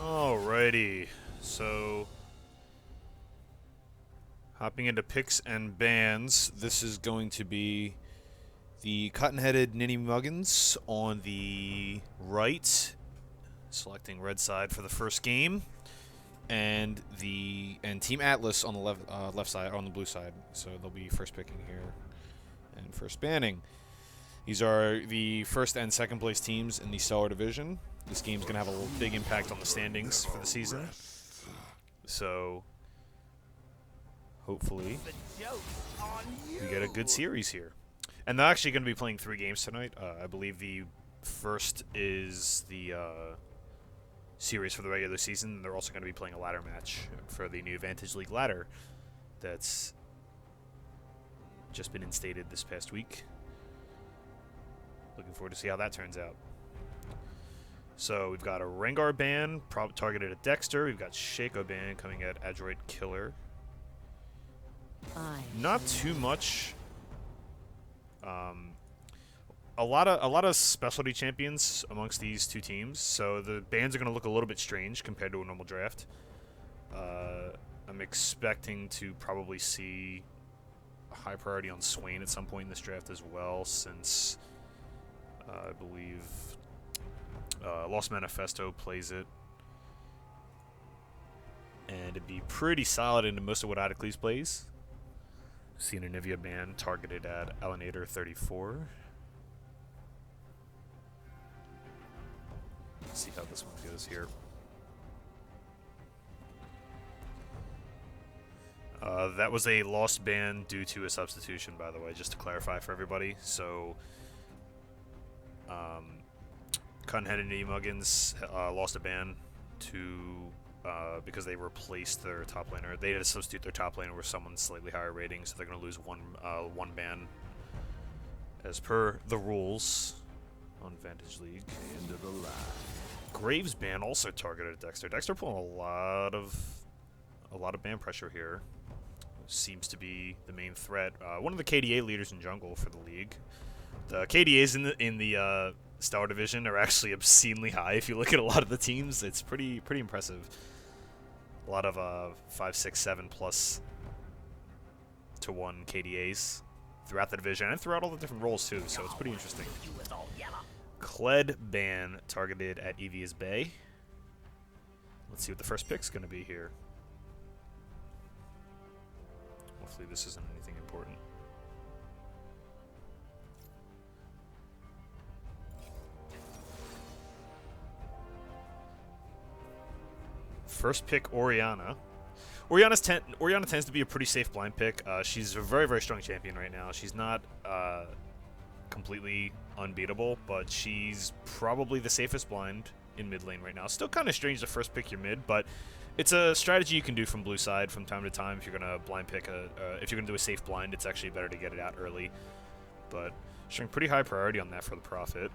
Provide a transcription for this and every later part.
Alrighty, so hopping into picks and bans, this is going to be the CottonHeadedNinnyMuggins on the right, selecting red side for the first game, and Team Atlas on the left side, on the blue side. So they'll be first picking here and first banning. These are the first and second place teams in the Stellar Division. This game's going to have a big impact on the standings for the season. So, hopefully, we get a good series here. And they're actually going to be playing 3 games tonight. I believe the first is the series for the regular season. And they're also going to be playing a ladder match for the new Vantage League ladder that's just been instated this past week. Looking forward to see how that turns out. So we've got a Rengar ban targeted at Dexter. We've got Shaco ban coming at Adroit Killer. Not too much. A lot of specialty champions amongst these two teams. So the bans are going to look a little bit strange compared to a normal draft. I'm expecting to probably see a high priority on Swain at some point in this draft as well, since I believe Lost Manifesto plays it. And it'd be pretty solid into most of what Adacles plays. Seen a Nivea ban targeted at Alienator 34. Let's see how this one goes here. That was a lost ban due to a substitution, by the way, just to clarify for everybody. So, CottonHeadedNinnyMuggins lost a ban because they replaced their top laner. They had to substitute their top laner with someone slightly higher rating, so they're going to lose one ban as per the rules on Vantage League. End of the line. Graves ban also targeted at Dexter. Dexter pulling a lot of ban pressure here. Seems to be the main threat. One of the KDA leaders in jungle for the league. The KDAs in the Stellar Division are actually obscenely high. If you look at a lot of the teams, it's pretty impressive. A lot of 5, 6, 7 plus to 1 KDAs throughout the division and throughout all the different roles too. So it's pretty interesting. Kled ban targeted at Evia's Bay. Let's see what the first pick's going to be here. Hopefully this isn't anything important. First pick, Orianna. Orianna tends to be a pretty safe blind pick. She's a very, very strong champion right now. She's not completely unbeatable, but she's probably the safest blind in mid lane right now. Still kind of strange to first pick your mid, but it's a strategy you can do from blue side from time to time. If you're gonna blind pick if you're gonna do a safe blind, it's actually better to get it out early. But showing pretty high priority on that for the Prophet.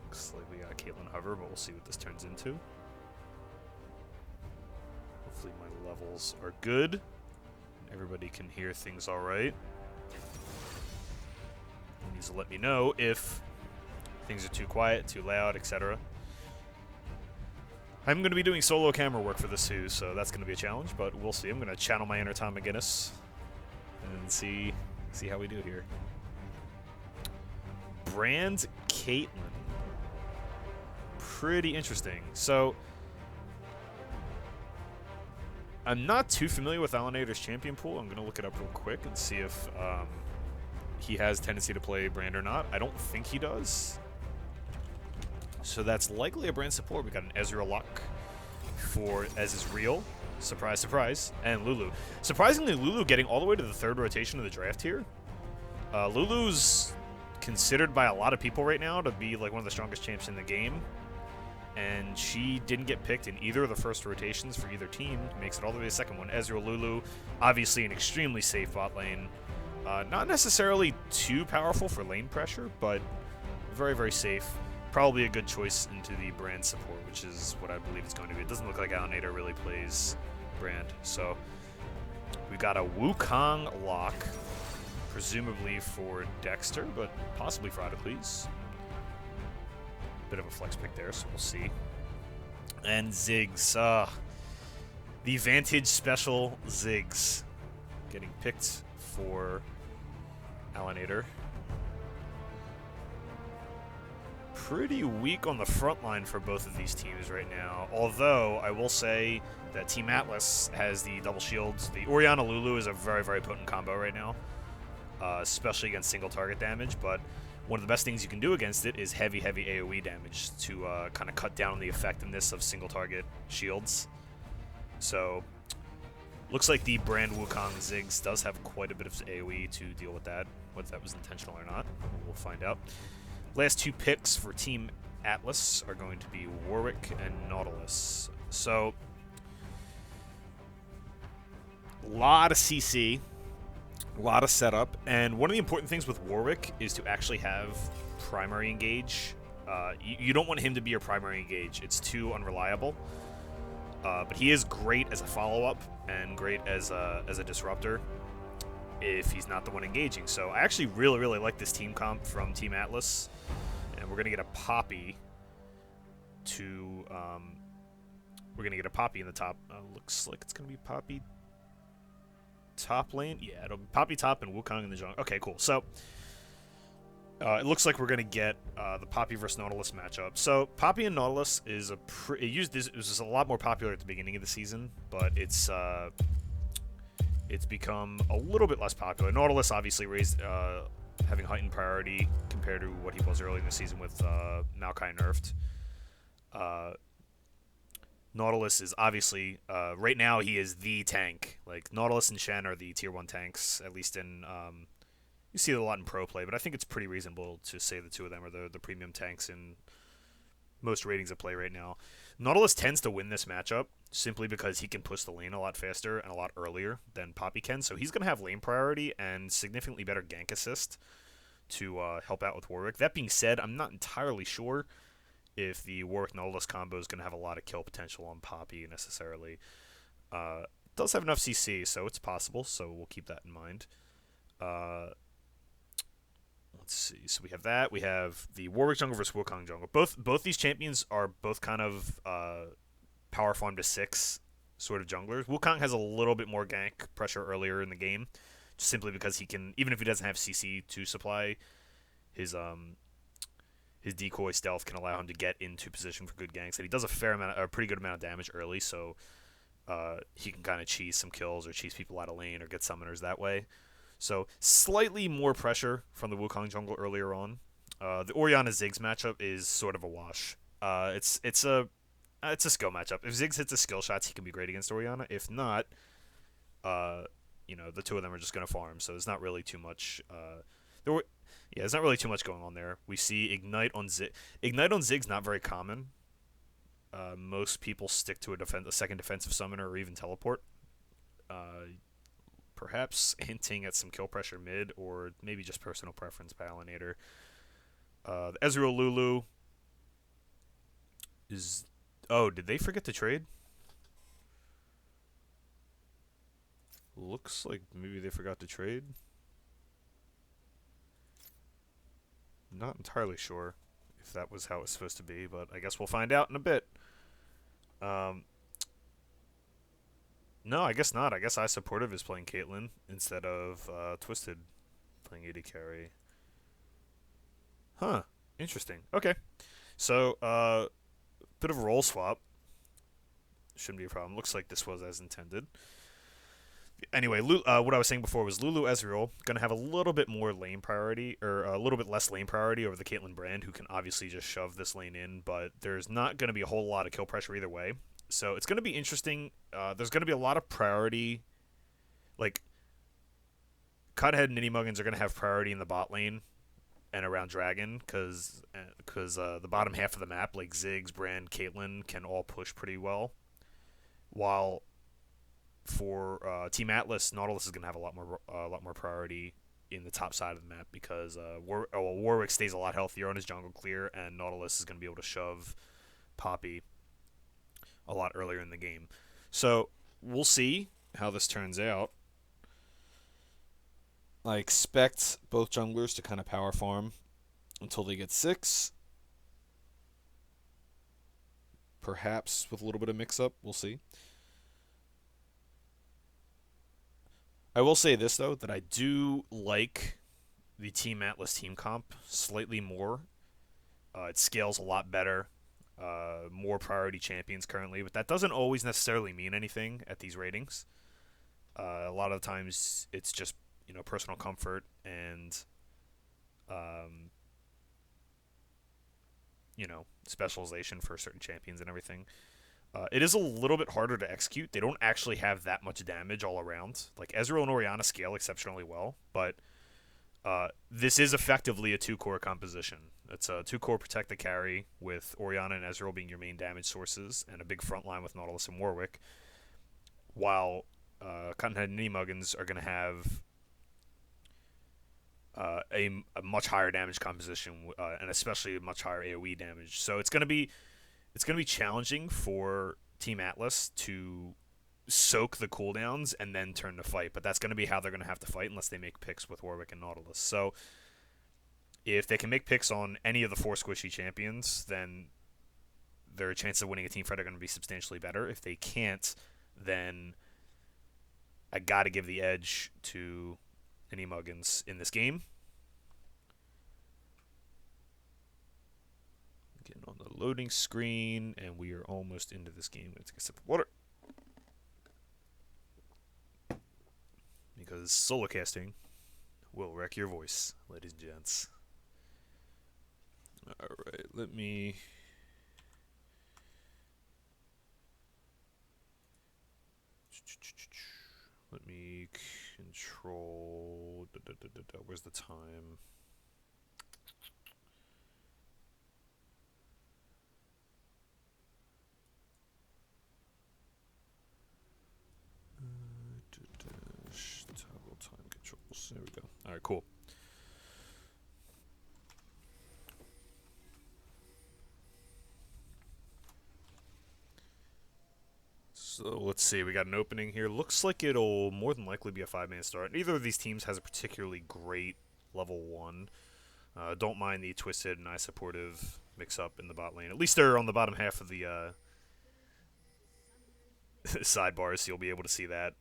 Looks like we got Caitlyn Hover, but we'll see what this turns into. Hopefully my levels are good. Everybody can hear things all right. He needs to let me know if things are too quiet, too loud, etc. I'm going to be doing solo camera work for this too, so that's going to be a challenge, but we'll see. I'm going to channel my inner Tom McGinnis and see how we do here. Brand Caitlyn. Pretty interesting. So, I'm not too familiar with Alienator's champion pool. I'm going to look it up real quick and see if he has tendency to play Brand or not. I don't think he does. So that's likely a Brand support. We got an Ezreal Luck for As Is Real. Surprise, surprise. And Lulu. Surprisingly, Lulu getting all the way to the 3rd rotation of the draft here. Lulu's considered by a lot of people right now to be like one of the strongest champs in the game. And she didn't get picked in either of the first rotations for either team. Makes it all the way to the second one. Ezreal Lulu, obviously an extremely safe bot lane. Not necessarily too powerful for lane pressure, but very, very safe. Probably a good choice into the Brand support, which is what I believe it's going to be. It doesn't look like Alienator really plays Brand. So we got a Wukong lock, presumably for Dexter, but possibly for Adacles. Bit of a flex pick there, so we'll see. And Ziggs. The Vantage special Ziggs. Getting picked for Alanator. Pretty weak on the front line for both of these teams right now. Although, I will say that Team Atlas has the double shields. The Orianna Lulu is a very, very potent combo right now. Especially against single target damage, but one of the best things you can do against it is heavy, heavy AoE damage to kind of cut down on the effectiveness of single target shields. So, looks like the brand Wukong Ziggs does have quite a bit of AoE to deal with that. Whether that was intentional or not, we'll find out. Last two picks for Team Atlas are going to be Warwick and Nautilus. So, a lot of CC. A lot of setup, and one of the important things with Warwick is to actually have primary engage. You don't want him to be your primary engage. It's too unreliable. But he is great as a follow-up and great as a disruptor if he's not the one engaging. So I actually really, really like this team comp from Team Atlas. And we're going to get a Poppy to... we're going to get a Poppy in the top. Looks like it's going to be Poppy top lane? Yeah, it'll be Poppy top and Wukong in the jungle. Okay, cool. So, it looks like we're going to get the Poppy versus Nautilus matchup. So, Poppy and Nautilus is it was a lot more popular at the beginning of the season, but it's become a little bit less popular. Nautilus obviously raised having heightened priority compared to what he was early in the season with Maokai nerfed. Nautilus is obviously, right now he is the tank. Like, Nautilus and Shen are the tier 1 tanks, at least in, you see it a lot in pro play, but I think it's pretty reasonable to say the two of them are the premium tanks in most ratings of play right now. Nautilus tends to win this matchup simply because he can push the lane a lot faster and a lot earlier than Poppy can, so he's going to have lane priority and significantly better gank assist to help out with Warwick. That being said, I'm not entirely sure if the Warwick-Nautilus combo is going to have a lot of kill potential on Poppy necessarily. It does have enough CC, so it's possible, so we'll keep that in mind. Let's see. So we have that. We have the Warwick jungle versus Wukong jungle. Both these champions are both kind of power farm to 6 sort of junglers. Wukong has a little bit more gank pressure earlier in the game, just simply because he can, even if he doesn't have CC to supply, his decoy stealth can allow him to get into position for good ganks, and he does a pretty good amount of damage early, so he can kind of cheese some kills or cheese people out of lane or get summoners that way. So slightly more pressure from the Wukong jungle earlier on. The Orianna Ziggs matchup is sort of a wash. It's a skill matchup. If Ziggs hits the skill shots, he can be great against Orianna. If not, the two of them are just gonna farm. So there's not really too much. There's not really too much going on there. We see Ignite on Ziggs. Ignite on Ziggs not very common. Most people stick to a second defensive summoner or even teleport. Perhaps hinting at some kill pressure mid, or maybe just personal preference by Alanator. The Ezreal Lulu is... Oh, did they forget to trade? Looks like maybe they forgot to trade. Not entirely sure if that was how it was supposed to be, but I guess we'll find out in a bit. No, I guess not. I guess iSupportive is playing Caitlyn instead of Twisted playing AD carry. Huh. Interesting. Okay. So, bit of a role swap. Shouldn't be a problem. Looks like this was as intended. Anyway, what I was saying before was Lulu Ezreal going to have a little bit more lane priority, or a little bit less lane priority over the Caitlyn brand, who can obviously just shove this lane in, but there's not going to be a whole lot of kill pressure either way. So it's going to be interesting. There's going to be a lot of priority. Like, CottonHeadedNinnyMuggins are going to have priority in the bot lane and around Dragon, because the bottom half of the map, like Ziggs, Brand, Caitlyn, can all push pretty well. While for Team Atlas, Nautilus is going to have a lot more priority in the top side of the map, because Warwick stays a lot healthier on his jungle clear, and Nautilus is going to be able to shove Poppy a lot earlier in the game. So we'll see how this turns out. I expect both junglers to kind of power farm until they get 6. perhaps with a little bit of mix-up. We'll see. I will say this, though, that I do like the Team Atlas team comp slightly more. It scales a lot better. More priority champions currently, but that doesn't always necessarily mean anything at these ratings. A lot of the times it's just, personal comfort and, specialization for certain champions and everything. It is a little bit harder to execute. They don't actually have that much damage all around. Like, Ezreal and Orianna scale exceptionally well, but this is effectively a two-core composition. It's a two-core protect the carry, with Orianna and Ezreal being your main damage sources, and a big front line with Nautilus and Warwick, while CottonHeadedNinnyMuggins are going to have a much higher damage composition, and especially much higher AoE damage. So it's going to be challenging for Team Atlas to soak the cooldowns and then turn to fight, but that's going to be how they're going to have to fight unless they make picks with Warwick and Nautilus. So if they can make picks on any of the four squishy champions, then their chances of winning a team fight are going to be substantially better. If they can't, then I got to give the edge to Ninny Muggins in this game. Getting on the loading screen, and we are almost into this game. Let's take a sip of water. Because solo casting will wreck your voice, ladies and gents. Alright, let me... control... Where's the time? Toggle time controls. There we go. Alright, cool. So let's see, we got an opening here. Looks like it'll more than likely be a 5-man start. Neither of these teams has a particularly great level 1. Don't mind the twisted and supportive mix-up in the bot lane. At least they're on the bottom half of the sidebars, so you'll be able to see that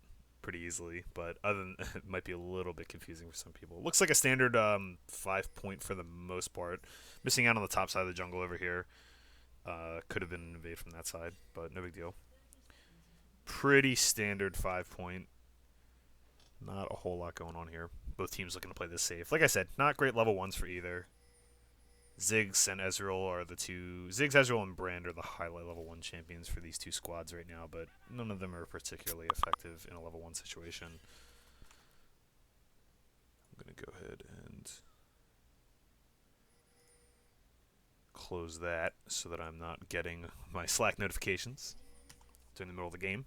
pretty easily. But other than it might be a little bit confusing for some people. Looks like a standard 5-point for the most part. Missing out on the top side of the jungle over here. Could have been an invade from that side, but no big deal. Pretty standard 5-point. Not a whole lot going on here. Both teams looking to play this safe. Like I said, not great level 1s for either. Ziggs and Ezreal are the two... Ziggs, Ezreal, and Brand are the highlight level 1 champions for these two squads right now, but none of them are particularly effective in a level 1 situation. I'm going to go ahead and close that so that I'm not getting my Slack notifications during the middle of the game.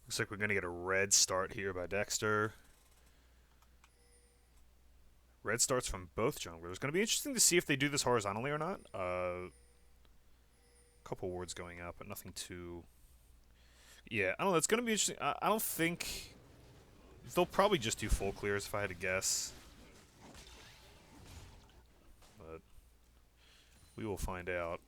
Looks like we're going to get a red start here by Dexter. Red starts from both junglers. It's going to be interesting to see if they do this horizontally or not. Couple wards going out, but nothing too... Yeah, I don't know. It's going to be interesting. I don't think... They'll probably just do full clears if I had to guess. But we will find out.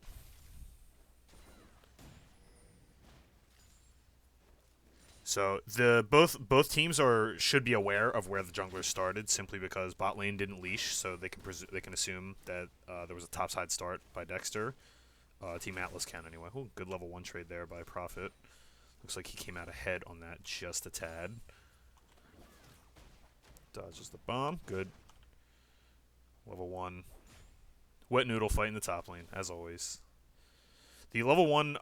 So both teams should be aware of where the junglers started, simply because bot lane didn't leash, so they can assume that there was a topside start by Dexter. Team Atlas can anyway. Ooh, good level 1 trade there by Prophet. Looks like he came out ahead on that just a tad. Dodges the bomb. Good. Level 1. Wet noodle fight in the top lane, as always. The level 1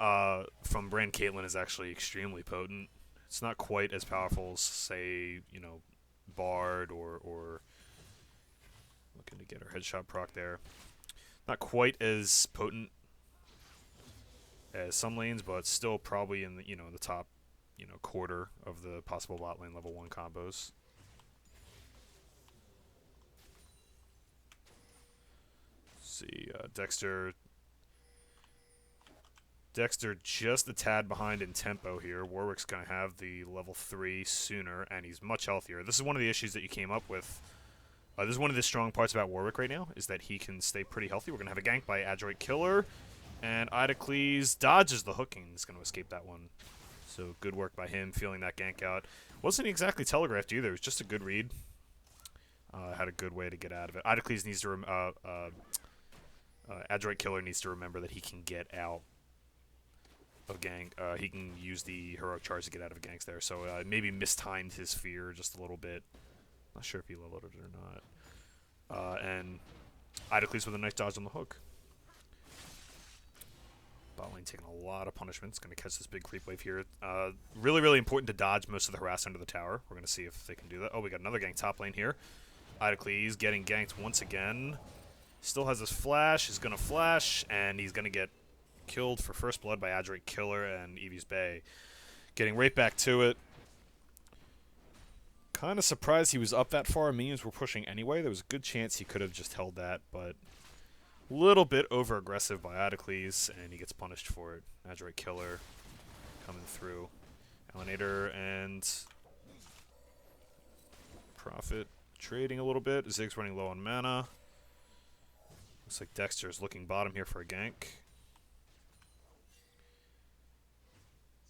from Brand Caitlyn is actually extremely potent. It's not quite as powerful as, say, Bard or looking to get her headshot proc there. Not quite as potent as some lanes, but still probably in the the top quarter of the possible bot lane level 1 combos. Let's see, Dexter just a tad behind in tempo here. Warwick's going to have the level 3 sooner, and he's much healthier. This is one of the issues that you came up with This is one of the strong parts about Warwick right now, is that he can stay pretty healthy. We're going to have a gank by Adroit Killer, and Idocles dodges the hook and is going to escape that one. So good work by him, feeling that gank out. Wasn't exactly telegraphed either, it was just a good read. Had a good way to get out of it. Idocles needs to, Adroit Killer needs to remember that he can get out of gank. He can use the heroic charge to get out of ganks there. So maybe mistimed his fear just a little bit. Not sure if he leveled it or not. And Idocles with a nice dodge on the hook. Bot lane taking a lot of punishments. Going to catch this big creep wave here. Really, really important to dodge most of the harass under the tower. We're going to see if they can do that. Oh, we got another gank top lane here. Idocles getting ganked once again. Still has his flash. He's going to flash, and he's going to get killed for first blood by Adroit Killer and Eevee's Bay. Getting right back to it. Kind of surprised he was up that far. Minions were pushing anyway. There was a good chance he could have just held that, but a little bit over-aggressive by Idocles, and he gets punished for it. Adroit Killer coming through. Alienator and Prophet trading a little bit. Zig's running low on mana. Looks like Dexter's looking bottom here for a gank.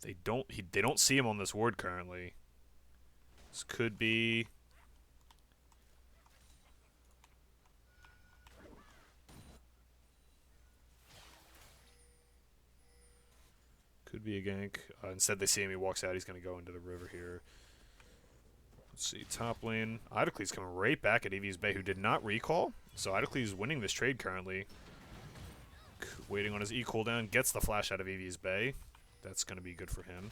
They don't see him on this ward currently. This could be a gank. Instead, they see him. He walks out. He's going to go into the river here. Let's see. Top lane. Idocles coming right back at Eevee's Bay, who did not recall. So Idocles winning this trade currently. Waiting on his E cooldown. Gets the flash out of Eevee's Bay. That's going to be good for him.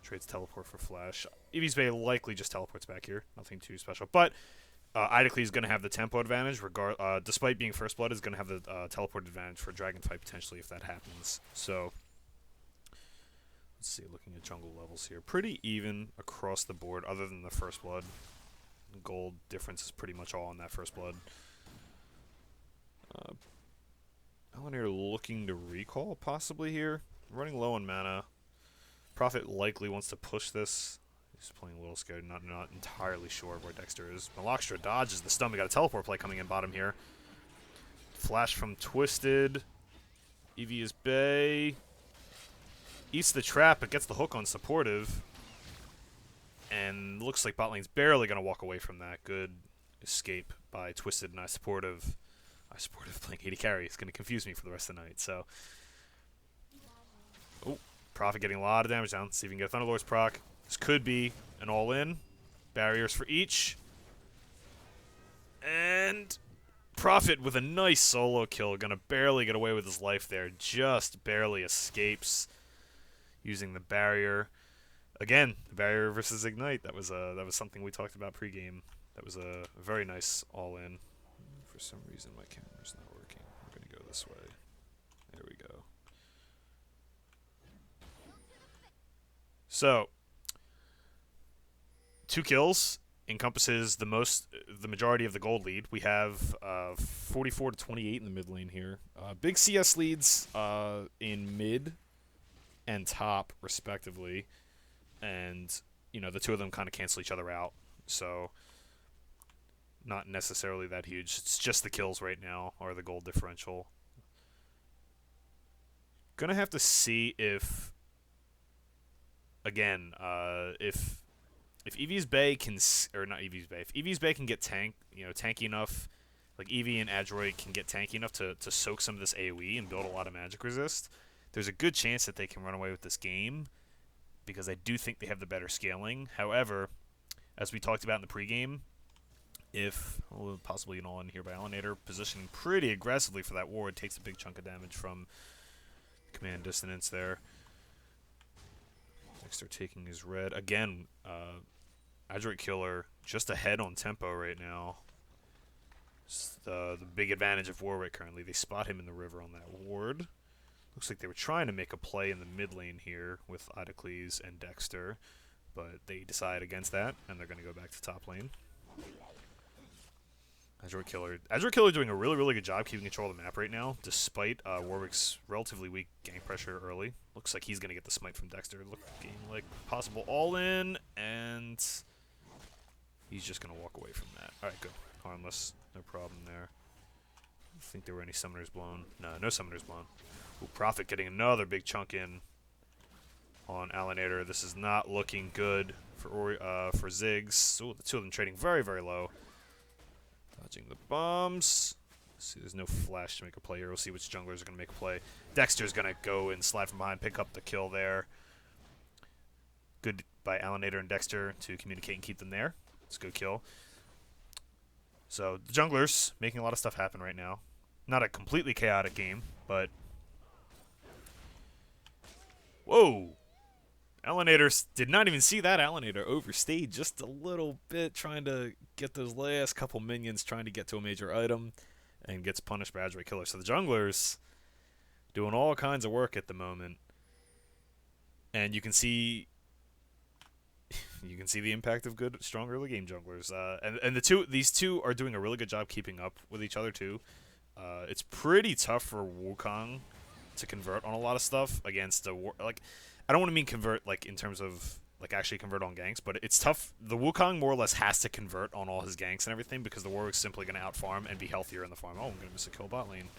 Trades teleport for flash. Eevee's Bay likely just teleports back here. Nothing too special. But Idocles is going to have the tempo advantage. Despite being first blood, is going to have the teleport advantage for dragon fight potentially if that happens. So let's see, looking at jungle levels here. Pretty even across the board other than the first blood. Gold difference is pretty much all on that first blood. Alienator looking to recall possibly here. Running low on mana. Prophet likely wants to push this. He's playing a little scared, not entirely sure where Dexter is. Malakstra dodges the stun. We got a teleport play coming in bottom here. Flash from Twisted. Eevee's Bay. Eats the trap, but gets the hook on supportive. And looks like bot lane's barely going to walk away from that. Good escape by Twisted and iSupportive. iSupportive playing AD carry. It's going to confuse me for the rest of the night. So, oh, Prophet getting a lot of damage down. Let's see if we can get a Thunderlord's proc. This could be an all-in. Barriers for each. And Prophet with a nice solo kill. Going to barely get away with his life there. Just barely escapes using the barrier. Again, the barrier versus Ignite. That was something we talked about pregame. That was a very nice all-in. For some reason, my camera's not working. I'm going to go this way. There we go. So, 2 kills encompasses the majority of the gold lead. We have 44 to 28 in the mid lane here. Big CS leads in mid and top, respectively. And, you know, the two of them kind of cancel each other out. So, not necessarily that huge. It's just the kills right now are the gold differential. Gonna have to see if, again, if Eevee's Bay can, or not Eevee's Bay, if Eevee's Bay can get tanky enough, like Eevee and Adroit can get tanky enough to soak some of this AoE and build a lot of magic resist, there's a good chance that they can run away with this game, because I do think they have the better scaling. However, as we talked about in the pregame, if possibly an all-in here by Alienator, positioning pretty aggressively for that ward, takes a big chunk of damage from command dissonance there. Dexter taking his red. Again, Adroit Killer just ahead on tempo right now. It's the big advantage of Warwick currently. They spot him in the river on that ward. Looks like they were trying to make a play in the mid lane here with Idocles and Dexter, but they decide against that, and they're going to go back to top lane. Adroit Killer doing a really, really good job keeping control of the map right now, despite Warwick's relatively weak gank pressure early. Looks like he's going to get the smite from Dexter. Looking like possible all-in, and he's just going to walk away from that. All right, good. Harmless. No problem there. I think there were any summoners blown. No, no summoners blown. Ooh, Prophet getting another big chunk in on Alienator. This is not looking good for Ziggs. Ooh, the two of them trading very, very low. Dodging the bombs. See, there's no flash to make a play here. We'll see which junglers are going to make a play. Dexter's going to go and slide from behind, pick up the kill there. Good by Alienator and Dexter to communicate and keep them there. It's a good kill. So, the junglers making a lot of stuff happen right now. Not a completely chaotic game, but... Whoa! Alienator did not even see that. Alienator overstayed just a little bit, trying to get those last couple minions, trying to get to a major item, and gets punished by Adroit Killer. So the junglers doing all kinds of work at the moment, and you can see the impact of good, strong early game junglers. And these two are doing a really good job keeping up with each other too. It's pretty tough for Wukong to convert on a lot of stuff against a like. I don't want to mean convert like in terms of like actually convert on ganks, but it's tough. The Wukong more or less has to convert on all his ganks and everything because the Warwick's simply going to outfarm and be healthier in the farm. Oh, I'm going to miss a kill bot lane.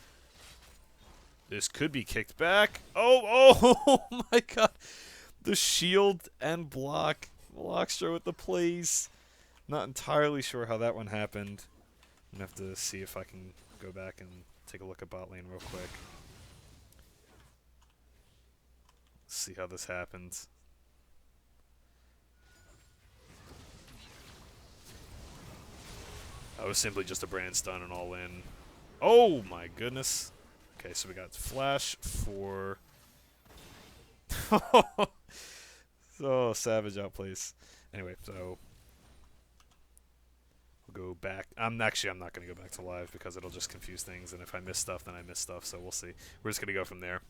This could be kicked back. Oh my god. The shield and Blockster with the plays. Not entirely sure how that one happened. I'm going to have to see if I can go back and take a look at bot lane real quick. See how this happens. That was simply just a brand stun and all in. Oh my goodness. Okay, so we got flash for... So savage outplays. Anyway, so... We'll go back. I'm not going to go back to live because it'll just confuse things, and if I miss stuff, then I miss stuff, so we'll see. We're just going to go from there.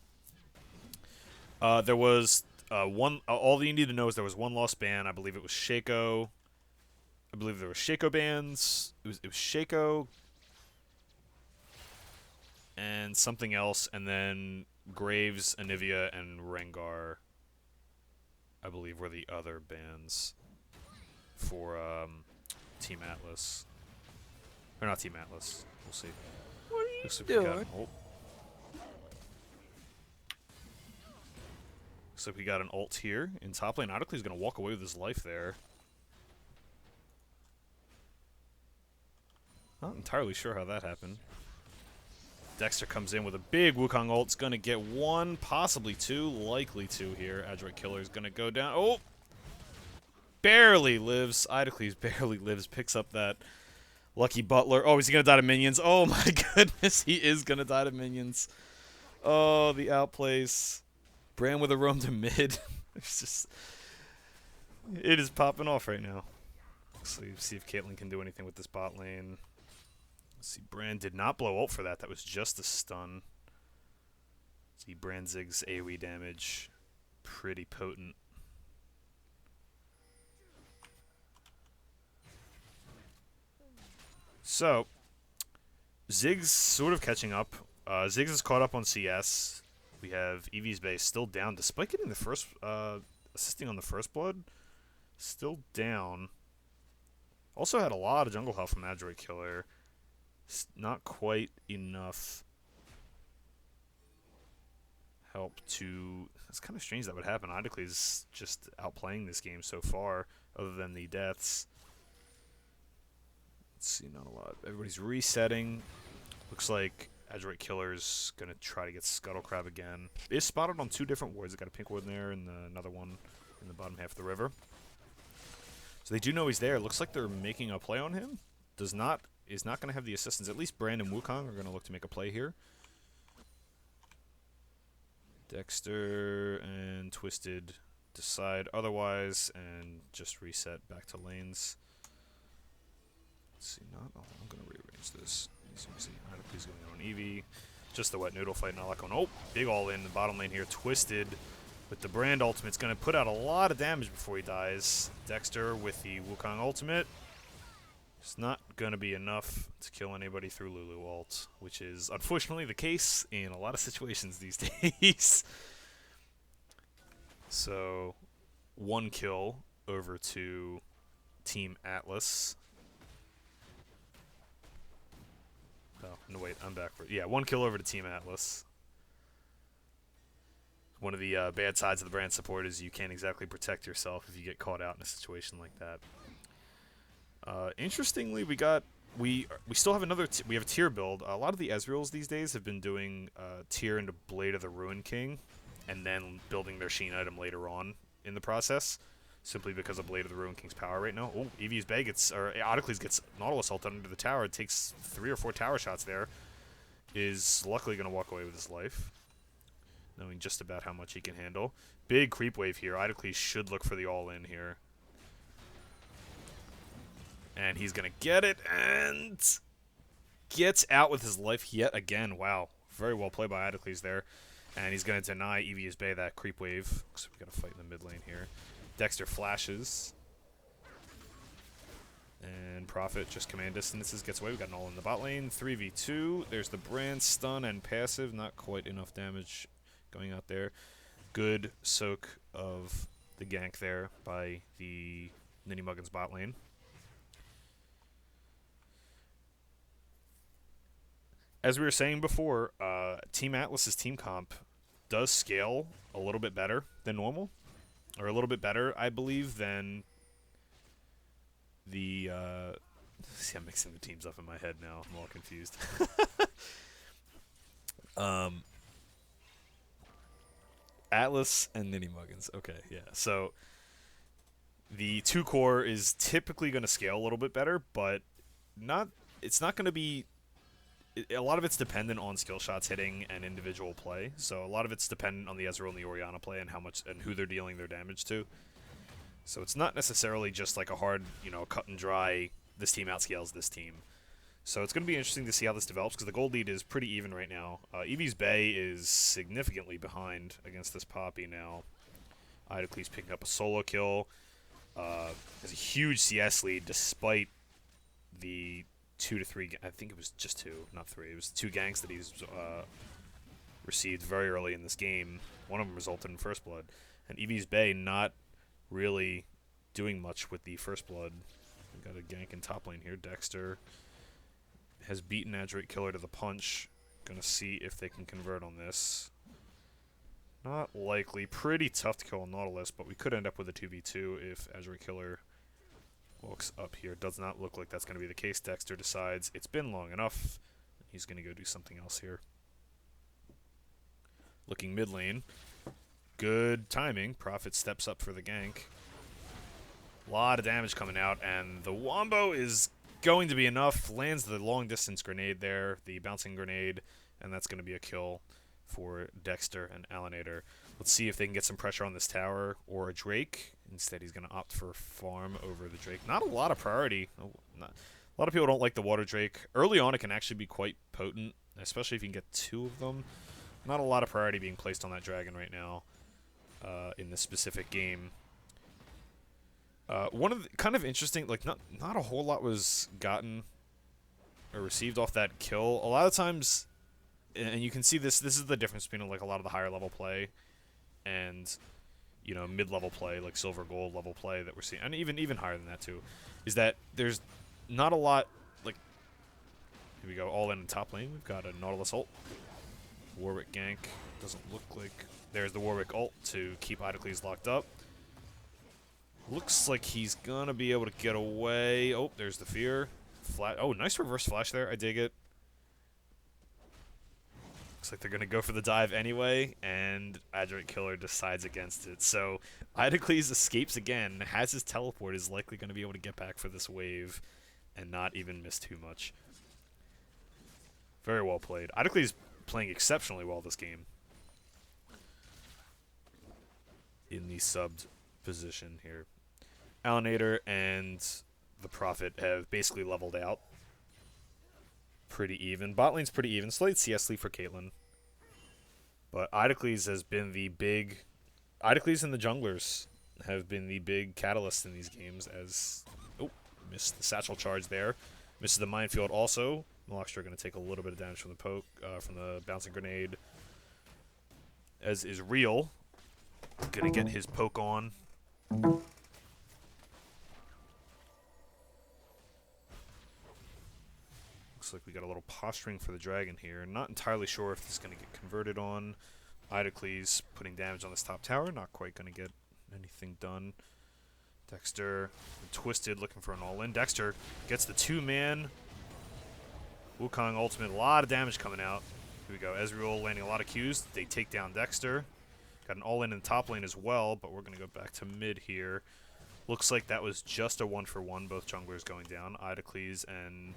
There was one. All that you need to know is there was one lost ban. I believe it was Shaco. I believe there were Shaco bans. It was Shaco and something else, and then Graves, Anivia, and Rengar. I believe were the other bans for Team Atlas. Or not Team Atlas. We'll see. What are you doing? So we got an ult here in top lane. Audacly's going to walk away with his life there. Not entirely sure how that happened. Dexter comes in with a big Wukong ult. It's going to get one, possibly two, likely two here. Adroit Killer is going to go down. Oh! Barely lives. Audacly's barely lives. Picks up that lucky butler. Oh, is he going to die to minions? Oh my goodness, he is going to die to minions. Oh, the outplays. Bran with a roam to mid. It's just... It is popping off right now. So see if Caitlyn can do anything with this bot lane. Let's see, Bran did not blow ult for that. That was just a stun. See, Bran Ziggs AoE damage. Pretty potent. So, Ziggs sort of catching up. Ziggs is caught up on CS. We have Eevee's base still down, despite getting the first, assisting on the first blood. Still down. Also had a lot of jungle health from Adroit Killer. Not quite enough help to... It's kind of strange that would happen. Audacly's just outplaying this game so far, other than the deaths. Let's see, not a lot. Everybody's resetting. Looks like Adroit Killer's going to try to get Scuttle Crab again. Is spotted on two different wards. They got a pink ward in there and another one in the bottom half of the river. So they do know he's there. Looks like they're making a play on him. Is not going to have the assistance. At least Brand and Wukong are going to look to make a play here. Dexter and Twisted decide otherwise and just reset back to lanes. Let's see, I'm going to rearrange this. As you can see, Audacly's going on Eevee. Just the wet noodle fight, not a lot going. Oh, big all in the bottom lane here. Twisted with the Brand ultimate. It's going to put out a lot of damage before he dies. Dexter with the Wukong ultimate. It's not going to be enough to kill anybody through Lulu ult, which is unfortunately the case in a lot of situations these days. So, one kill over to Team Atlas. Oh, no, wait, I'm backward. Yeah, 1 kill over to Team Atlas. One of the bad sides of the brand support is you can't exactly protect yourself if you get caught out in a situation like that. Interestingly, we still have we have a tier build. A lot of the Ezreals these days have been doing tier into Blade of the Ruin King, and then building their Sheen item later on in the process, simply because of Blade of the Ruin King's power right now. Oh, EV's Bay Oddicles gets Nautilus ult under the tower. It takes 3 or 4 tower shots there. Is luckily going to walk away with his life, knowing just about how much he can handle. Big creep wave here. Oddicles should look for the all-in here. And he's going to get it, and gets out with his life yet again. Wow. Very well played by Oddicles there. And he's going to deny EV's Bay that creep wave. So we got to fight in the mid lane here. Dexter flashes. And Prophet just command distances, gets away. We got an all in the bot lane. 3v2. There's the brand stun and passive. Not quite enough damage going out there. Good soak of the gank there by the NinnyMuggins bot lane. As we were saying before, Team Atlas's team comp does scale a little bit better than normal. Or a little bit better, I believe, than the... see, I'm mixing the teams up in my head now. I'm all confused. Atlas and NinnyMuggins. Okay, yeah. So, the 2 core is typically going to scale a little bit better, but it's not going to be... A lot of it's dependent on skill shots hitting and individual play. So a lot of it's dependent on the Ezreal and the Orianna play and how much and who they're dealing their damage to. So it's not necessarily just like a hard, cut and dry, this team outscales this team. So it's going to be interesting to see how this develops because the gold lead is pretty even right now. Eevee's Bay is significantly behind against this Poppy now. Oddicles picking up a solo kill. Has a huge CS lead despite the 2 to 3, I think it was just 2, not 3. It was 2 ganks that he's received very early in this game. One of them resulted in First Blood. And Eevee's Bay not really doing much with the First Blood. We got a gank in top lane here. Dexter has beaten Adroit Killer to the punch. Gonna see if they can convert on this. Not likely. Pretty tough to kill on Nautilus, but we could end up with a 2v2 if Adroit Killer walks up here. Does not look like that's going to be the case. Dexter decides it's been long enough. He's going to go do something else here. Looking mid lane. Good timing. Prophet steps up for the gank. A lot of damage coming out, and the Wombo is going to be enough. Lands the long distance grenade there, the bouncing grenade, and that's going to be a kill for Dexter and Alanator. Let's see if they can get some pressure on this tower or a Drake. Instead, he's going to opt for farm over the Drake. Not a lot of priority. A lot of people don't like the Water Drake. Early on, it can actually be quite potent, especially if you can get 2 of them. Not a lot of priority being placed on that dragon right now in this specific game. One of the kind of interesting, like not a whole lot was gotten or received off that kill. A lot of times, and you can see this is the difference between like a lot of the higher level play and mid-level play, like silver gold level play that we're seeing, and even higher than that too, is that there's not a lot, like, here we go, all in top lane. We've got a Nautilus ult. Warwick gank. Doesn't look like there's the Warwick ult to keep Oddicles locked up. Looks like he's gonna be able to get away. Oh, there's the fear. Oh, nice reverse flash there. I dig it. Looks like they're going to go for the dive anyway, and Adroit Killer decides against it. So Oddicles escapes again, has his teleport, is likely going to be able to get back for this wave and not even miss too much. Very well played. Oddicles playing exceptionally well this game in the subbed position here. Alanator and the Prophet have basically leveled out. Pretty even. Bot lane's pretty even. Slight CS lead for Caitlyn. But Oddicles has been the big... Oddicles and the junglers have been the big catalysts in these games as... Oh, missed the satchel charge there. Misses the minefield also. Malakshtra going to take a little bit of damage from the poke, from the bouncing grenade. As is Real. Going to get his poke on. Looks like we got a little posturing for the dragon here. Not entirely sure if this is going to get converted on. Idocles putting damage on this top tower. Not quite going to get anything done. Dexter twisted, looking for an all-in. Dexter gets the two-man Wukong ultimate. A lot of damage coming out. Here we go. Ezreal landing a lot of Qs. They take down Dexter. Got an all-in the top lane as well, but we're going to go back to mid here. Looks like that was just a 1-for-1. Both junglers going down. Idocles and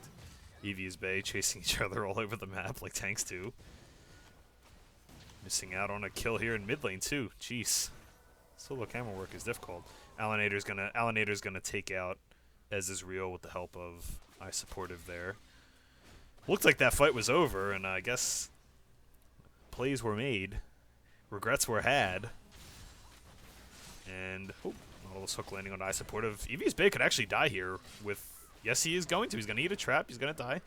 Evia's Bay chasing each other all over the map like tanks do. Missing out on a kill here in mid lane too. Jeez. Solo camera work is difficult. Alienator's gonna take out Ezreal with the help of iSupportive there. Looked like that fight was over, and I guess plays were made. Regrets were had. And Nautilus hook landing on iSupportive. Evia's Bay could actually die here with... Yes, he is going to. He's going to eat a trap. He's going to die.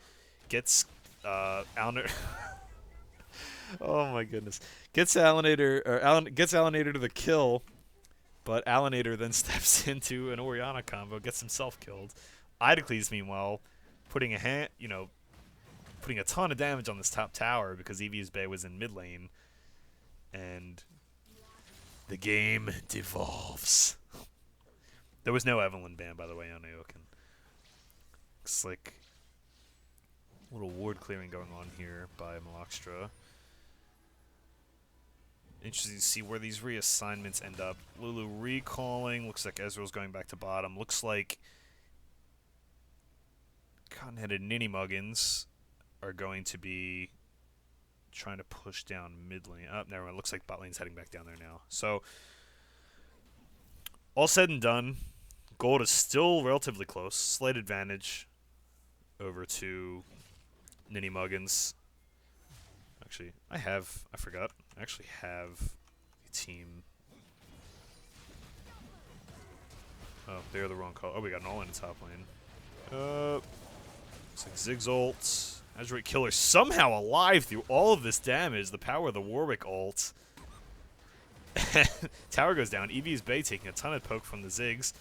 Gets Alienator... Oh my goodness. Gets Alienator to the kill, but Alienator then steps into an Orianna combo, gets himself killed. Idocles, meanwhile, putting a ton of damage on this top tower because Evia's Bay was in mid lane. And the game devolves. There was no Evelyn ban, by the way, on Aoken. Looks like a little ward clearing going on here by Malakstra. Interesting to see where these reassignments end up. Lulu recalling. Looks like Ezreal's going back to bottom. Looks like CottonHeadedNinnyMuggins are going to be trying to push down mid lane. Oh, never mind. Looks like bot lane's heading back down there now. So, all said and done, gold is still relatively close. Slight advantage over to NinnyMuggins. Actually, I forgot. I actually have a team. Oh, they're the wrong color. Oh, we got an all-in top lane. Looks like Ziggs ult. Azure Killer somehow alive through all of this damage. The power of the Warwick ult. Tower goes down. Evia's Bay taking a ton of poke from the Ziggs.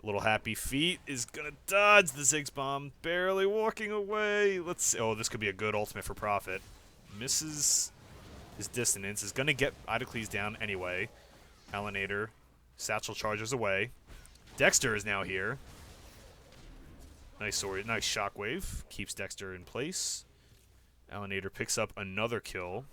Little Happy Feet is going to dodge the Ziggs bomb. Barely walking away. Let's see. Oh, this could be a good ultimate for Prophet. Misses his dissonance. Is going to get Idocles down anyway. Alienator. Satchel charges away. Dexter is now here. Nice shockwave. Keeps Dexter in place. Alienator picks up another kill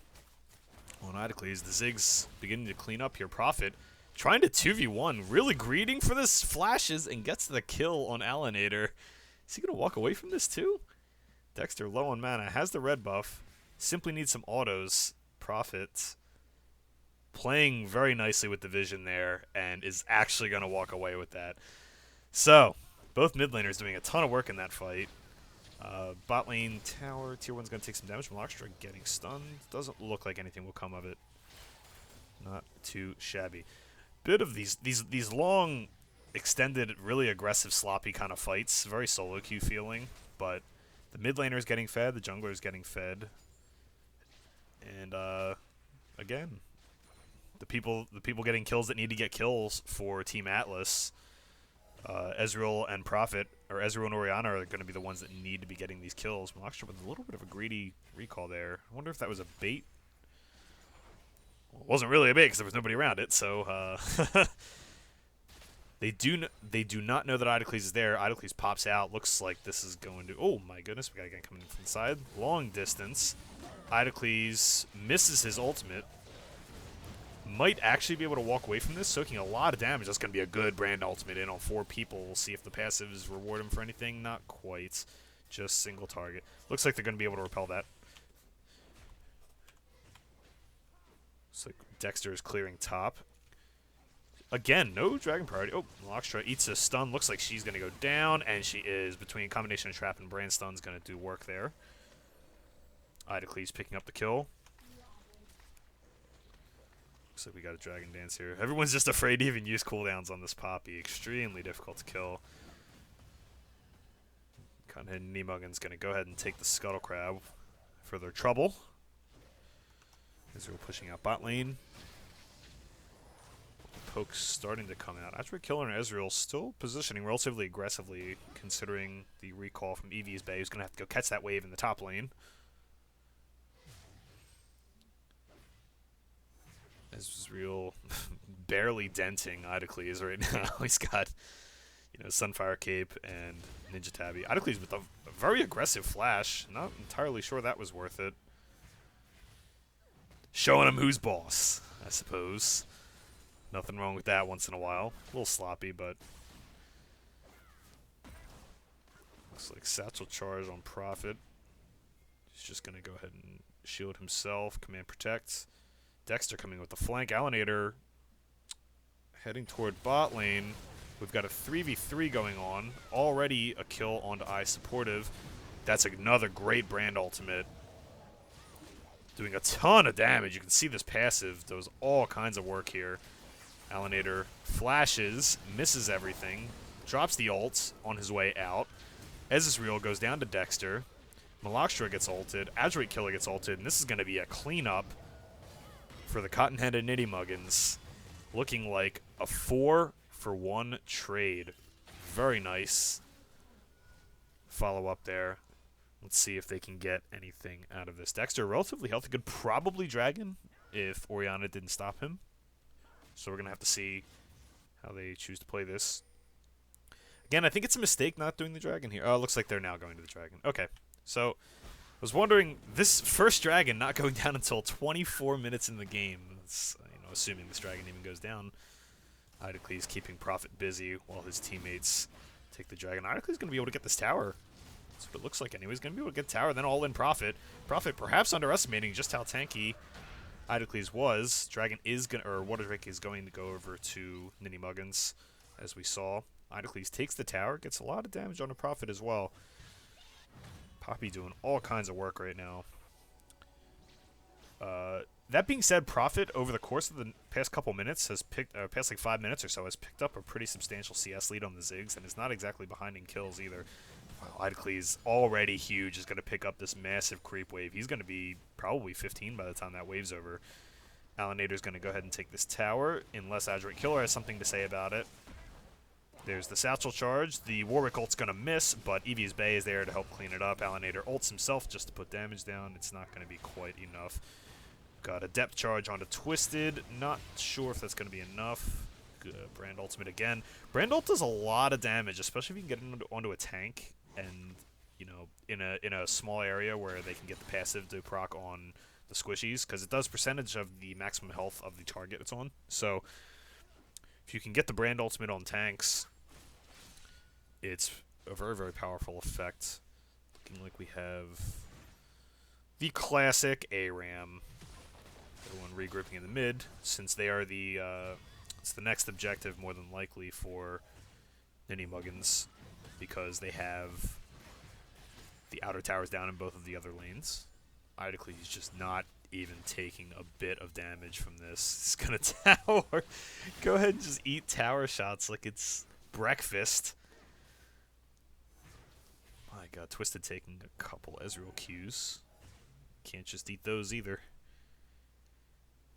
on Idocles. The Ziggs beginning to clean up here. Prophet trying to 2v1. Really greeting for this flashes and gets the kill on Alienator. Is he going to walk away from this too? Dexter low on mana. Has the red buff. Simply needs some autos. Prophet playing very nicely with the vision there and is actually going to walk away with that. So, both mid laners doing a ton of work in that fight. Bot lane tower, tier 1's going to take some damage. Malakstra getting stunned. Doesn't look like anything will come of it. Not too shabby. Bit of these long, extended, really aggressive, sloppy kind of fights. Very solo queue feeling. But the mid laner is getting fed. The jungler is getting fed. And, again, the people getting kills that need to get kills for Team Atlas, Ezreal and Prophet, or Ezreal and Orianna are going to be the ones that need to be getting these kills. Malakstra with a little bit of a greedy recall there. I wonder if that was a bait. Well, it wasn't really a bait because there was nobody around it, so they do not know that Idocles is there. Idocles pops out. Looks like this is going to... Oh my goodness, we got a guy coming in from the side. Long distance. Idocles misses his ultimate. Might actually be able to walk away from this, soaking a lot of damage. That's going to be a good brand ultimate in on 4 people. We'll see if the passives reward him for anything. Not quite. Just single target. Looks like they're going to be able to repel that. Looks like Dexter is clearing top. Again, no dragon priority. Oh, Malakstra eats a stun. Looks like she's going to go down, and she is. Between a combination of trap and brand stun's going to do work there. Idocles picking up the kill. Looks like we got a dragon dance here. Everyone's just afraid to even use cooldowns on this Poppy. Extremely difficult to kill. CottonHeadedNinnyMuggins going to go ahead and take the Scuttle Crab for their trouble. Ezreal pushing out bot lane. poke starting to come out. Adroit Killer and Ezreal still positioning relatively aggressively, considering the recall from Eevee's Bay, who's going to have to go catch that wave in the top lane. Ezreal barely denting Idocles right now. He's got, you know, Sunfire Cape and Ninja Tabby. Idocles with a very aggressive flash. Not entirely sure that was worth it. Showing him who's boss, I suppose. Nothing wrong with that once in a while. A little sloppy, but looks like Satchel Charge on Prophet. He's just going to go ahead and shield himself. Command Protect. Dexter coming with the flank. Alienator heading toward bot lane. We've got a 3v3 going on. Already a kill onto I Supportive. That's another great brand ultimate. Doing a ton of damage. You can see this passive does all kinds of work here. Alienator flashes, misses everything, drops the ult on his way out. Ezreal goes down to Dexter. Malakstra gets ulted. Adroit Killer gets ulted. And this is going to be a cleanup for the CottonHeadedNinnyMuggins. Looking like a 4-for-1 trade. Very nice follow up there. Let's see if they can get anything out of this. Dexter, relatively healthy, could probably Dragon if Orianna didn't stop him. So we're going to have to see how they choose to play this. Again, I think it's a mistake not doing the Dragon here. Oh, it looks like they're now going to the Dragon. Okay, so I was wondering, this first Dragon not going down until 24 minutes in the game. It's, you know, assuming this Dragon even goes down. Idocles keeping Prophet busy while his teammates take the Dragon. Idocles going to be able to get this tower. That's what it looks like anyway. He's going to be able to get tower, then all in Prophet. Prophet perhaps underestimating just how tanky Idocles was. Dragon is going to, or Water Drake is going to go over to NinnyMuggins, as we saw. Idocles takes the tower, gets a lot of damage on the Prophet as well. Poppy doing all kinds of work right now. That being said, Prophet, over the course of the past couple minutes, has picked, past like 5 minutes or so, has picked up a pretty substantial CS lead on the Ziggs, and is not exactly behind in kills either. Wow, Idocles, already huge, is going to pick up this massive creep wave. He's going to be probably 15 by the time that wave's over. Alienator's going to go ahead and take this tower, unless Adroit Killer has something to say about it. There's the Satchel Charge. The Warwick ult's going to miss, but Eevee's Bay is there to help clean it up. Alienator ults himself just to put damage down. It's not going to be quite enough. Got a Depth Charge onto Twisted. Not sure if that's going to be enough. Brand Ultimate again. Brand Ult does a lot of damage, especially if you can get it onto a tank and, you know, in a small area where they can get the passive to proc on the squishies, because it does percentage of the maximum health of the target it's on. So if you can get the Brand Ultimate on tanks, it's a very, very powerful effect. Looking like we have the classic ARAM. Everyone regrouping in the mid, since they are the it's the next objective more than likely for NinnyMuggins, because they have the outer towers down in both of the other lanes. Idocles is just not even taking a bit of damage from this. It's gonna tower. Go ahead and just eat tower shots like it's breakfast. My god, Twisted taking a couple Ezreal Qs. Can't just eat those either.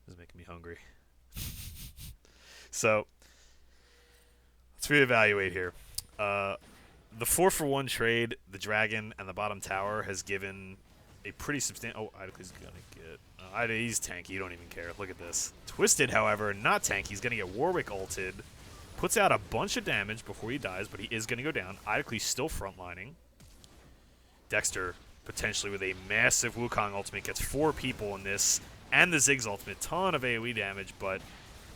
This is making me hungry. So, let's reevaluate here. The 4-for-1 trade, the Dragon, and the bottom tower has given a pretty substantial... Oh, Idocles is going to get... he's tanky, you don't even care. Look at this. Twisted, however, not tanky. He's going to get Warwick ulted. Puts out a bunch of damage before he dies, but he is going to go down. Idocles still frontlining. Dexter, potentially with a massive Wukong ultimate, gets 4 people in this, and the Ziggs ultimate. Ton of AoE damage, but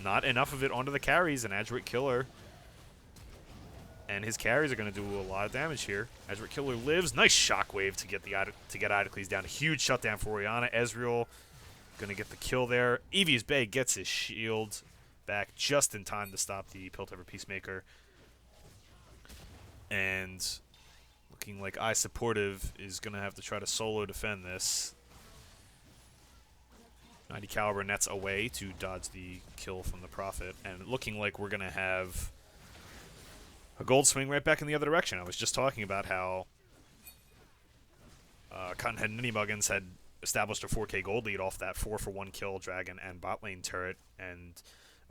not enough of it onto the carries, and Adroit Killer and his carries are going to do a lot of damage here. Adroit Killer lives. Nice shockwave to get Idocles down. A huge shutdown for Orianna. Ezreal going to get the kill there. Eevee's Bay gets his shield back just in time to stop the Piltover Peacemaker. And looking like I Supportive is going to have to try to solo defend this. 90 caliber nets away to dodge the kill from the Prophet. And looking like we're going to have a gold swing right back in the other direction. I was just talking about how CottonHeadNinnyMuggins had established a 4K gold lead off that 4-for-1 kill Dragon and bot lane turret, and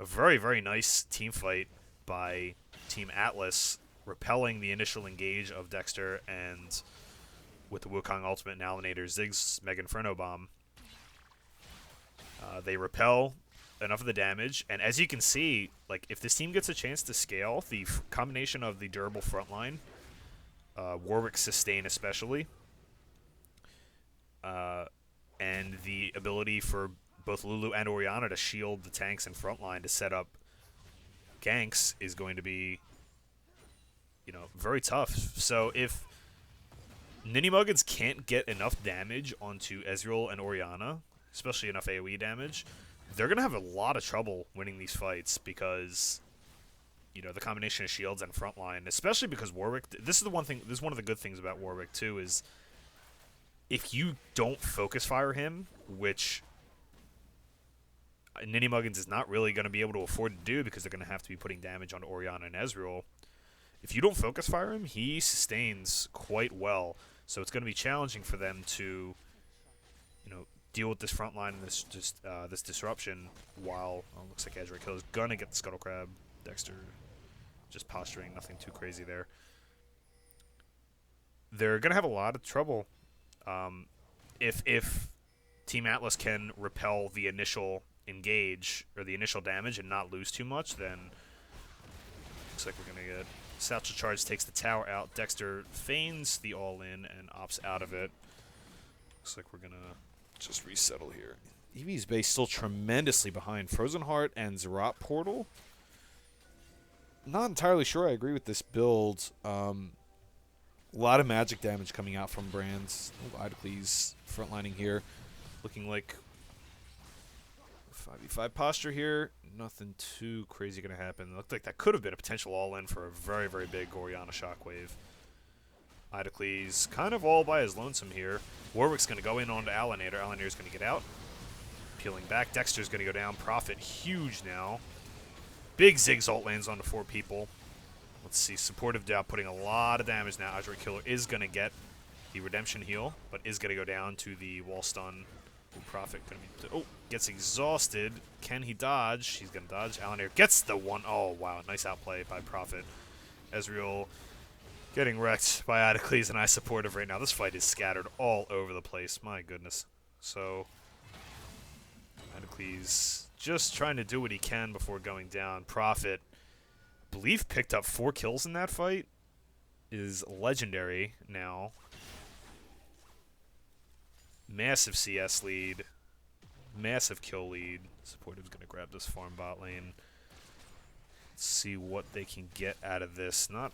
A very, very nice team fight by Team Atlas, repelling the initial engage of Dexter, and with the Wukong Ultimate and Alienator Ziggs Mega Inferno Bomb, they repel enough of the damage. And as you can see, like, if this team gets a chance to scale, the combination of the durable frontline, Warwick's sustain especially, and the ability for both Lulu and Orianna to shield the tanks in frontline to set up ganks is going to be, you know, very tough. So if NinnyMuggins can't get enough damage onto Ezreal and Orianna, especially enough AoE damage, they're going to have a lot of trouble winning these fights because, you know, the combination of shields and frontline, especially because Warwick, this is one of the good things about Warwick too, is if you don't focus fire him, which NinnyMuggins is not really going to be able to afford to do because they're going to have to be putting damage on Orianna and Ezreal. If you don't focus fire him, he sustains quite well. So it's going to be challenging for them to, you know, deal with this front line and this disruption while looks like Edric Hill is going to get the Scuttle Crab. Dexter just posturing, nothing too crazy there. They're going to have a lot of trouble if Team Atlas can repel the initial engage or the initial damage and not lose too much, then looks like we're going to get Satchel Charge takes the tower out. Dexter feigns the all-in and opts out of it. Looks like we're going to just resettle here. EV's base still tremendously behind. Frozen Heart and Zerat Portal. Not entirely sure I agree with this build. A lot of magic damage coming out from Brands. Idocles frontlining here. Looking like 5v5 posture here. Nothing too crazy going to happen. Looked like that could have been a potential all-in for a very, very big Orianna Shockwave. Idocles kind of all by his lonesome here. Warwick's going to go in onto Alienator. Alienator's going to get out. Peeling back. Dexter's going to go down. Prophet huge now. Big Ziggs ult lands onto 4 people. Let's see. Supportive Dow putting a lot of damage now. Azure Killer is going to get the Redemption heal, but is going to go down to the wall stun. Prophet going to be... Oh, gets exhausted. Can he dodge? He's going to dodge. Alienator gets the one. Oh, wow. Nice outplay by Prophet. Ezreal getting wrecked by Idocles, and I supportive right now. This fight is scattered all over the place. My goodness. So, Idocles just trying to do what he can before going down. Prophet, I believe, picked up 4 kills in that fight. Is legendary now. Massive CS lead. Massive kill lead. Supportive's going to grab this farm bot lane. Let's see what they can get out of this. Not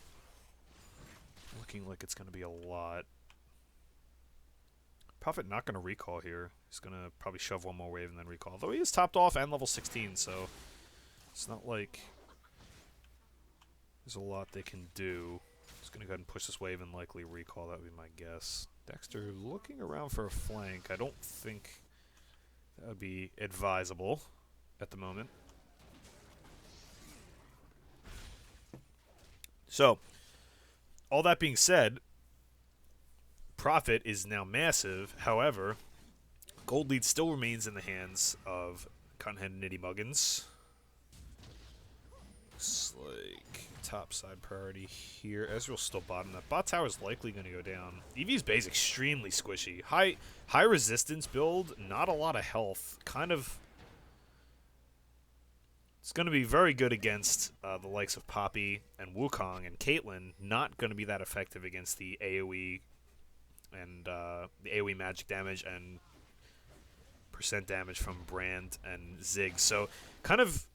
looking like it's going to be a lot. Prophet not going to recall here. He's going to probably shove one more wave and then recall. Though he is topped off and level 16, so it's not like there's a lot they can do. Just going to go ahead and push this wave and likely recall. That would be my guess. Dexter looking around for a flank. I don't think that would be advisable at the moment. So, all that being said, Prophet is now massive. However, gold lead still remains in the hands of CottonHeadedNinnyMuggins. Looks like top side priority here. Ezreal's still bottom. That bot tower is likely going to go down. EV's base extremely squishy. High resistance build, not a lot of health. Kind of. It's going to be very good against the likes of Poppy and Wukong and Caitlyn. Not going to be that effective against the AoE and the AoE magic damage and percent damage from Brand and Ziggs. So kind of,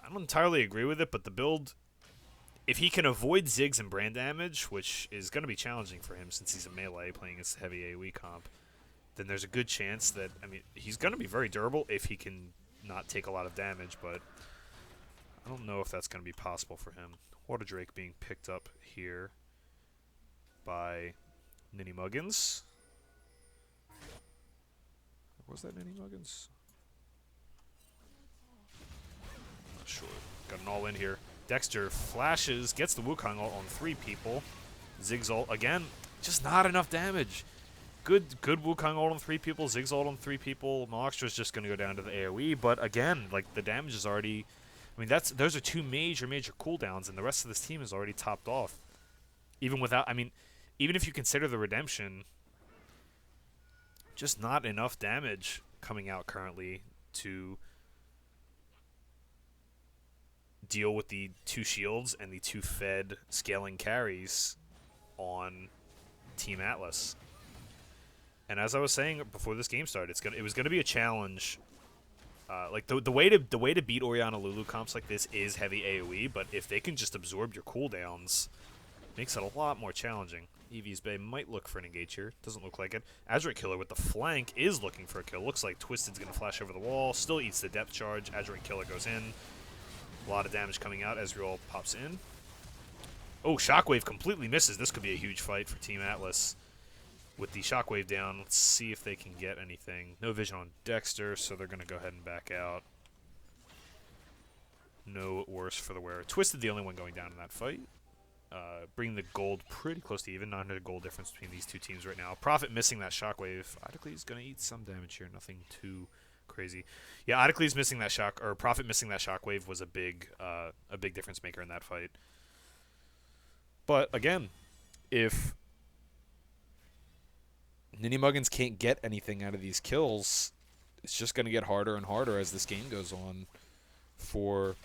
I don't entirely agree with it, but the build, if he can avoid Ziggs and Brand damage, which is going to be challenging for him since he's a melee playing against a heavy AoE comp, then there's a good chance that, I mean, he's going to be very durable if he can not take a lot of damage, but I don't know if that's going to be possible for him. Water Drake being picked up here by NinnyMuggins. Was that NinnyMuggins? Not sure. Got an all in here. Dexter flashes, gets the Wukong ult on 3 people. Ziggs ult again, just not enough damage. Good Wukong ult on 3 people. Ziggs ult on 3 people. Malakstra's just going to go down to the AoE, but again, like the damage is already I mean, those are two major cooldowns, and the rest of this team is already topped off. Even without, I mean, even if you consider the redemption, just not enough damage coming out currently to deal with the 2 shields and the 2 fed scaling carries on Team Atlas. And as I was saying before this game started, it was gonna be a challenge. Like the way to beat Orianna Lulu comps like this is heavy AoE, but if they can just absorb your cooldowns, it makes it a lot more challenging. Eevee's Bay might look for an engage here. Doesn't look like it. Azure Killer with the flank is looking for a kill. Looks like Twisted's gonna flash over the wall. Still eats the depth charge. Azure Killer goes in. A lot of damage coming out. Ezreal pops in. Oh, Shockwave completely misses. This could be a huge fight for Team Atlas. With the Shockwave down, let's see if they can get anything. No vision on Dexter, so they're going to go ahead and back out. No worse for the wearer. Twisted the only one going down in that fight. Bringing the gold pretty close to even. 900 gold difference between these two teams right now. Prophet missing that Shockwave. Idacles is going to eat some damage here. Nothing too crazy. Yeah, Idacles missing that Prophet missing that Shockwave was a big difference maker in that fight. But again, if NinnyMuggins can't get anything out of these kills, it's just going to get harder and harder as this game goes on for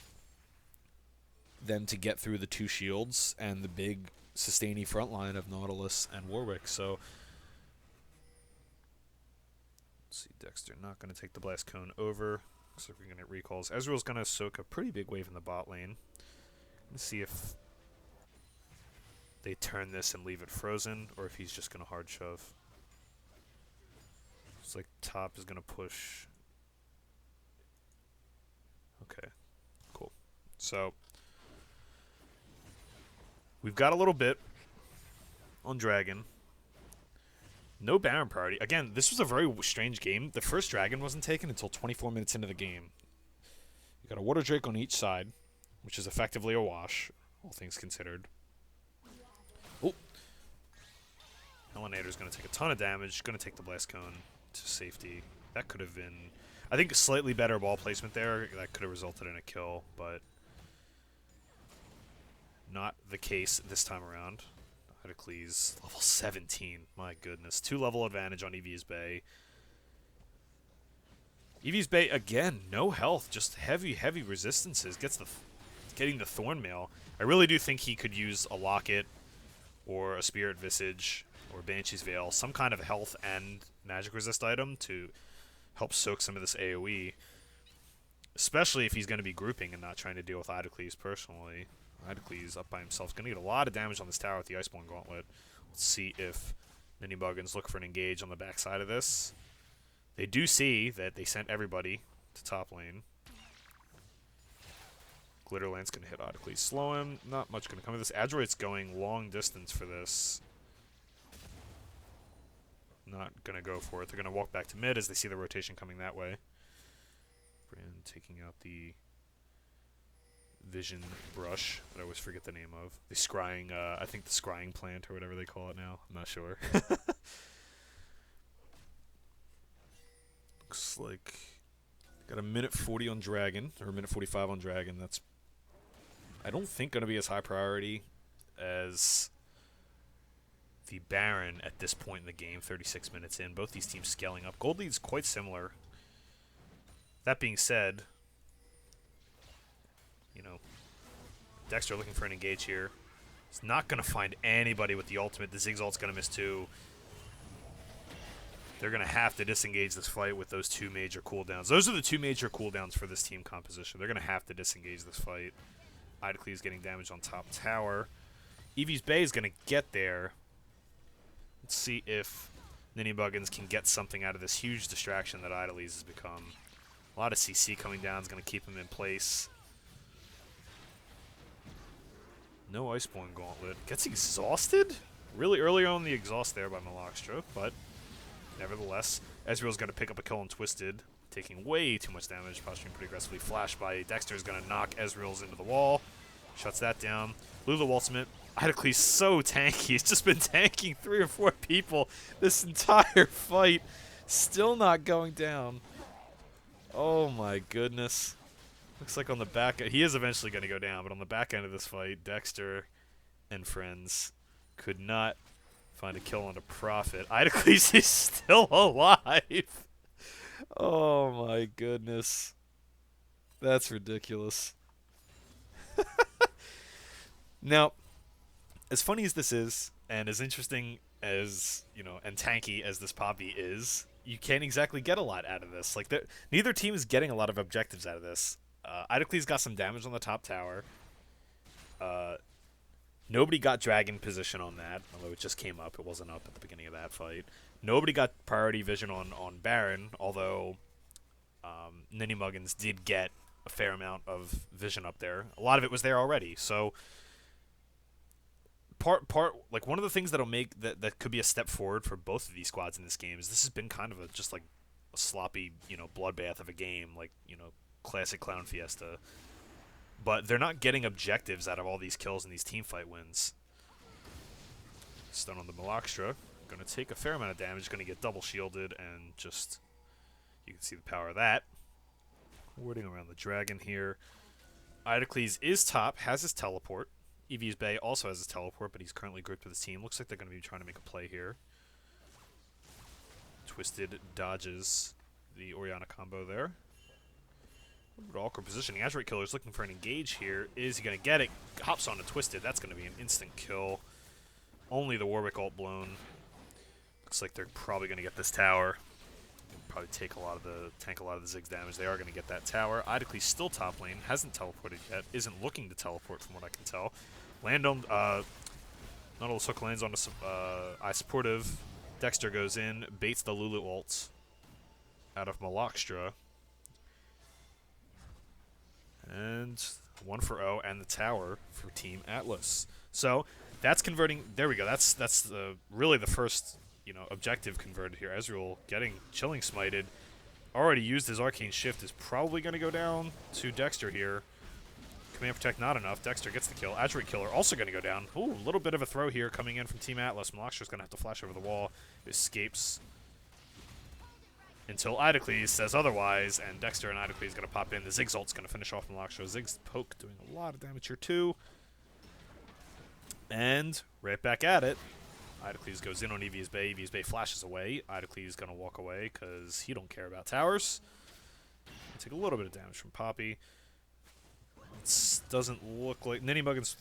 them to get through the 2 shields and the big sustaining front line of Nautilus and Warwick. So, let's see, Dexter not going to take the Blast Cone over. Looks like we're going to get recalls. Ezreal's going to soak a pretty big wave in the bot lane. Let's see if they turn this and leave it frozen, or if he's just going to hard shove. It's like top is going to push. Okay, cool. So, we've got a little bit on Dragon. No Baron priority. Again, this was a very strange game. The first Dragon wasn't taken until 24 minutes into the game. You got a Water Drake on each side, which is effectively a wash, all things considered. Oh. Elenator's going to take a ton of damage. Going to take the Blast Cone to safety. That could have been, I think, slightly better ball placement there. That could have resulted in a kill, but not the case this time around. Idacles, level 17. My goodness. 2 level advantage on Eevee's Bay. Eevee's Bay, again, no health. Just heavy resistances. Getting the Thornmail. I really do think he could use a Locket or a Spirit Visage or Banshee's Veil. Some kind of health and magic resist item to help soak some of this AoE. Especially if he's going to be grouping and not trying to deal with Idacles personally. Idacles up by himself is going to get a lot of damage on this tower with the Iceborne Gauntlet. Let's see if NinnyMuggins look for an engage on the backside of this. They do see that they sent everybody to top lane. Glitterland's going to hit Idacles, slow him. Not much going to come of this. Adroit's going long distance for this. Not going to go for it. They're going to walk back to mid as they see the rotation coming that way. Brand taking out the Vision Brush that I always forget the name of. The scrying, I think the scrying plant or whatever they call it now. I'm not sure. Looks like got a minute 40 on Dragon, or a minute 45 on Dragon. That's, I don't think, going to be as high priority as the Baron at this point in the game, 36 minutes in. Both these teams scaling up. Gold lead's quite similar. That being said, you know, Dexter looking for an engage here. He's not going to find anybody with the ultimate. The Zigzalt's going to miss too. They're going to have to disengage this fight with those 2 major cooldowns. Those are the 2 major cooldowns for this team composition. They're going to have to disengage this fight. Idacles getting damage on top tower. Eevee's Bay is going to get there. Let's see if NinnyMuggins can get something out of this huge distraction that Idacles has become. A lot of CC coming down is going to keep him in place. No Iceborne Gauntlet. Gets exhausted? Really early on the exhaust there by Malak Stroke, but nevertheless, Ezreal's going to pick up a kill on Twisted, taking way too much damage, posturing pretty aggressively. Flash by Dexter is going to knock Ezreal's into the wall. Shuts that down. Lulu ultimate. Idacles so tanky. He's just been tanking 3 or 4 people this entire fight. Still not going down. Oh my goodness. Looks like on the back, he is eventually going to go down, but on the back end of this fight, Dexter and friends could not find a kill on a Prophet. Idocles is still alive. Oh my goodness. That's ridiculous. Now, as funny as this is, and as interesting as, you know, and tanky as this Poppy is, you can't exactly get a lot out of this. Like, neither team is getting a lot of objectives out of this. Idocles got some damage on the top tower. Nobody got dragon position on that, although it just came up. It wasn't up at the beginning of that fight. Nobody got priority vision on Baron, although NinnyMuggins did get a fair amount of vision up there. A lot of it was there already, so like one of the things that'll make that could be a step forward for both of these squads in this game is this has been kind of just like a sloppy, you know, bloodbath of a game, like, you know, classic Clown Fiesta. But they're not getting objectives out of all these kills and these teamfight wins. Stun on the Malakstra. Going to take a fair amount of damage. Going to get double shielded and just... You can see the power of that. Warding around the dragon here. Idocles is top. Has his teleport. EV's Bay also has his teleport, but he's currently grouped with his team. Looks like they're going to be trying to make a play here. Twisted dodges the Orianna combo there. A little bit awkward positioning. Azurite Killer's looking for an engage here. Is he going to get it? Hops on to Twisted. That's going to be an instant kill. Only the Warwick ult blown. Looks like they're probably going to get this tower. Probably tank a lot of the Ziggs damage. They are going to get that tower. Idocles still top lane. Hasn't teleported yet. Isn't looking to teleport from what I can tell. Land on... Nautilus Hook lands on a supportive. Dexter goes in. Baits the Lulu ult out of Malakstra. And 1-for-0 and the tower for Team Atlas. So that's converting. There we go. That's really the first, you know, objective converted here. Ezreal getting Chilling Smited. Already used his Arcane Shift. Is probably going to go down to Dexter here. Command Protect not enough. Dexter gets the kill. Azurite Killer also going to go down. Ooh, a little bit of a throw here coming in from Team Atlas. Malakstra's going to have to flash over the wall. Escapes until Idocles says otherwise, and Dexter and Idocles going to pop in. The Ziggs ult's going to finish off Malakstra. Ziggs poke doing a lot of damage here too. And right back at it. Idocles goes in on EV's Bay. EV's Bay flashes away. Idocles going to walk away because he don't care about towers. Take a little bit of damage from Poppy. It doesn't look like NinnyMuggins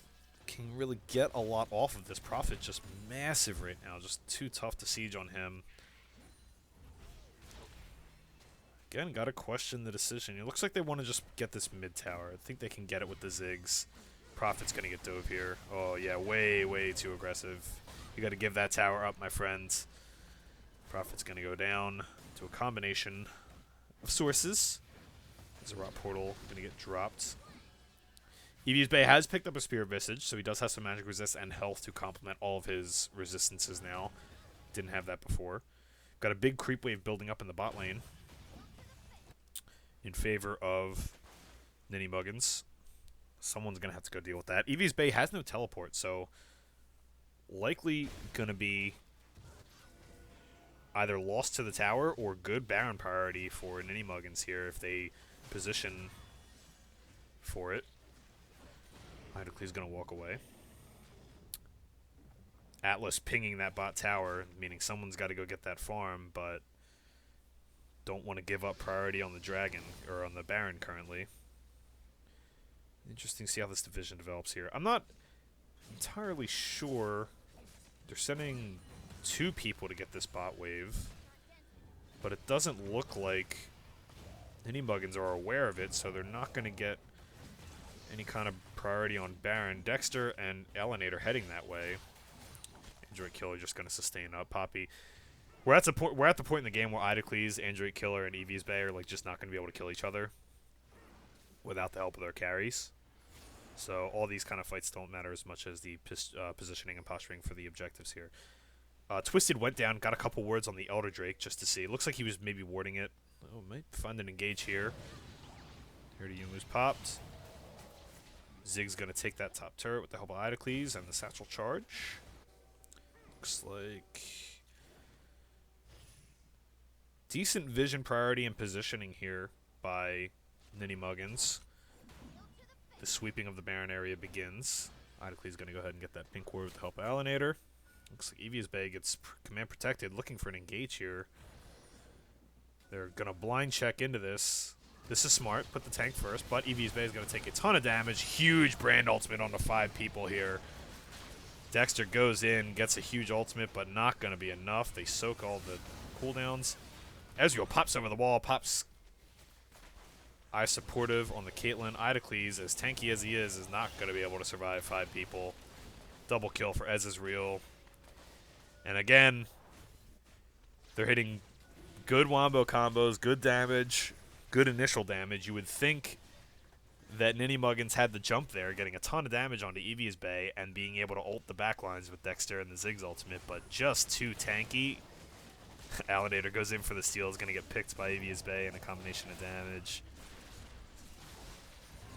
can really get a lot off of this. Prophet just massive right now. Just too tough to siege on him. Again, gotta question the decision. It looks like they want to just get this mid tower. I think they can get it with the Ziggs. Prophet's gonna get dove here. Oh yeah, way, way too aggressive. You gotta give that tower up, my friends. Prophet's gonna go down to a combination of sources. There's a Rot Portal gonna get dropped. EV's Bay has picked up a Spear of Visage, so he does have some magic resist and health to complement all of his resistances now. Didn't have that before. Got a big creep wave building up in the bot lane in favor of NinnyMuggins. Someone's going to have to go deal with that. EV's Bay has no teleport, so likely going to be either lost to the tower or good Baron priority for NinnyMuggins here if they position for it. Idocles going to walk away. Atlas pinging that bot tower, meaning someone's got to go get that farm, but don't want to give up priority on the Dragon, or on the Baron currently. Interesting to see how this division develops here. I'm not entirely sure. They're sending 2 people to get this bot wave, but it doesn't look like NinnyMuggins are aware of it, so they're not going to get any kind of priority on Baron. Dexter and Elinator heading that way. Android Killer just going to sustain up. Poppy. We're at the point in the game where Idocles, Android Killer, and EV's Bay are like just not going to be able to kill each other without the help of their carries. So all these kind of fights don't matter as much as the positioning and posturing for the objectives here. Twisted went down, got a couple words on the Elder Drake just to see. It looks like he was maybe warding it. Oh, might find an engage here. Here to Yumu's popped. Zig's going to take that top turret with the help of Idocles and the Satchel Charge. Looks like decent vision priority and positioning here by NinnyMuggins. the sweeping of the Baron area begins. Idlecle's going to go ahead and get that pink ward with the help of Alienator. Looks like Evia's Bay gets command protected, looking for an engage here. They're going to blind check into this. This is smart. Put the tank first, but Evia's Bay is going to take a ton of damage. Huge Brand ultimate on the 5 people here. Dexter goes in, gets a huge ultimate, but not going to be enough. They soak all the cooldowns. Ezreal pops over the wall, pops Eye supportive on the Caitlyn. Idlecles, as tanky as he is not going to be able to survive 5 people. Double kill for Ezreal. And again, they're hitting good wombo combos, good damage, good initial damage. You would think that NinnyMuggins had the jump there, getting a ton of damage onto Evia's Bay and being able to ult the backlines with Dexter and the Ziggs ultimate, but just too tanky. Alienator goes in for the steal, is going to get picked by Evia's Bay and a combination of damage.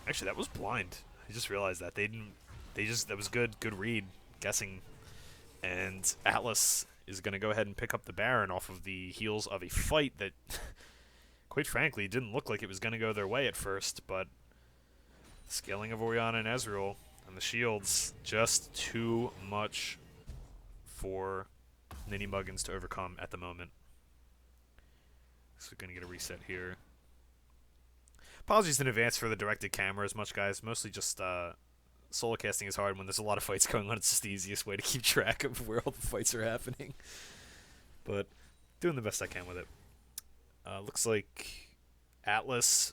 Actually, that was blind. I just realized that. That was good read, guessing. And Atlas is going to go ahead and pick up the Baron off of the heels of a fight that, quite frankly, didn't look like it was going to go their way at first, but the scaling of Orianna and Ezreal and the shields, just too much for NinnyMuggins to overcome at the moment. So we're going to get a reset here. Apologies in advance for the directed camera as much, guys. Mostly just solo casting is hard when there's a lot of fights going on. It's just the easiest way to keep track of where all the fights are happening. But doing the best I can with it. Looks like Atlas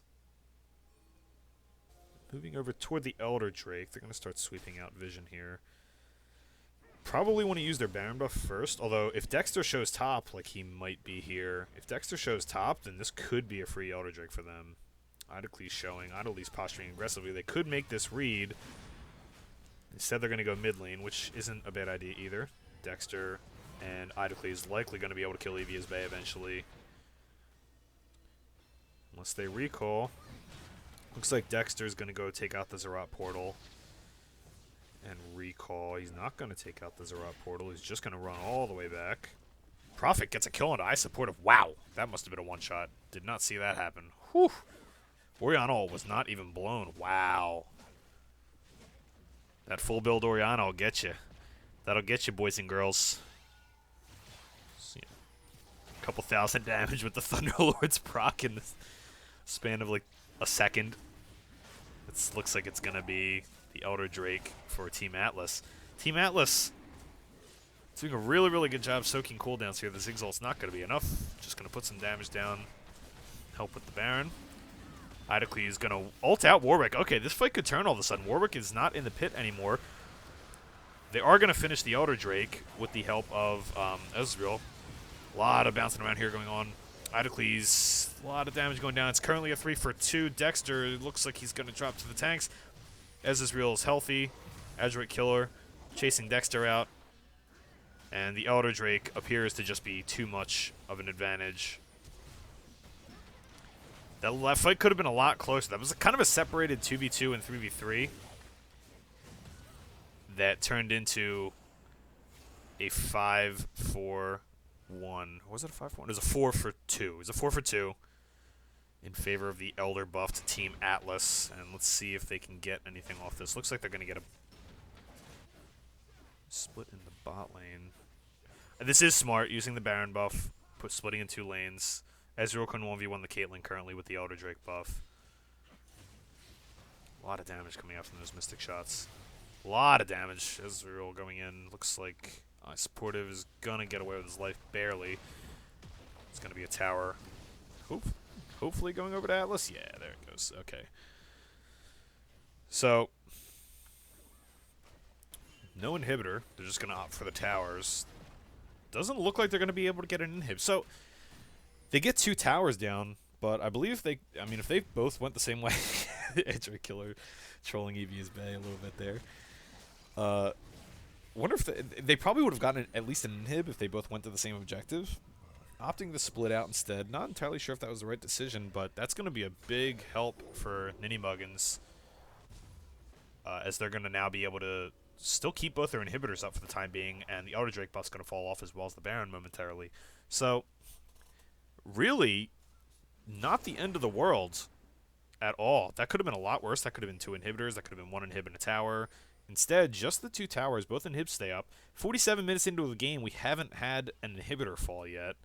moving over toward the Elder Drake. They're going to start sweeping out vision here. Probably want to use their Baron buff first, although if Dexter shows top, like he might be here, if Dexter shows top, then this could be a free Elder Drake for them. Idlecles showing, Idlecles posturing aggressively. They could make this read. Instead, they're going to go mid lane, which isn't a bad idea either. Dexter and Idlecles likely going to be able to kill Evia's Bay eventually. Unless they recall. Looks like Dexter's going to go take out the Zerat portal and recall. He's not going to take out the Zerat portal. He's just going to run all the way back. Prophet gets a kill on Eye supportive. Wow, that must have been a one-shot. Did not see that happen. Whew. Orianna was not even blown. Wow. That full build Orianna will get you. That'll get you, boys and girls. See, a couple thousand damage with the Thunderlord's proc in the span of like a second. It looks like it's going to be the Elder Drake for Team Atlas. Team Atlas doing a really, really good job soaking cooldowns here. The Ziggs ult's not going to be enough. Just going to put some damage down. Help with the Baron. Idlecles is going to ult out Warwick. Okay, this fight could turn all of a sudden. Warwick is not in the pit anymore. They are going to finish the Elder Drake with the help of Ezreal. A lot of bouncing around here going on. Idlecles, a lot of damage going down. It's currently a 3 for 2. Dexter looks like he's going to drop to the tanks. Ezreal is healthy. Adroit killer chasing Dexter out. And the Elder Drake appears to just be too much of an advantage. That fight could have been a lot closer. That was kind of a separated 2v2 and 3v3 that turned into a 5-4-1. Was it a 5-4-1? It was a 4-for-2. It was a 4-for-2 in favor of the Elder buff to Team Atlas. And let's see if they can get anything off this. Looks like they're going to get a split in the bot lane. And this is smart, using the Baron buff, splitting in 2 lanes. Ezreal can 1v1 the Caitlyn currently with the Elder Drake buff. A lot of damage coming out from those Mystic shots. A lot of damage. Ezreal going in. Looks like Supportive is going to get away with his life barely. It's going to be a tower. Hopefully going over to Atlas. Yeah, there it goes. Okay. So, no inhibitor. They're just going to opt for the towers. Doesn't look like they're going to be able to get an inhib. So, they get 2 towers down, but I believe if they both went the same way, Edge Killer trolling Evia's Bay a little bit there. Wonder if they probably would have gotten at least an inhib if they both went to the same objective. Opting to split out instead. Not entirely sure if that was the right decision, but that's going to be a big help for NinnyMuggins, as they're going to now be able to still keep both their inhibitors up for the time being, and the Elder Drake buff's going to fall off as well as the Baron momentarily. So, really, not the end of the world at all. That could have been a lot worse. That could have been 2 inhibitors. That could have been 1 inhib and a tower. Instead, just the 2 towers. Both inhibs stay up. 47 minutes into the game, we haven't had an inhibitor fall yet.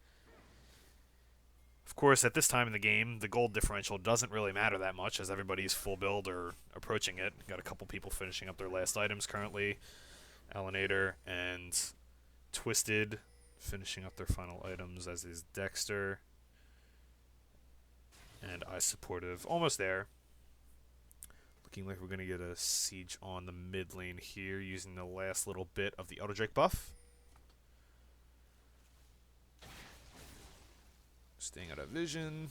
Of course, at this time in the game, the gold differential doesn't really matter that much as everybody's full build or approaching it. Got a couple people finishing up their last items currently. Alanator and Twisted finishing up their final items, as is Dexter. And I Supportive almost there. Looking like we're going to get a siege on the mid lane here using the last little bit of the Auto Drake buff. Staying out of vision.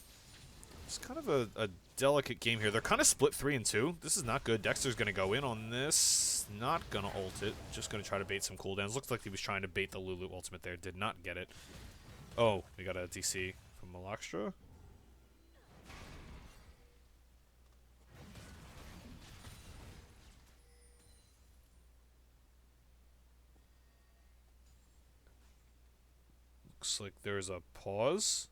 It's kind of a delicate game here. They're kind of split 3 and 2. This is not good. Dexter's going to go in on this. Not going to ult it. Just going to try to bait some cooldowns. Looks like he was trying to bait the Lulu ultimate there. Did not get it. Oh, we got a DC from Malakstra. Looks like there's a pause.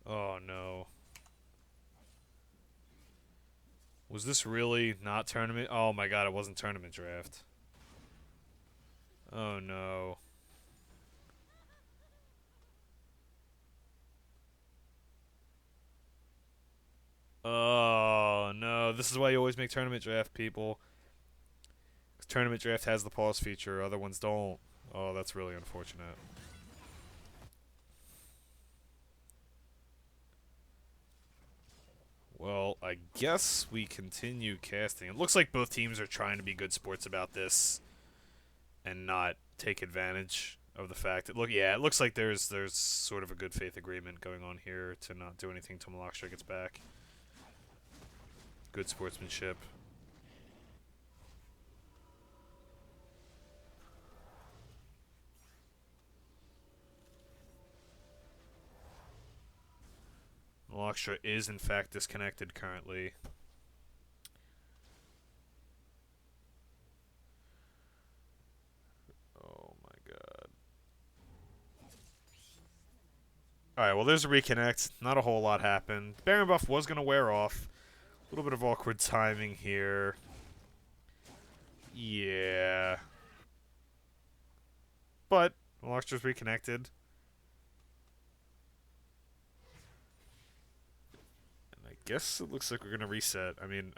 Oh no. Was this really not tournament? Oh my god, it wasn't tournament draft. Oh no. Oh no, this is why you always make tournament draft, people. 'Cause tournament draft has the pause feature, other ones don't. Oh, that's really unfortunate. Well, I guess we continue casting. It looks like both teams are trying to be good sports about this and not take advantage of the fact that it looks like there's sort of a good faith agreement going on here to not do anything till Malakstra gets back. Good sportsmanship. Malakstra is in fact disconnected currently. Oh my god. Alright, well there's a reconnect. Not a whole lot happened. Baron buff was going to wear off. A little bit of awkward timing here. Yeah. But Malakstra's reconnected. And I guess it looks like we're going to reset. I mean,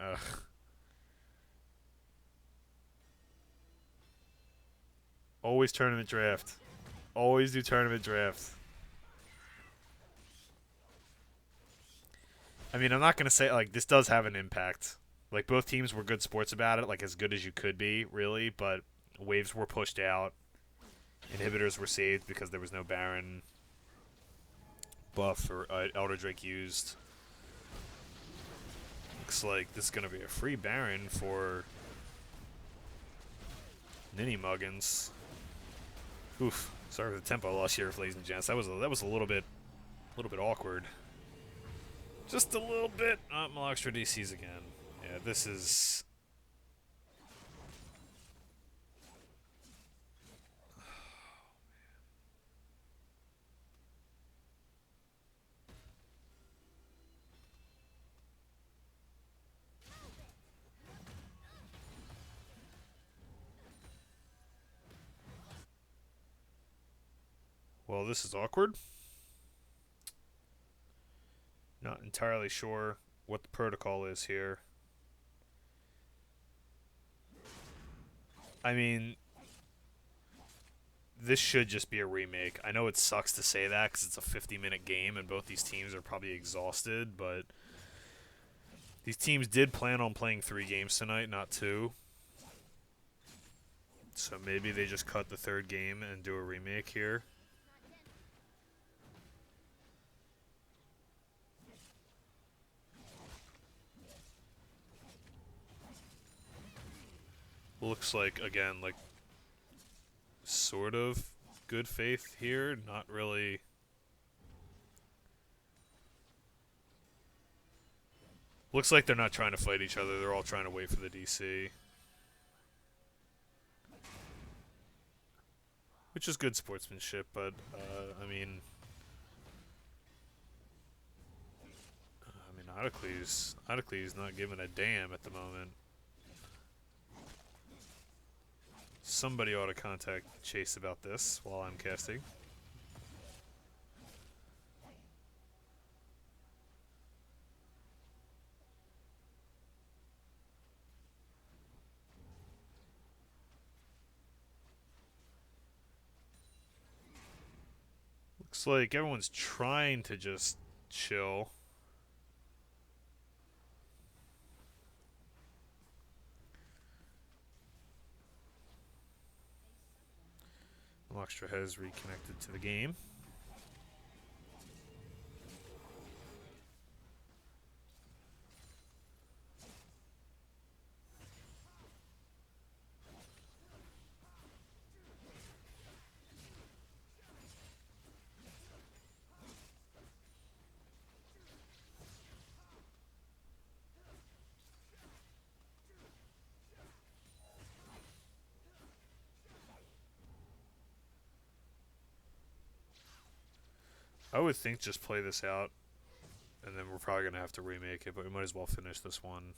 always tournament draft. Always do tournament draft. I mean, I'm not going to say, like, this does have an impact. Like, both teams were good sports about it, like, as good as you could be, really, but waves were pushed out. Inhibitors were saved because there was no Baron buff or Elder Drake used. Looks like this is going to be a free Baron for NinnyMuggins. Oof. Sorry for the tempo loss here, ladies and gents. That was a little bit awkward. Just a little bit. Malakstra DCs again. Yeah, this is... Well, this is awkward. Not entirely sure what the protocol is here. I mean, this should just be a remake. I know it sucks to say that because it's a 50-minute game and both these teams are probably exhausted, but these teams did plan on playing 3 games tonight, not 2. So maybe they just cut the 3rd game and do a remake here. Looks like, again, like, sort of good faith here. Not really. Looks like they're not trying to fight each other. They're all trying to wait for the DC. which is good sportsmanship, but, I mean, Odycle's not giving a damn at the moment. Somebody ought to contact Chase about this while I'm casting. Looks like everyone's trying to just chill. Lockstra has reconnected to the game. I would think just play this out, and then we're probably going to have to remake it, but we might as well finish this one.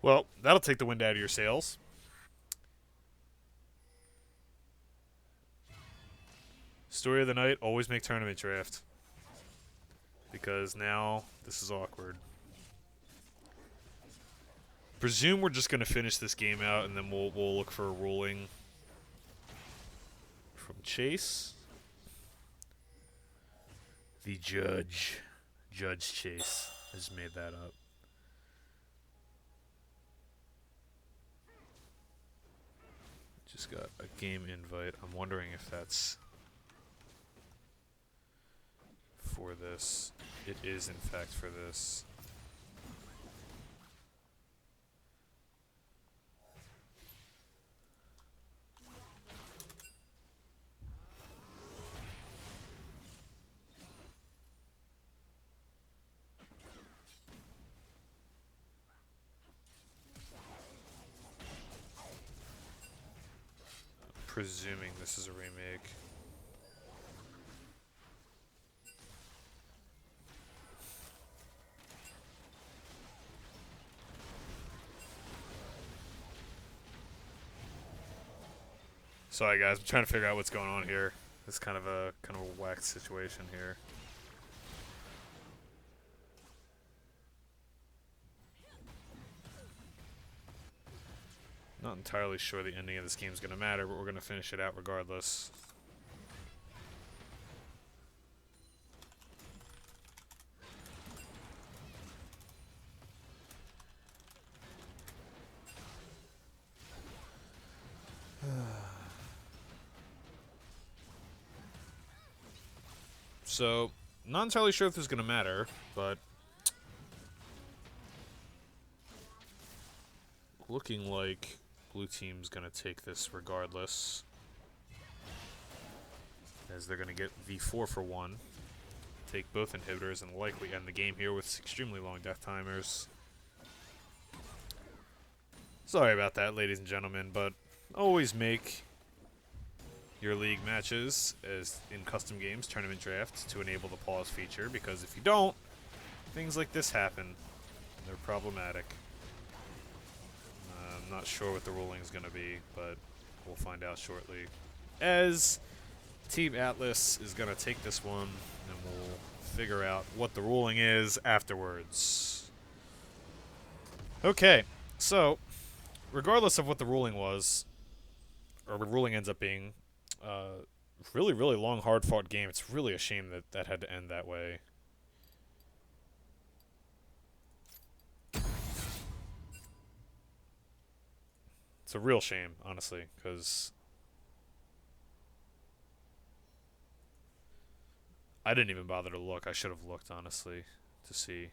Well, that'll take the wind out of your sails. Story of the night, always make tournament draft. Because now this is awkward. Presume we're just going to finish this game out, and then we'll look for a ruling from Chase. The judge. Judge Chase has made that up. Just got a game invite. I'm wondering if that's for this. It is, in fact, for this. Presuming this is a remake. Sorry guys, I'm trying to figure out what's going on here. It's kind of a whacked situation here. Not entirely sure the ending of this game is going to matter, but we're going to finish it out regardless. So, not entirely sure if this is going to matter, but looking like blue team's going to take this regardless, as they're going to get the 4-for-1, take both inhibitors, and likely end the game here with extremely long death timers. Sorry about that, ladies and gentlemen, but always make your league matches as in custom games, tournament drafts, to enable the pause feature, because if you don't, things like this happen. They're problematic. I'm not sure what the ruling is going to be, but we'll find out shortly. As Team Atlas is going to take this one, and we'll figure out what the ruling is afterwards. Okay, so regardless of what the ruling was, or the ruling ends up being, really, really long, hard-fought game. It's really a shame that that had to end that way. It's a real shame, honestly, because I didn't even bother to look. I should have looked, honestly, to see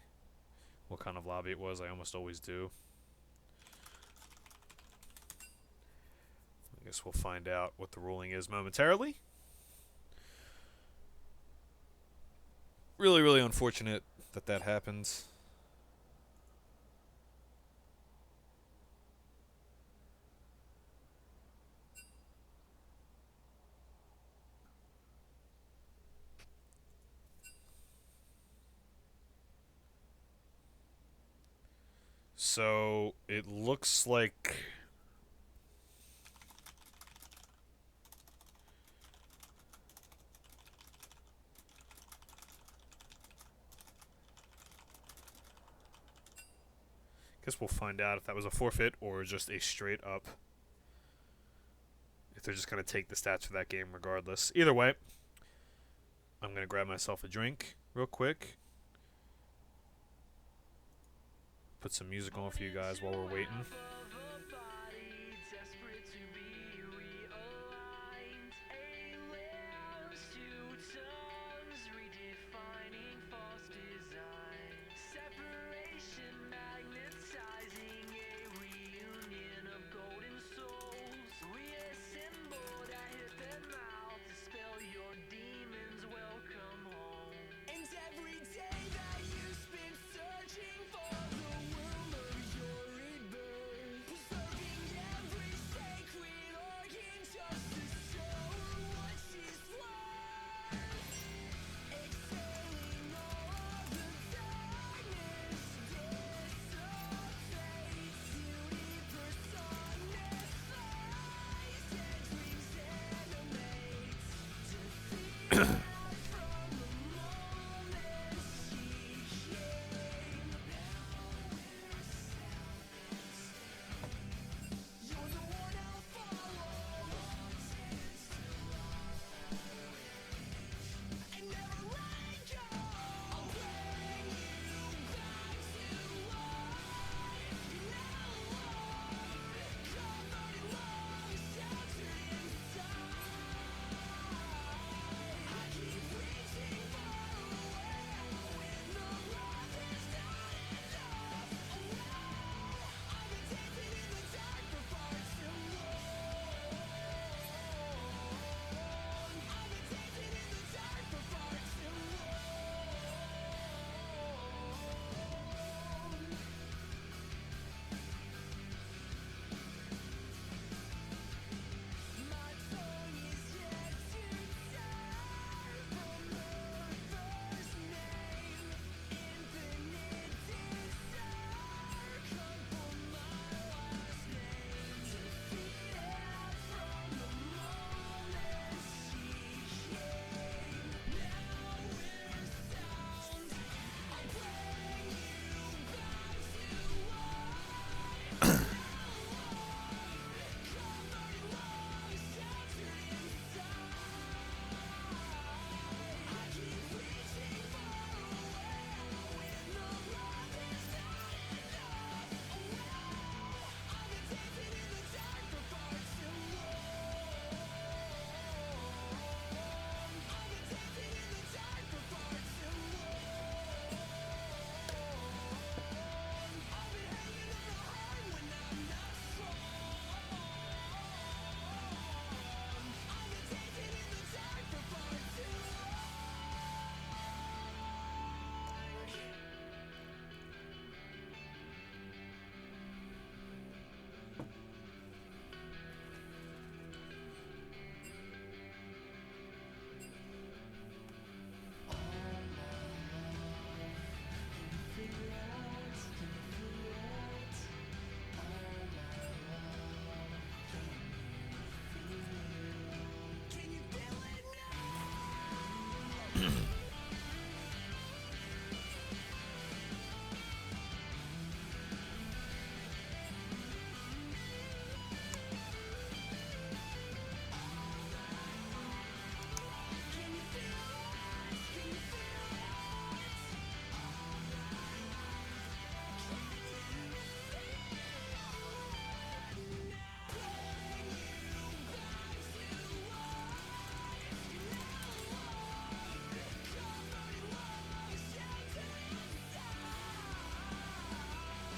what kind of lobby it was. I almost always do. Guess we'll find out what the ruling is momentarily. Really, really unfortunate that that happens. So it looks like guess we'll find out if that was a forfeit or just a straight up. If they're just going to take the stats for that game regardless. Either way, I'm going to grab myself a drink real quick. Put some music on for you guys while we're waiting.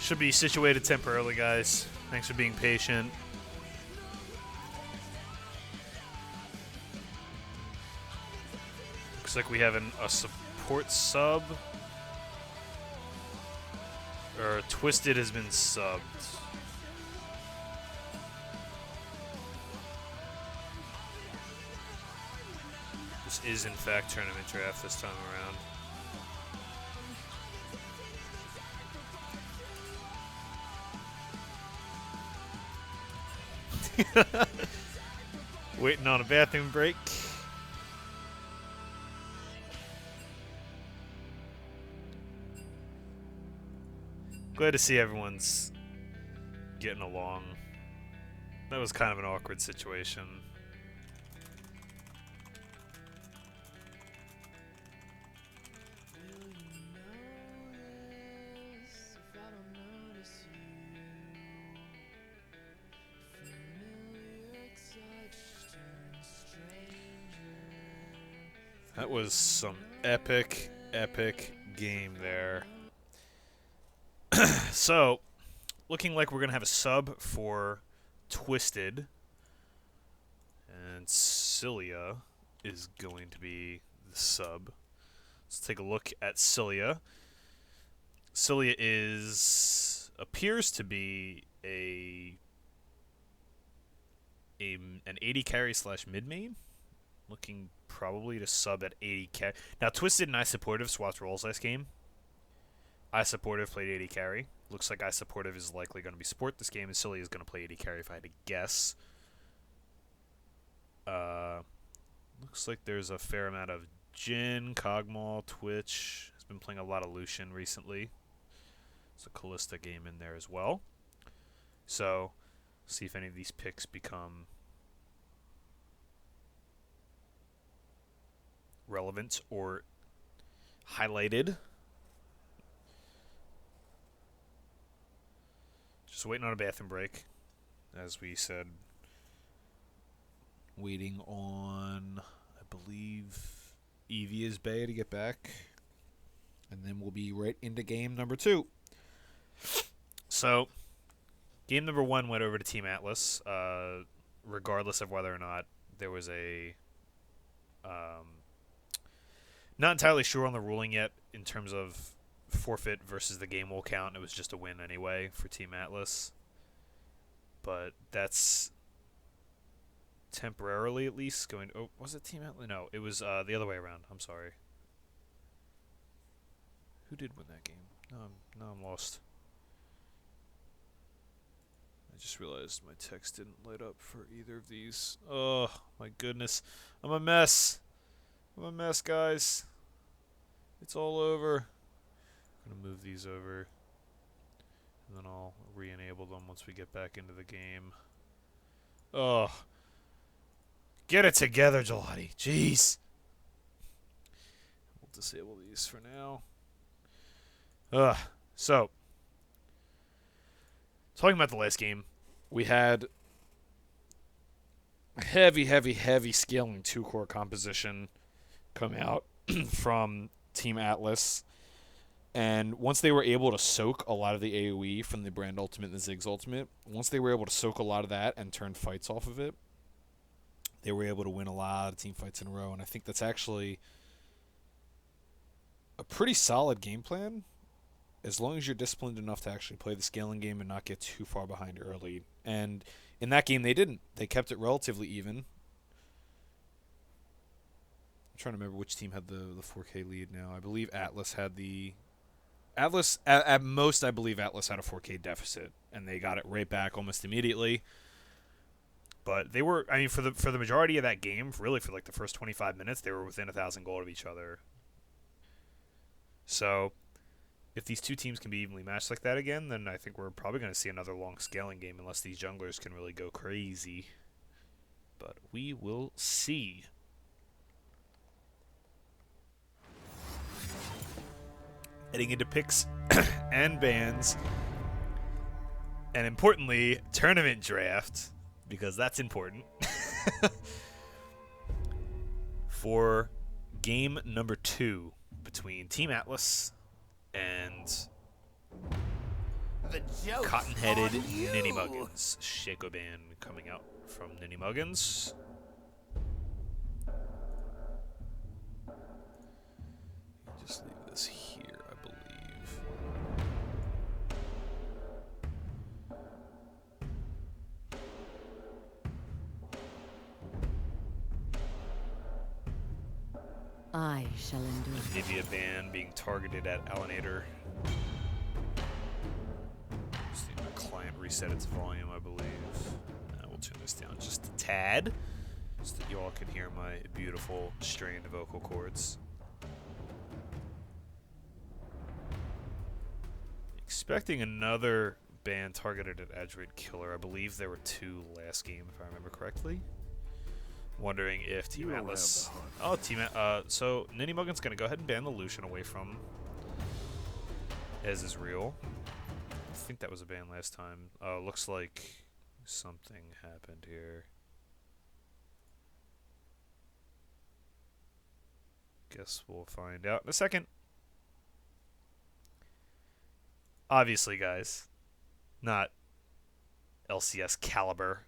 Should be situated temporarily, guys. Thanks for being patient. Looks like we have a support sub. Or Twisted has been subbed. This is in fact tournament draft this time around. Waiting on a bathroom break. Glad to see everyone's getting along. That was kind of an awkward situation. That was some epic, epic game there. So, looking like we're going to have a sub for Twisted. And Cilia is going to be the sub. Let's take a look at Cilia. Cilia appears to be an 80 carry / mid main. Looking probably to sub at 80 carry. Now, Twisted and I Supportive swapped roles last game. I Supportive played 80 carry. Looks like I Supportive is likely going to be support this game, and Cilia is going to play 80 carry if I had to guess. Looks like there's a fair amount of Jin, Kog'Maw, Twitch. Has been playing a lot of Lucian recently. There's a Callista game in there as well. So, see if any of these picks become relevant or highlighted. Just waiting on a bathroom break, as we said. Waiting on, I believe, Evia's Bay to get back. And then we'll be right into game number 2. So, game number 1 went over to Team Atlas, regardless of whether or not there was a... not entirely sure on the ruling yet in terms of forfeit versus the game will count. It was just a win anyway for Team Atlas. But that's temporarily at least going... Oh, was it Team Atlas? No, it was the other way around. I'm sorry. Who did win that game? No, I'm lost. I just realized my text didn't light up for either of these. Oh, my goodness. I'm a mess. I'm a mess, guys. It's all over. I'm going to move these over. And then I'll re-enable them once we get back into the game. Oh. Get it together, Gelati. Jeez. We'll disable these for now. So, talking about the last game, we had heavy scaling 2-core composition come out from Team Atlas. And once they were able to soak a lot of the AoE from the Brand Ultimate and the Ziggs Ultimate, once they were able to soak a lot of that and turn fights off of it, they were able to win a lot of team fights in a row. And I think that's actually a pretty solid game plan, as long as you're disciplined enough to actually play the scaling game and not get too far behind early. And in that game, they didn't. They kept it relatively even. I'm trying to remember which team had the 4K lead now. I believe Atlas had the... Atlas, at most, I believe Atlas had a 4K deficit, and they got it right back almost immediately. But they were, I mean, for the majority of that game, really for like the first 25 minutes, they were within 1,000 gold of each other. So, if these two teams can be evenly matched like that again, then I think we're probably going to see another long scaling game unless these junglers can really go crazy. But we will see. Heading into picks and bans, and importantly, tournament draft, because that's important, for game number 2 between Team Atlas and CottonHeaded NinnyMuggins. Shaco ban coming out from NinnyMuggins. just leave this here, I believe. I shall endure. Maybe a ban being targeted at Alienator. Just need the client reset its volume, I believe. We'll turn this down just a tad, so that you all can hear my beautiful strained vocal cords. Expecting another ban targeted at Adroid Killer. I believe there were 2 last game, if I remember correctly. Wondering if Team Atlas... Oh, so NinnyMuggins gonna go ahead and ban the Lucian away from As is real. I think that was a ban last time. Looks like something happened here. Guess we'll find out in a second. Obviously, guys, not LCS caliber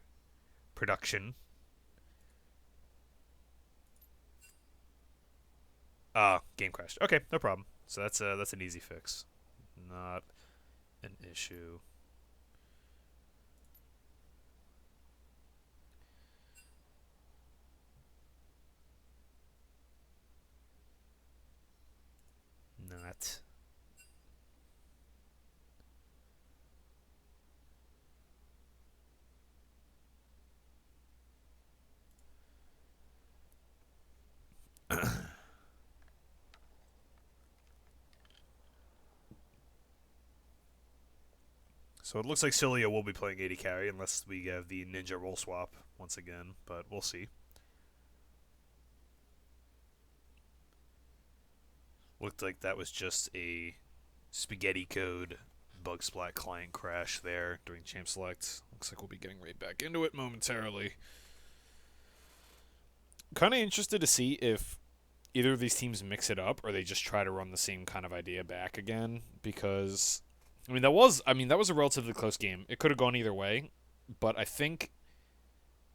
production. Game crashed. Okay, no problem. So that's an easy fix. Not an issue. Not. So it looks like Cilia will be playing AD carry unless we have the ninja role swap once again, but we'll see. Looked like that was just a spaghetti code bug splat client crash there during champ select. Looks like we'll be getting right back into it momentarily. Kind of interested to see if either of these teams mix it up or they just try to run the same kind of idea back again, because that was a relatively close game. It could have gone either way, but I think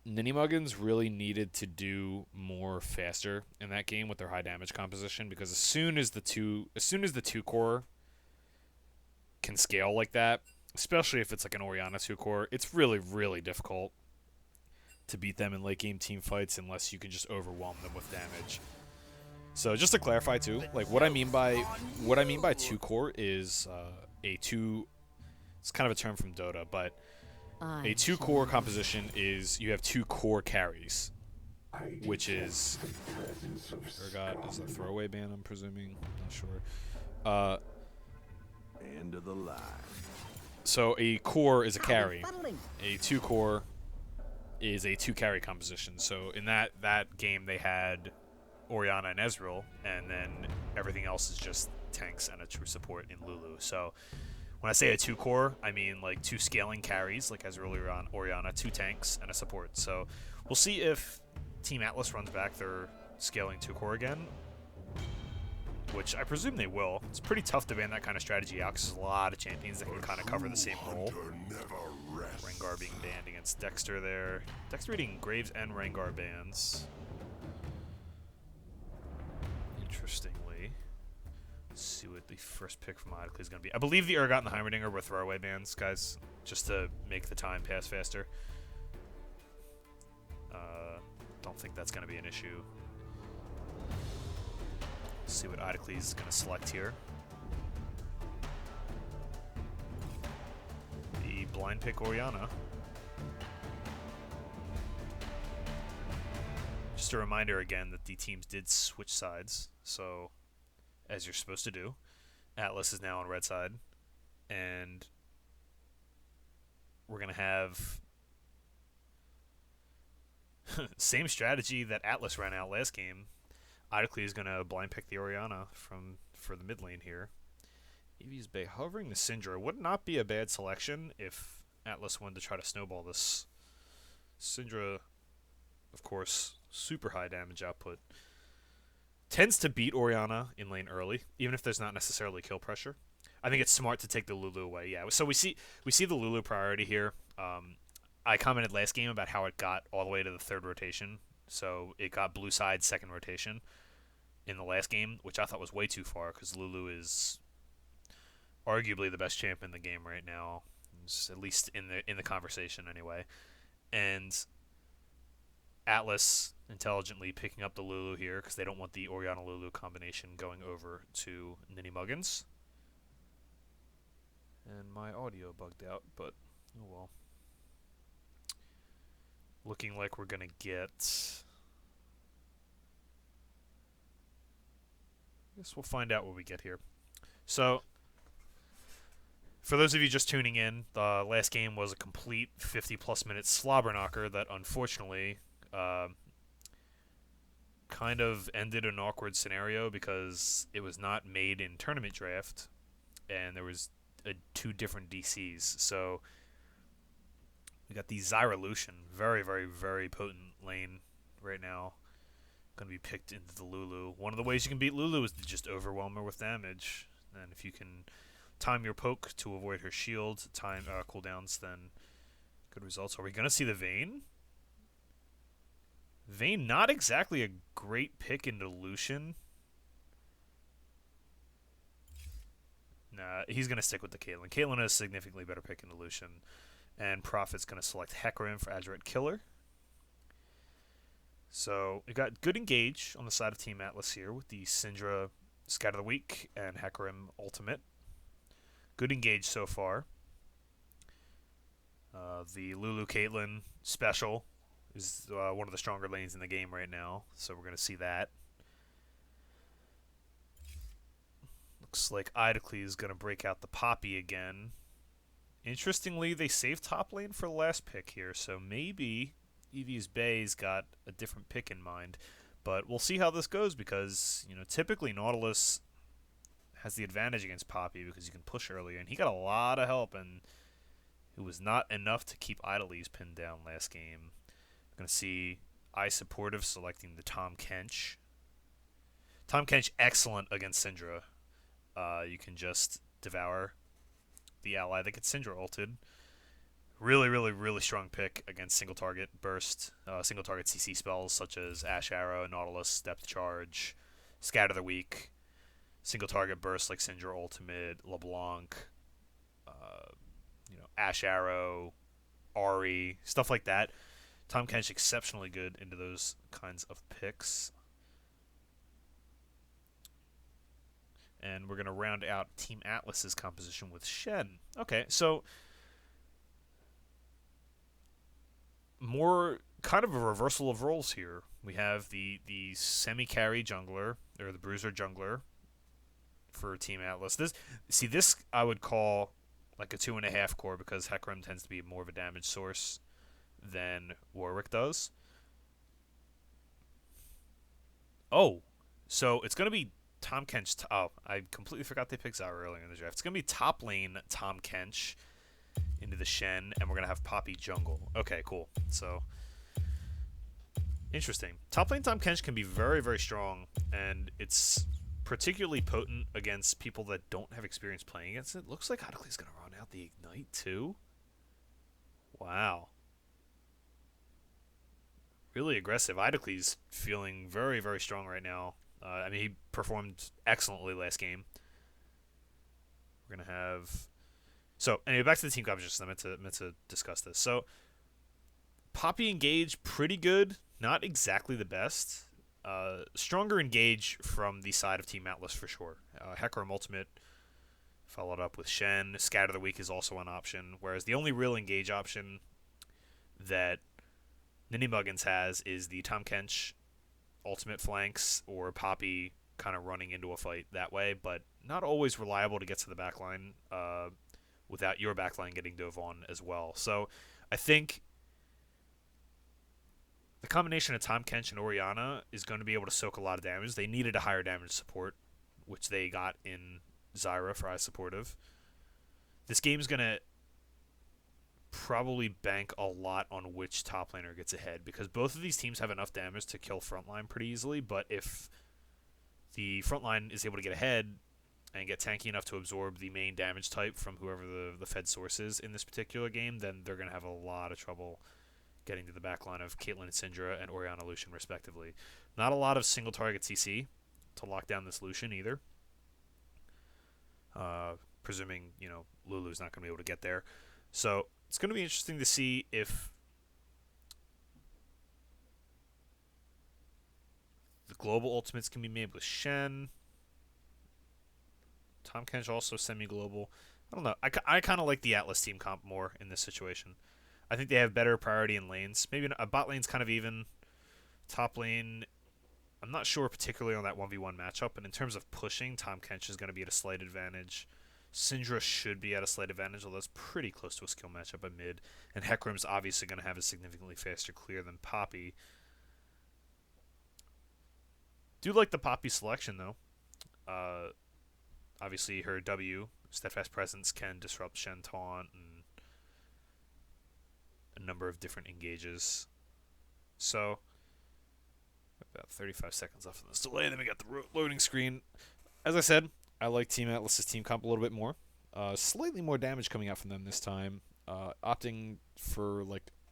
NinnyMuggins really needed to do more faster in that game with their high damage composition, because as soon as the two core can scale like that, especially if it's like an Orianna 2 core, it's really, really difficult to beat them in late game team fights unless you can just overwhelm them with damage. So just to clarify too, like what I mean by 2 core is it's kind of a term from Dota, but a 2 core composition is you have 2 core carries, which is Urgot is a throwaway ban, I'm presuming. Not sure. End of the line. So a core is a carry. A 2 core is a 2 carry composition. So in that game they had Orianna and Ezreal, and then everything else is just tanks and a true support in Lulu. So when I say a 2 core, I mean like 2 scaling carries, like Ezreal or Orianna, 2 tanks, and a support. So we'll see if Team Atlas runs back their scaling 2 core again, which I presume they will. It's pretty tough to ban that kind of strategy out because there's a lot of champions that can kind of cover the same role. Rengar being banned against Dexter there. Dexter reading Graves and Rengar bans. Interestingly, let's see what the first pick from Idleclay is going to be. I believe the Urgot and the Heimerdinger were throwaway bans, guys, just to make the time pass faster. Don't think that's going to be an issue. Let's see what Idleclay is going to select here. The blind pick Orianna. Just a reminder again that the teams did switch sides, so as you're supposed to do. Atlas is now on red side, and we're going to have same strategy that Atlas ran out last game. Idleclay is going to blind pick the Orianna for the mid lane here. Eevee's Bay hovering the Syndra would not be a bad selection if Atlas wanted to try to snowball this. Syndra, of course, super high damage output. Tends to beat Orianna in lane early, even if there's not necessarily kill pressure. I think it's smart to take the Lulu away. Yeah, so we see the Lulu priority here. I commented last game about how it got all the way to the 3rd rotation. So it got blue side 2nd rotation. in the last game, which I thought was way too far because Lulu is arguably the best champ in the game right now, at least in the conversation anyway. And Atlas intelligently picking up the Lulu here because they don't want the Oriana Lulu combination going over to Ninny Muggins. And my audio bugged out, but oh well. Looking like we're gonna get. I guess we'll find out what we get here. So, for those of you just tuning in, the last game was a complete 50-plus minute slobber knocker that unfortunately kind of ended an awkward scenario because it was not made in tournament draft, and there was two different DCs. So we got the Zyra Lucian, very, very, very potent lane right now. Going to be picked into the Lulu. One of the ways you can beat Lulu is to just overwhelm her with damage. And if you can time your poke to avoid her shield cooldowns, then good results. Are we going to see the Vayne? Vayne, not exactly a great pick into Lucian. Nah, he's going to stick with the Caitlyn. Caitlyn is a significantly better pick into Lucian. And Prophet's going to select Hecarim for Azurite Killer. So we got good engage on the side of Team Atlas here with the Syndra Scatter the Weak and Hecarim Ultimate. Good engage so far. The Lulu Caitlyn special is one of the stronger lanes in the game right now, so we're going to see that. Looks like Idocles is going to break out the Poppy again. Interestingly, they saved top lane for the last pick here, so maybe Eevee's Bay's got a different pick in mind. But we'll see how this goes because, typically Nautilus has the advantage against Poppy because you can push earlier, and he got a lot of help, and it was not enough to keep Idocles pinned down last game. We're going to see iSupportive selecting the Tahm Kench. Tahm Kench, excellent against Syndra. You can just devour the ally that gets Syndra ulted. Really, really, really strong pick against single target burst, single target CC spells such as Ash Arrow, Nautilus, Depth Charge, Scatter the Weak, single target burst like Syndra Ultimate, LeBlanc, Ash Arrow, Ahri, stuff like that. Tahm Kench exceptionally good into those kinds of picks. And we're going to round out Team Atlas's composition with Shen. Okay, so more kind of a reversal of roles here. We have the semi-carry jungler, or the bruiser jungler for Team Atlas. This I would call like a 2.5 core because Hecarim tends to be more of a damage source than Warwick does. Oh, so it's going to be Tahm Kench. Oh, I completely forgot they picked Zyra earlier in the draft. It's going to be top lane Tahm Kench into the Shen, and we're going to have Poppy jungle. Okay, cool. So, interesting. Top lane Tahm Kench can be very, very strong, and it's particularly potent against people that don't have experience playing against it. Looks like Idocles going to run out the Ignite, too. Wow. Really aggressive. Idocles feeling very, very strong right now. He performed excellently last game. We're going to have... So, anyway, back to the team composition. I meant to discuss this. So, Poppy engage, pretty good. Not exactly the best. Stronger engage from the side of Team Atlas for sure. Hecarim Ultimate followed up with Shen. Scatter the Weak is also an option. Whereas the only real engage option that NinnyMuggins has is the Tahm Kench Ultimate flanks or Poppy kind of running into a fight that way, but not always reliable to get to the backline without your backline getting dove on as well. So I think the combination of Tahm Kench and Oriana is going to be able to soak a lot of damage. They needed a higher damage support, which they got in Zyra for iSupportive. This game's going to probably bank a lot on which top laner gets ahead, because both of these teams have enough damage to kill frontline pretty easily, but if the frontline is able to get ahead and get tanky enough to absorb the main damage type from whoever the fed source is in this particular game, then they're going to have a lot of trouble getting to the backline of Caitlyn and Syndra and Oriana Lucian respectively. Not a lot of single target CC to lock down this Lucian either. Presuming, Lulu's not going to be able to get there. So it's going to be interesting to see if the global ultimates can be made with Shen. Tahm Kench also semi-global. I don't know. I kind of like the Atlas team comp more in this situation. I think they have better priority in lanes. Maybe a bot lane's kind of even. Top lane, I'm not sure particularly on that 1v1 matchup, but in terms of pushing, Tahm Kench is going to be at a slight advantage. Syndra should be at a slight advantage, although it's pretty close to a skill matchup at mid. And Hecarim's obviously going to have a significantly faster clear than Poppy. Do like the Poppy selection, though. Obviously, her W, Steadfast Presence, can disrupt Shen Taunt and a number of different engages. So, about 35 seconds left on this delay. Then we got the loading screen. As I said, I like Team Atlas's team comp a little bit more. Slightly more damage coming out from them this time. Opting for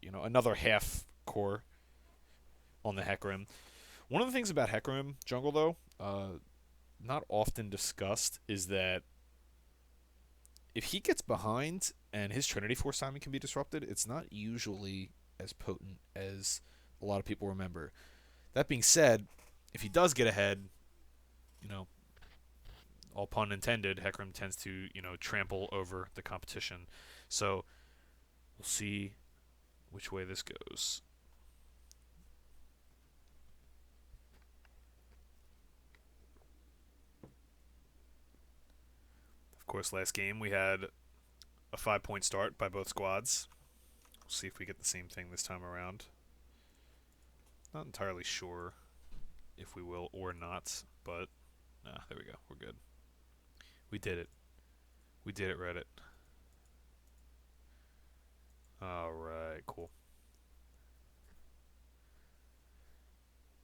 another half core on the Hecarim. One of the things about Hecarim jungle, though, not often discussed, is that if he gets behind and his Trinity Force timing can be disrupted, it's not usually as potent as a lot of people remember. That being said, if he does get ahead, all pun intended, Hecarim tends to, trample over the competition. So we'll see which way this goes. Of course, last game we had a 5-point start by both squads. We'll see if we get the same thing this time around. Not entirely sure if we will or not, but there we go. We're good. We did it. We did it, Reddit. Alright, cool.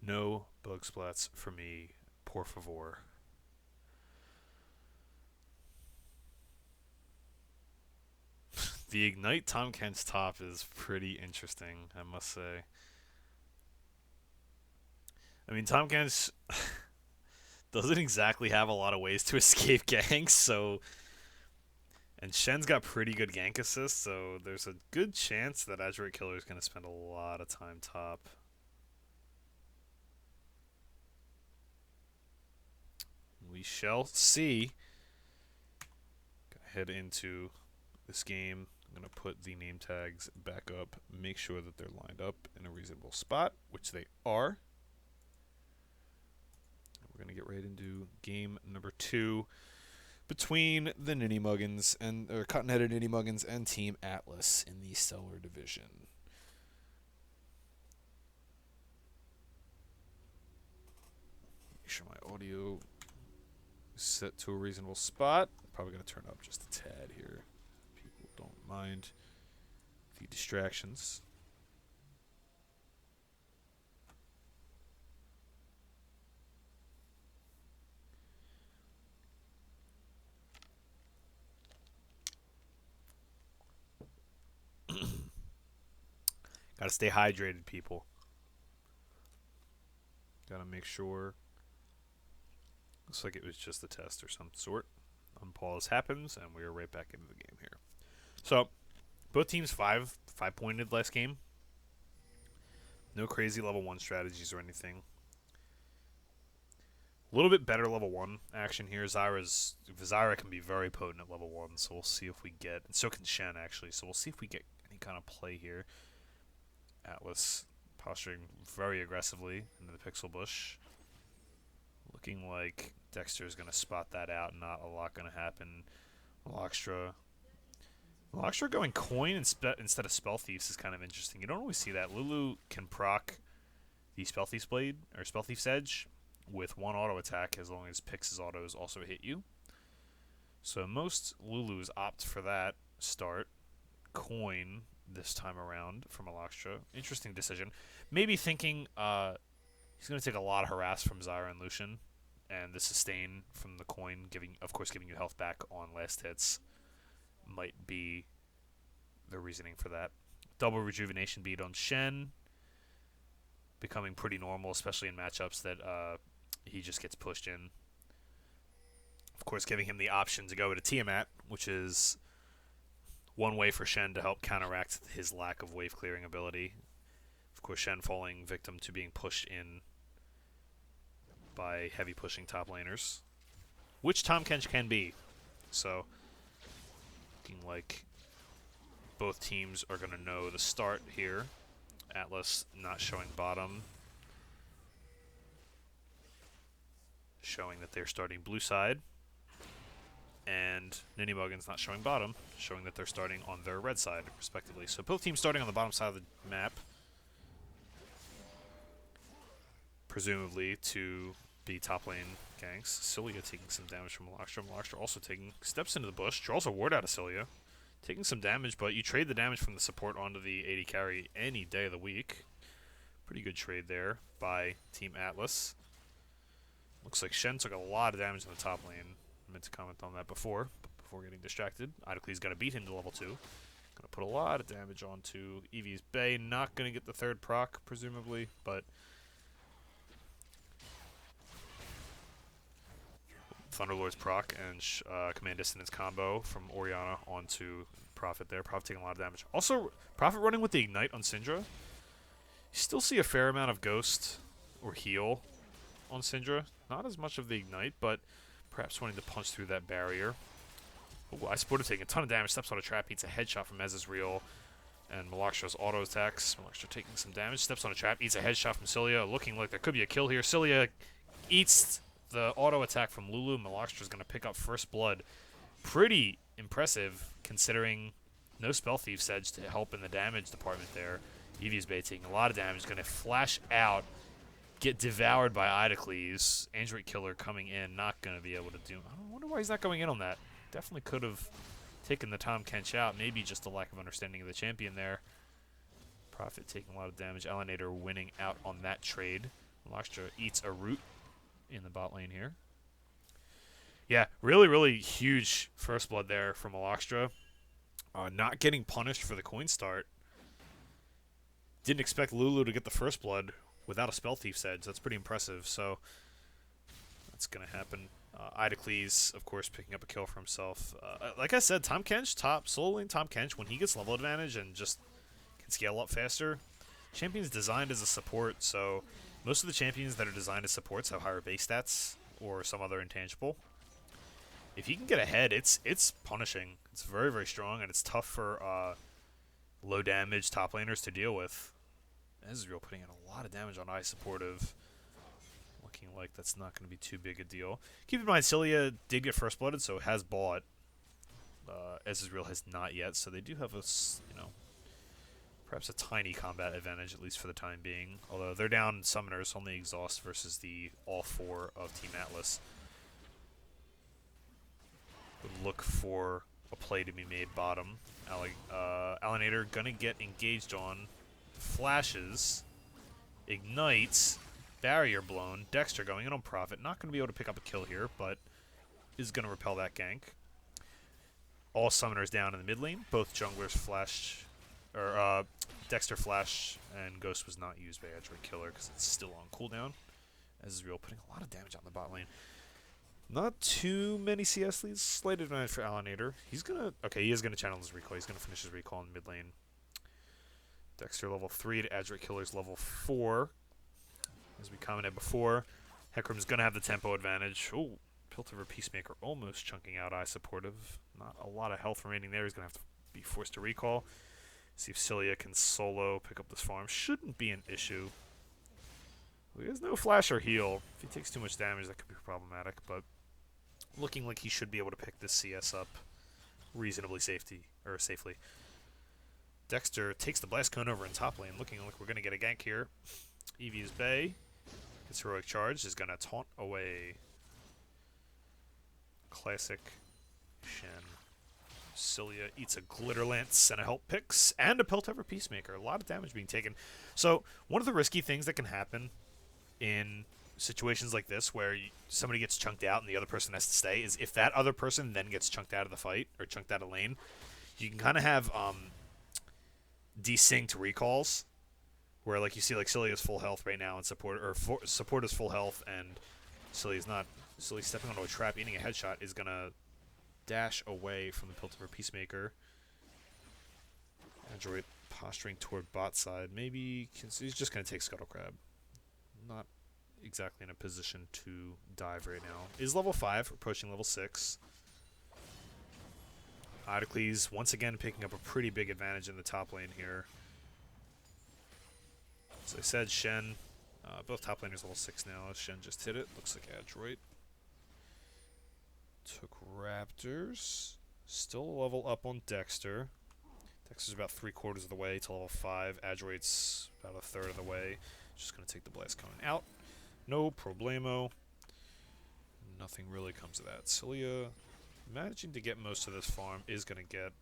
No bug splats for me, por favor. The Ignite Tahm Kench top is pretty interesting, I must say. I mean, Tahm Kench doesn't exactly have a lot of ways to escape ganks, so... And Shen's got pretty good gank assist, so there's a good chance that Azure Killer is going to spend a lot of time top. We shall see. Gonna head into this game. I'm going to put the name tags back up, make sure that they're lined up in a reasonable spot, which they are. We're going to get right into game number 2 between the CottonHeadedNinnyMuggins and Team Atlas in the Stellar Division. Make sure my audio is set to a reasonable spot. Probably going to turn up just a tad here. People don't mind the distractions. Gotta stay hydrated, people. Gotta make sure. Looks like it was just a test or some sort. Unpause happens, and we are right back into the game here. So, both teams 5-pointed last game. No crazy level 1 strategies or anything. A little bit better level 1 action here. Zyra can be very potent at level 1, so we'll see if we get... And so can Shen, actually, so we'll see if we get any kind of play here. Atlas posturing very aggressively into the pixel bush. Looking like Dexter is going to spot that out. Not a lot going to happen. Loxtra going coin instead of Spell Thieves is kind of interesting. You don't always see that. Lulu can proc the Spell Thief's Blade or Spell Thief's Edge with 1 auto attack as long as Pix's autos also hit you. So most Lulus opt for that start. Coin this time around from Loxtra. Interesting decision. Maybe thinking he's going to take a lot of harass from Zyra and Lucian, and the sustain from the coin, giving you health back on last hits, might be the reasoning for that. Double rejuvenation beat on Shen, becoming pretty normal, especially in matchups that he just gets pushed in. Of course, giving him the option to go to Tiamat, which is one way for Shen to help counteract his lack of wave clearing ability. Of course, Shen falling victim to being pushed in by heavy pushing top laners, which Tahm Kench can be. So, looking like both teams are going to know the start here. Atlas not showing bottom, showing that they're starting blue side. And NinnyMuggins not showing bottom, showing that they're starting on their red side, respectively. So both teams starting on the bottom side of the map, presumably to be top lane ganks. Cilia taking some damage from Malakstra. Malakstra also taking steps into the bush. Draws a ward out of Cilia. Taking some damage, but you trade the damage from the support onto the AD carry any day of the week. Pretty good trade there by Team Atlas. Looks like Shen took a lot of damage in the top lane. I meant to comment on that before getting distracted. Idocle's going to beat him to level 2. Going to put a lot of damage onto Eevee's Bay. Not going to get the third proc, presumably, but Thunderlord's proc and Command Dissonance combo from Orianna onto Prophet there. Prophet taking a lot of damage. Also, Prophet running with the Ignite on Syndra. You still see a fair amount of Ghost or Heal on Syndra. Not as much of the Ignite, but perhaps wanting to punch through that barrier. Oh, iSupporter taking a ton of damage. Steps on a trap, eats a headshot from Ezreal. And Malakstra's auto attacks. Malakstra taking some damage. Steps on a trap, eats a headshot from Cilia. Looking like there could be a kill here. Cilia eats the auto attack from Lulu. Malakstra's going to pick up first blood. Pretty impressive considering no Spell Thief Sedge to help in the damage department there. Eevee's Bay taking a lot of damage. Going to flash out. Get devoured by Idocles. Android Killer coming in, not going to be able to do... I wonder why he's not going in on that. Definitely could have taken the Tahm Kench out. Maybe just a lack of understanding of the champion there. Prophet taking a lot of damage. Alienator winning out on that trade. Malakstra eats a root in the bot lane here. Yeah, really, really huge first blood there from Malakstra. Not getting punished for the coin start. Didn't expect Lulu to get the first blood without a Spell Thief Sedge. That's pretty impressive, so that's going to happen. Idocles, of course, picking up a kill for himself. Like I said, Tahm Kench, solo lane Tahm Kench, when he gets level advantage and just can scale up faster, champion's designed as a support, so most of the champions that are designed as supports have higher base stats or some other intangible. If he can get ahead, it's punishing. It's very, very strong, and it's tough for low damage top laners to deal with. Ezreal putting in a lot of damage on iSupportive. Looking like that's not going to be too big a deal. Keep in mind, Cilia did get first blooded, so it has bought. Ezreal has not yet, so they do have a, perhaps a tiny combat advantage, at least for the time being. Although they're down summoners, only exhaust versus the all 4 of Team Atlas. Would look for a play to be made bottom. Alienator gonna get engaged on. Flashes, ignites, barrier blown. Dexter going in on Prophet. Not going to be able to pick up a kill here, but is going to repel that gank. All summoners down in the mid lane. Both junglers flash, or Dexter flash, and Ghost was not used by Android Killer because it's still on cooldown. Ezreal putting a lot of damage on the bot lane. Not too many CS leads. Slight advantage for Alienator. He's gonna, okay, he is gonna channel his recall. He's gonna finish his recall in mid lane. Dexter level 3 to Adric Killer's level 4. As we commented before, Hecarim's going to have the tempo advantage. Oh, Piltover Peacemaker almost chunking out iSupportive. Not a lot of health remaining there. He's going to have to be forced to recall. See if Cilia can solo pick up this farm. Shouldn't be an issue. Well, he has no flash or heal. If he takes too much damage, that could be problematic. But looking like he should be able to pick this CS up reasonably safely. Dexter takes the Blast Cone over in top lane, looking like we're going to get a gank here. Eevee's Bay gets Heroic Charge, is going to taunt away. Classic Shen. Cilia eats a Glitter Lance and a Help Picks, and a Piltover Peacemaker. A lot of damage being taken. So, one of the risky things that can happen in situations like this, where somebody gets chunked out and the other person has to stay, is if that other person then gets chunked out of the fight, or chunked out of lane, you can kind of have desynced recalls, where like you see like Cilia's full health right now and support is full health and Silly's not. Silly stepping onto a trap, eating a headshot, is going to dash away from the Piltover Peacemaker. Android posturing toward bot side. Maybe he's just going to take Scuttle Crab. Not exactly in a position to dive right now. Is level 5, approaching level 6. Idocles once again picking up a pretty big advantage in the top lane here. As I said, Shen, both top laners level 6 now. Shen just hit it. Looks like Adroit took Raptors. Still a level up on Dexter. Dexter's about 3/4 of the way to level 5. Adroit's about a third of the way. Just going to take the Blast Cone out. No problemo. Nothing really comes of that. Cilia, managing to get most of this farm, is going to get...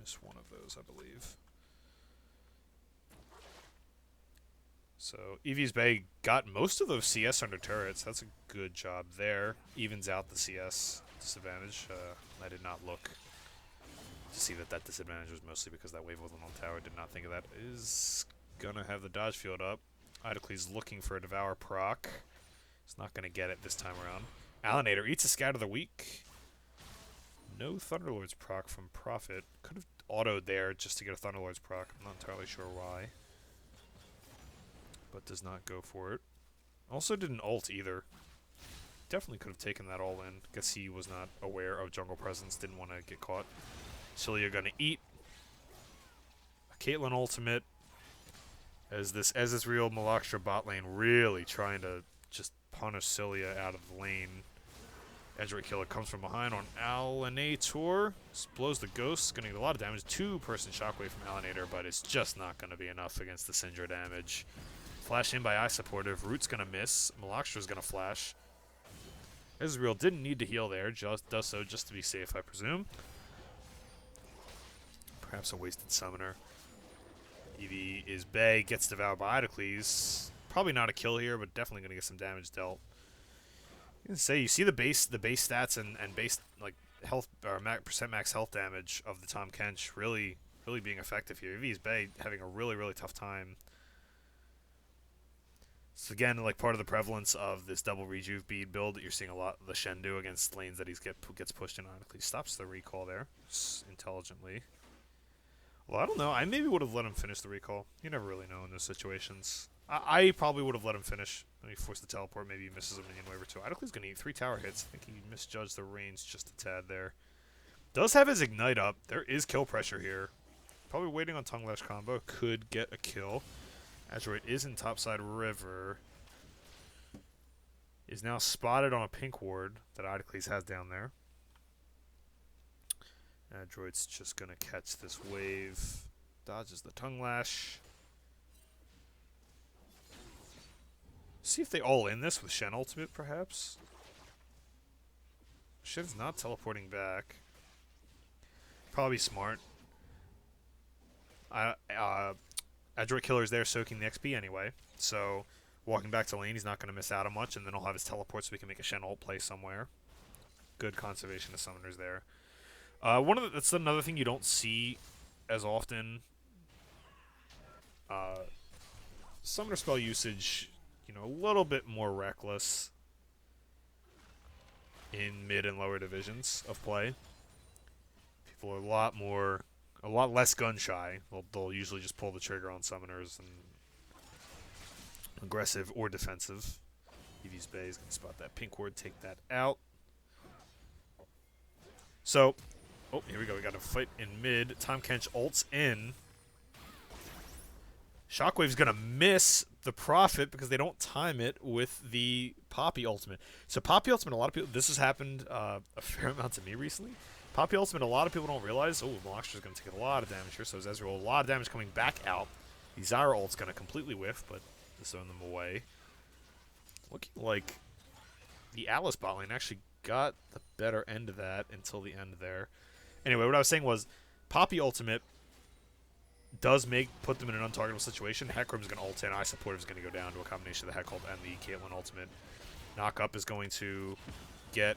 miss one of those, I believe. So, Eevee's Bay got most of those CS under turrets. That's a good job there. Evens out the CS disadvantage. I did not look to see that disadvantage was mostly because that wave wasn't on tower. Did not think of that. Is going to have the dodge field up. Idocles looking for a Devour proc. He's not going to get it this time around. Alienator eats a Scout of the Week. No Thunderlord's proc from Prophet. Could have autoed there just to get a Thunderlord's proc. I'm not entirely sure why. But does not go for it. Also didn't ult either. Definitely could have taken that all in. Guess he was not aware of jungle presence. Didn't want to get caught. Cilia gonna eat. A Caitlyn ultimate. As this real Malakstra bot lane really trying to just punish Cilia out of the lane. Edgework Killer comes from behind on Alienator. Blows the Ghost. Going to get a lot of damage. 2-person shockwave from Alienator, but it's just not going to be enough against the Syndra damage. Flash in by Eye Supportive. Root's going to miss. Malakstra's going to flash. Ezreal didn't need to heal there. Just does so just to be safe, I presume. Perhaps a wasted summoner. Eevee is Bay. Gets devoured by Idocles. Probably not a kill here, but definitely going to get some damage dealt. You see the base stats and base like health or percent max health damage of the Tahm Kench really being effective here. Eevee's Bay having a really tough time. So again, like part of the prevalence of this double rejuve bead build that you're seeing a lot of the Shen do against lanes that he gets pushed in. Ironically stops the recall there intelligently. Well, I don't know. I maybe would have let him finish the recall. You never really know in those situations. I probably would have let him finish. Then he forced the teleport. Maybe he misses a minion wave or two. Idocle's going to eat 3 tower hits. I think he misjudged the range just a tad there. Does have his Ignite up. There is kill pressure here. Probably waiting on Tongue Lash combo. Could get a kill. Asteroid is in topside river. Is now spotted on a pink ward that Idocles has down there. Android's just going to catch this wave. Dodges the Tongue Lash. See if they all in this with Shen ultimate, perhaps. Shen's not teleporting back. Probably smart. Adroit Killer's there soaking the XP anyway. So, walking back to lane, he's not going to miss out on much, and then he'll have his teleport so we can make a Shen ult play somewhere. Good conservation of summoners there. That's another thing you don't see as often. Summoner spell usage, a little bit more reckless in mid and lower divisions of play. People are a lot less gun shy. They'll usually just pull the trigger on summoners and aggressive or defensive. Eevee's Bay is going to spot that pink ward, take that out. So, here we go. We got a fight in mid. Tahm Kench ults in. Shockwave's going to miss the Prophet because they don't time it with the Poppy ultimate. So Poppy ultimate, a lot of people, this has happened a fair amount to me recently. Poppy ultimate, a lot of people don't realize, Malakstra's going to take a lot of damage here, so is Ezreal. A lot of damage coming back out. The Zyra ult's going to completely whiff, but just throwing them away. Looking like the Alice bot lane actually got the better end of that until the end there. Anyway, what I was saying was, Poppy ultimate does put them in an untargetable situation. Hecarim's going to ult in. Eye Supportive is going to go down to a combination of the Heck ult and the Caitlyn ultimate. Knock up is going to get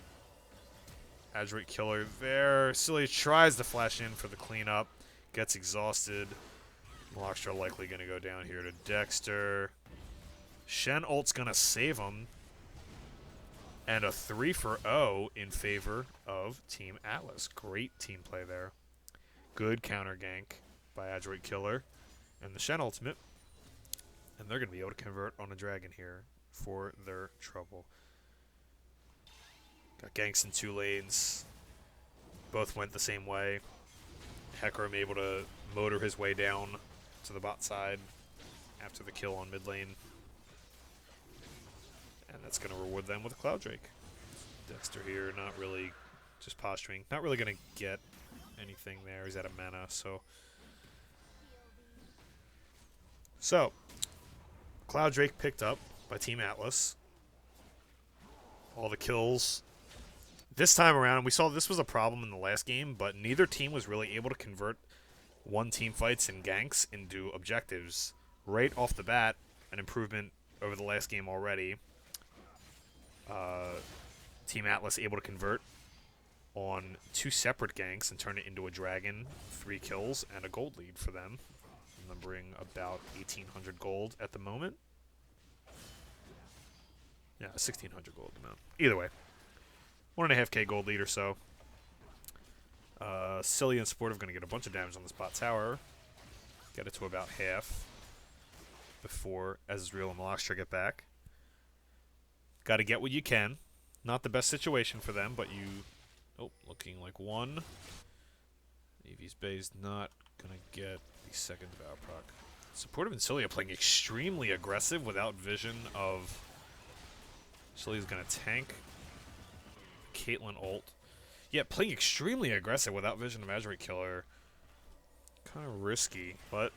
Adroit Killer there. Cilia tries to flash in for the cleanup. Gets exhausted. Malakstra likely going to go down here to Dexter. Shen ult's going to save him. And a 3 for 0 in favor of Team Atlas. Great team play there. Good counter gank by Adroit Killer and the Shen ultimate. And they're going to be able to convert on a dragon here for their trouble. Got ganks in 2 lanes. Both went the same way. Hecarim able to motor his way down to the bot side after the kill on mid lane. And that's going to reward them with a Cloud Drake. Dexter here, not really just posturing. Not really going to get anything there. He's out of mana, So, Cloud Drake picked up by Team Atlas. All the kills. This time around, we saw this was a problem in the last game, but neither team was really able to convert one team fights and ganks into objectives. Right off the bat, an improvement over the last game already. Team Atlas able to convert on 2 separate ganks and turn it into a dragon, 3 kills, and a gold lead for them. Numbering about 1,800 gold at the moment. Yeah, 1,600 gold at the moment. Either way, 1.5k gold lead or so. Silly and Sportive going to get a bunch of damage on this bot tower. Get it to about half before Ezreal and Malastria get back. Got to get what you can. Not the best situation for them, but you... Oh, looking like 1. Eevee's Bay's not going to get the second Devour proc. Supportive and Cilia playing extremely aggressive without vision of... Cilia's going to tank Caitlyn ult. Yeah, playing extremely aggressive without vision of Adroit Killer. Kind of risky, but...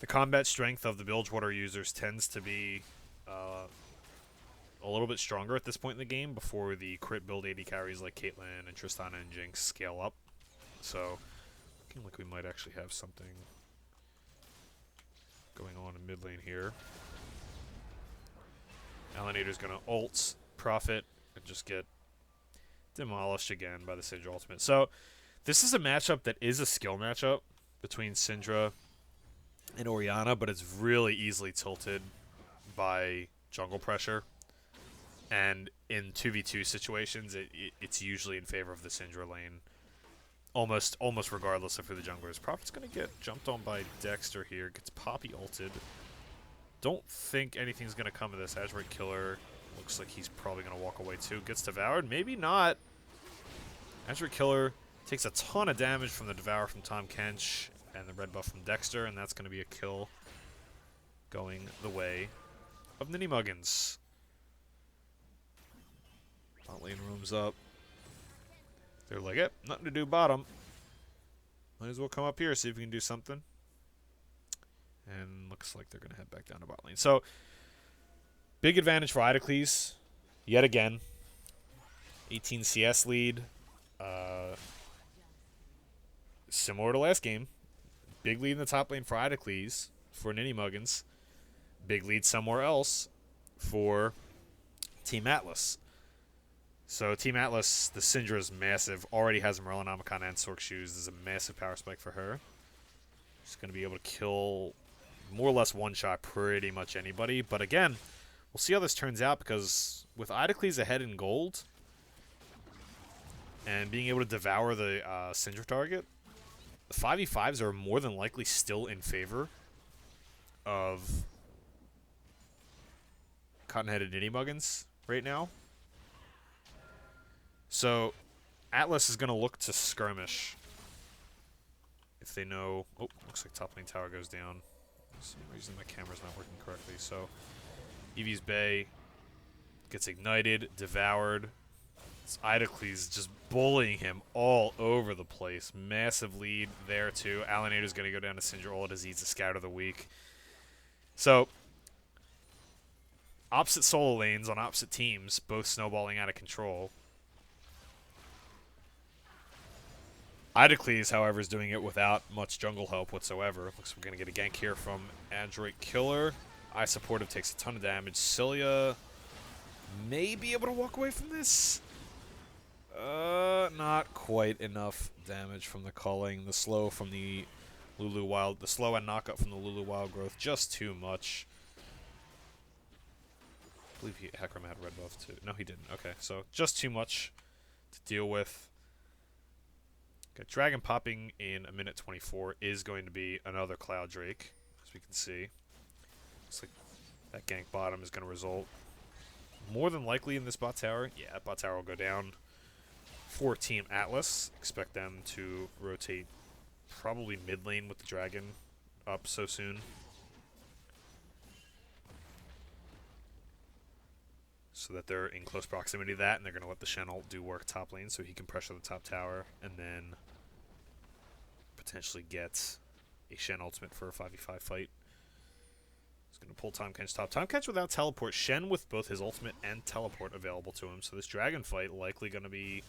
The combat strength of the Bilgewater users tends to be a little bit stronger at this point in the game before the crit build AD carries like Caitlyn and Tristana and Jinx scale up. So, looking like we might actually have something going on in mid lane here. Alienator's going to ult, Prophet, and just get demolished again by the Syndra ultimate. So, this is a matchup that is a skill matchup between Syndra and Orianna, but it's really easily tilted by jungle pressure. And in 2v2 situations, it's usually in favor of the Syndra lane. Almost regardless of who the jungler is. Prophet's going to get jumped on by Dexter here. Gets Poppy ulted. Don't think anything's going to come of this. Adroit Killer looks like he's probably going to walk away too. Gets devoured. Maybe not. Adroit Killer takes a ton of damage from the Devour from Tahm Kench and the red buff from Dexter, and that's going to be a kill going the way of NinnyMuggins. Bot lane rooms up. They're like, yep, nothing to do bottom. Might as well come up here, see if we can do something. And looks like they're going to head back down to bot lane. So, big advantage for Idocles, yet again. 18 CS lead. Similar to last game. Big lead in the top lane for Idocles, for NinnyMuggins. Big lead somewhere else for Team Atlas. So Team Atlas, the Syndra is massive. Already has Merlin, Omicron, and Sork Shoes. This is a massive power spike for her. She's going to be able to kill more or less one-shot pretty much anybody. But again, we'll see how this turns out because with Idocles ahead in gold and being able to devour the Syndra target, the 5v5s are more than likely still in favor of CottonHeadedNinnyMuggins right now. So, Atlas is going to look to skirmish. If they know... Oh, looks like top lane tower goes down. For some reason my camera's not working correctly. So, Eevee's Bay gets ignited, devoured. It's Idocles just bullying him all over the place. Massive lead there, too. Alienator's going to go down to Syndra ult as he's the scout of the week. So, opposite solo lanes on opposite teams, both snowballing out of control. Idocles, however, is doing it without much jungle help whatsoever. Looks like we're going to get a gank here from Adroit Killer. Supportive takes a ton of damage. Cilia may be able to walk away from this. Not quite enough damage from the culling. The slow from the Lulu Wild. The slow and knockup from the Lulu Wild growth. Just too much. believe Hecarim had a red buff too. No, he didn't. Okay, so just too much to deal with. Got Dragon popping in a minute 24 is going to be another Cloud Drake, as we can see. Looks like that gank bottom is going to result more than likely in this bot tower. Yeah, bot tower will go down for Team Atlas. Expect them to rotate probably mid lane with the Dragon up so soon. So that they're in close proximity to that, and they're going to let the Shen ult do work top lane so he can pressure the top tower, and then potentially get a Shen ultimate for a 5v5 fight. He's going to pull Tahm Kench top. Tahm Kench without teleport. Shen with both his ultimate and teleport available to him. So this Dragon fight likely going to be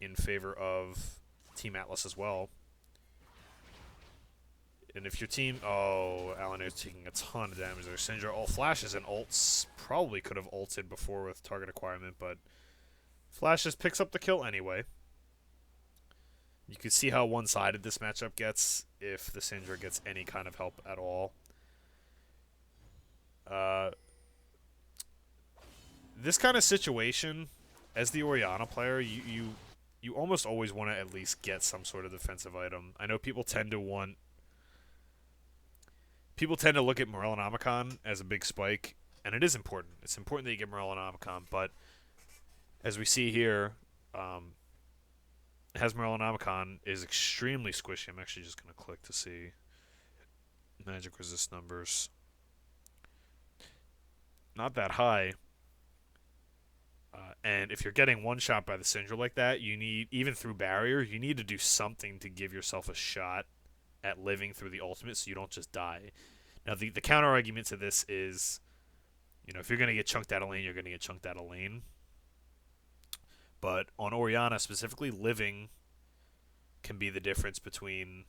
in favor of Team Atlas as well. And if your team... Oh, Alanair's taking a ton of damage there. Syndra all flashes and ults. Probably could have ulted before with target acquirement, but flashes picks up the kill anyway. You can see how one-sided this matchup gets if the Syndra gets any kind of help at all. This kind of situation, as the Orianna player, you almost always want to at least get some sort of defensive item. I know people tend to want... People tend to look at Morellonomicon as a big spike, and it is important. It's important that you get Morellonomicon, but as we see here, has Morellonomicon is extremely squishy. I'm actually just going to click to see magic resist numbers. Not that high. And if you're getting one shot by the Syndra like that, you need, even through barrier, you need to do something to give yourself a shot at living through the ultimate so you don't just die. Now, the counter argument to this is, you know, if you're going to get chunked out of lane, you're going to get chunked out of lane. But on Orianna specifically, living can be the difference between...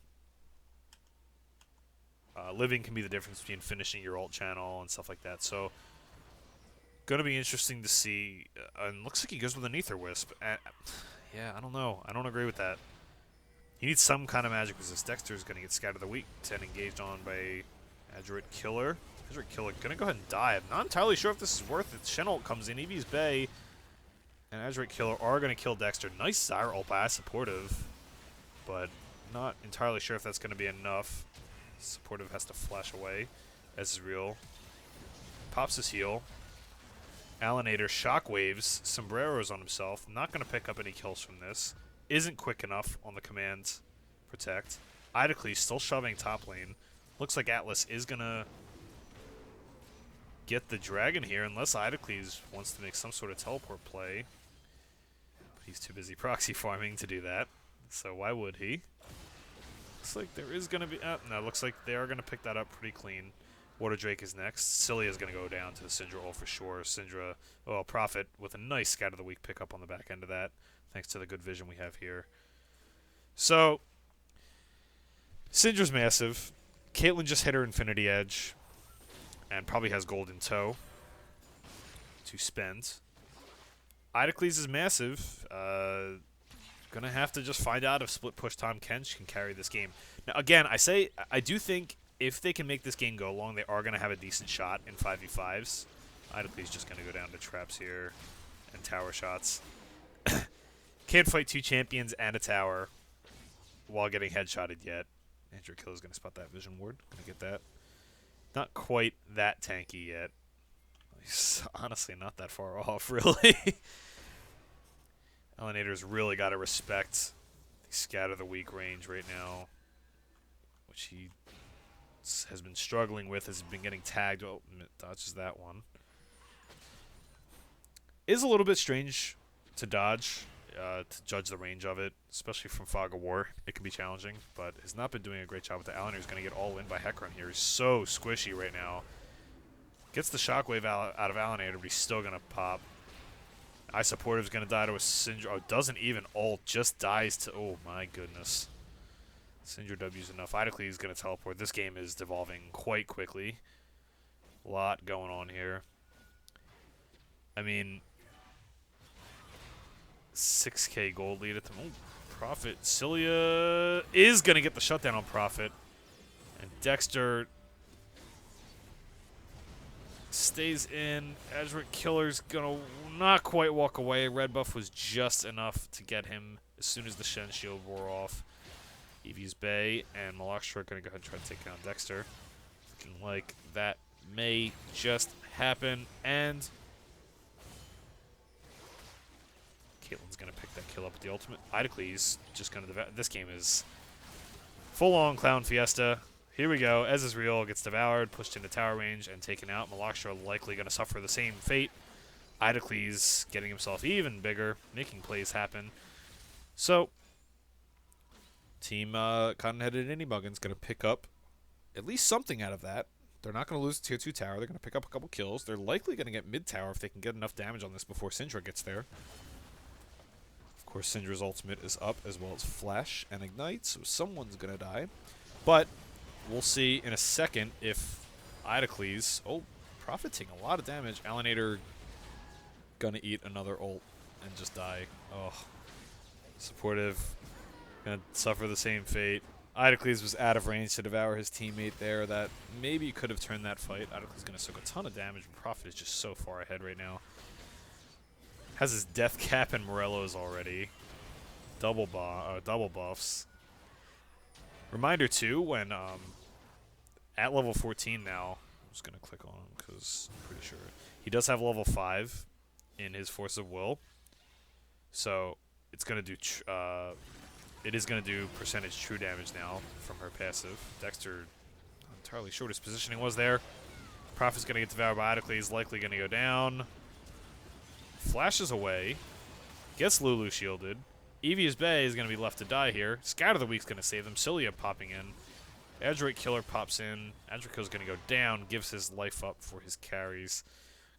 living can be the difference between finishing your ult channel and stuff like that. So, going to be interesting to see. And looks like he goes with an Aether Wisp. Yeah, I don't know. I don't agree with that. He needs some kind of magic resist. Dexter's going to get scattered the weak 10 engaged on by Adroit Killer. Adroit Killer going to go ahead and die. I'm not entirely sure if this is worth it. Shen ult comes in. Eevee's Bay and Adroit Killer are going to kill Dexter. Nice Zyra ult by Supportive, but not entirely sure if that's going to be enough. Supportive has to flash away, as is real. Pops his heal. Alanator shockwaves, sombreros on himself. Not going to pick up any kills from this. Isn't quick enough on the command protect. Idocles still shoving top lane. Looks like Atlas is going to get the dragon here, unless Idocles wants to make some sort of teleport play. But he's too busy proxy farming to do that, so why would he? Looks like there is going to be... no, looks like they are going to pick that up pretty clean. Water Drake is next. Cilia is going to go down to the Syndra ult for sure. Syndra, well, Prophet with a nice Scatter the Weak pickup on the back end of that, thanks to the good vision we have here. So, Syndra's massive. Caitlyn just hit her Infinity Edge and probably has gold in tow to spend. Idocles is massive. Gonna have to just find out if split push Tahm Kench can carry this game. Now, again, I do think if they can make this game go long, they are gonna have a decent shot in 5v5s. Idocles just gonna go down to traps here and tower shots. Can't fight two champions and a tower while getting headshotted yet. Andrew Kill is going to spot that vision ward. Going to get that. Not quite that tanky yet. He's honestly not that far off, really. Alanator's really got to respect the Scatter the Weak range right now, which he has been struggling with, has been getting tagged. Oh, dodges that one. Is a little bit strange to dodge. To judge the range of it, especially from Fog of War. It can be challenging, but has not been doing a great job with the Alanator's going to get all in by Hecarim here. He's so squishy right now. Gets the shockwave out of Alanator, but he's still going to pop. Supportive's going to die to a Syndra. Oh, doesn't even ult, just dies to... Oh, my goodness. Syndra W's enough. Idocles is going to teleport. This game is devolving quite quickly. A lot going on here. I mean... 6k gold lead at the moment. Prophet. Cilia is going to get the shutdown on Prophet. And Dexter stays in. Edgerick Killer's gonna not quite walk away. Red buff was just enough to get him as soon as the Shen shield wore off. Eevee's Bay and Malakshra are gonna go ahead and try to take down Dexter. Looking like that may just happen, and Caitlyn's gonna pick that kill up with the ultimate. Idocles just gonna this game is full-on clown fiesta. Here we go. Ez is real, gets devoured, pushed into tower range, and taken out. Malakshra likely gonna suffer the same fate. Idocles getting himself even bigger, making plays happen. So, Team CottonHeadedNinnyMuggins gonna pick up at least something out of that. They're not going to lose Tier 2 tower. They're going to pick up a couple kills. They're likely going to get mid tower if they can get enough damage on this before Syndra gets there. Of course, Syndra's ultimate is up, as well as Flash and Ignite, so someone's going to die. But we'll see in a second if Idocles... Oh, Prophet taking a lot of damage. Alienator going to eat another ult and just die. Oh, Supportive going to suffer the same fate. Idocles was out of range to devour his teammate there. That maybe could have turned that fight. Idocles is going to soak a ton of damage, but Prophet is just so far ahead right now. Has his death cap and Morello's already. Double buffs. Reminder too, when at level 14 now, I'm just going to click on him because I'm pretty sure he does have level 5 in his Force of Will. So it's going to do it is going to do percentage true damage now from her passive. Dexter, not entirely sure what his positioning was there. Prophet's going to get devoured by Idocles, likely going to go down. Flashes away. Gets Lulu shielded. Eevee's Bay is going to be left to die here. Scout of the Week's going to save them. Cilia popping in. Adroit Killer pops in. Adrico's going to go down, gives his life up for his carries.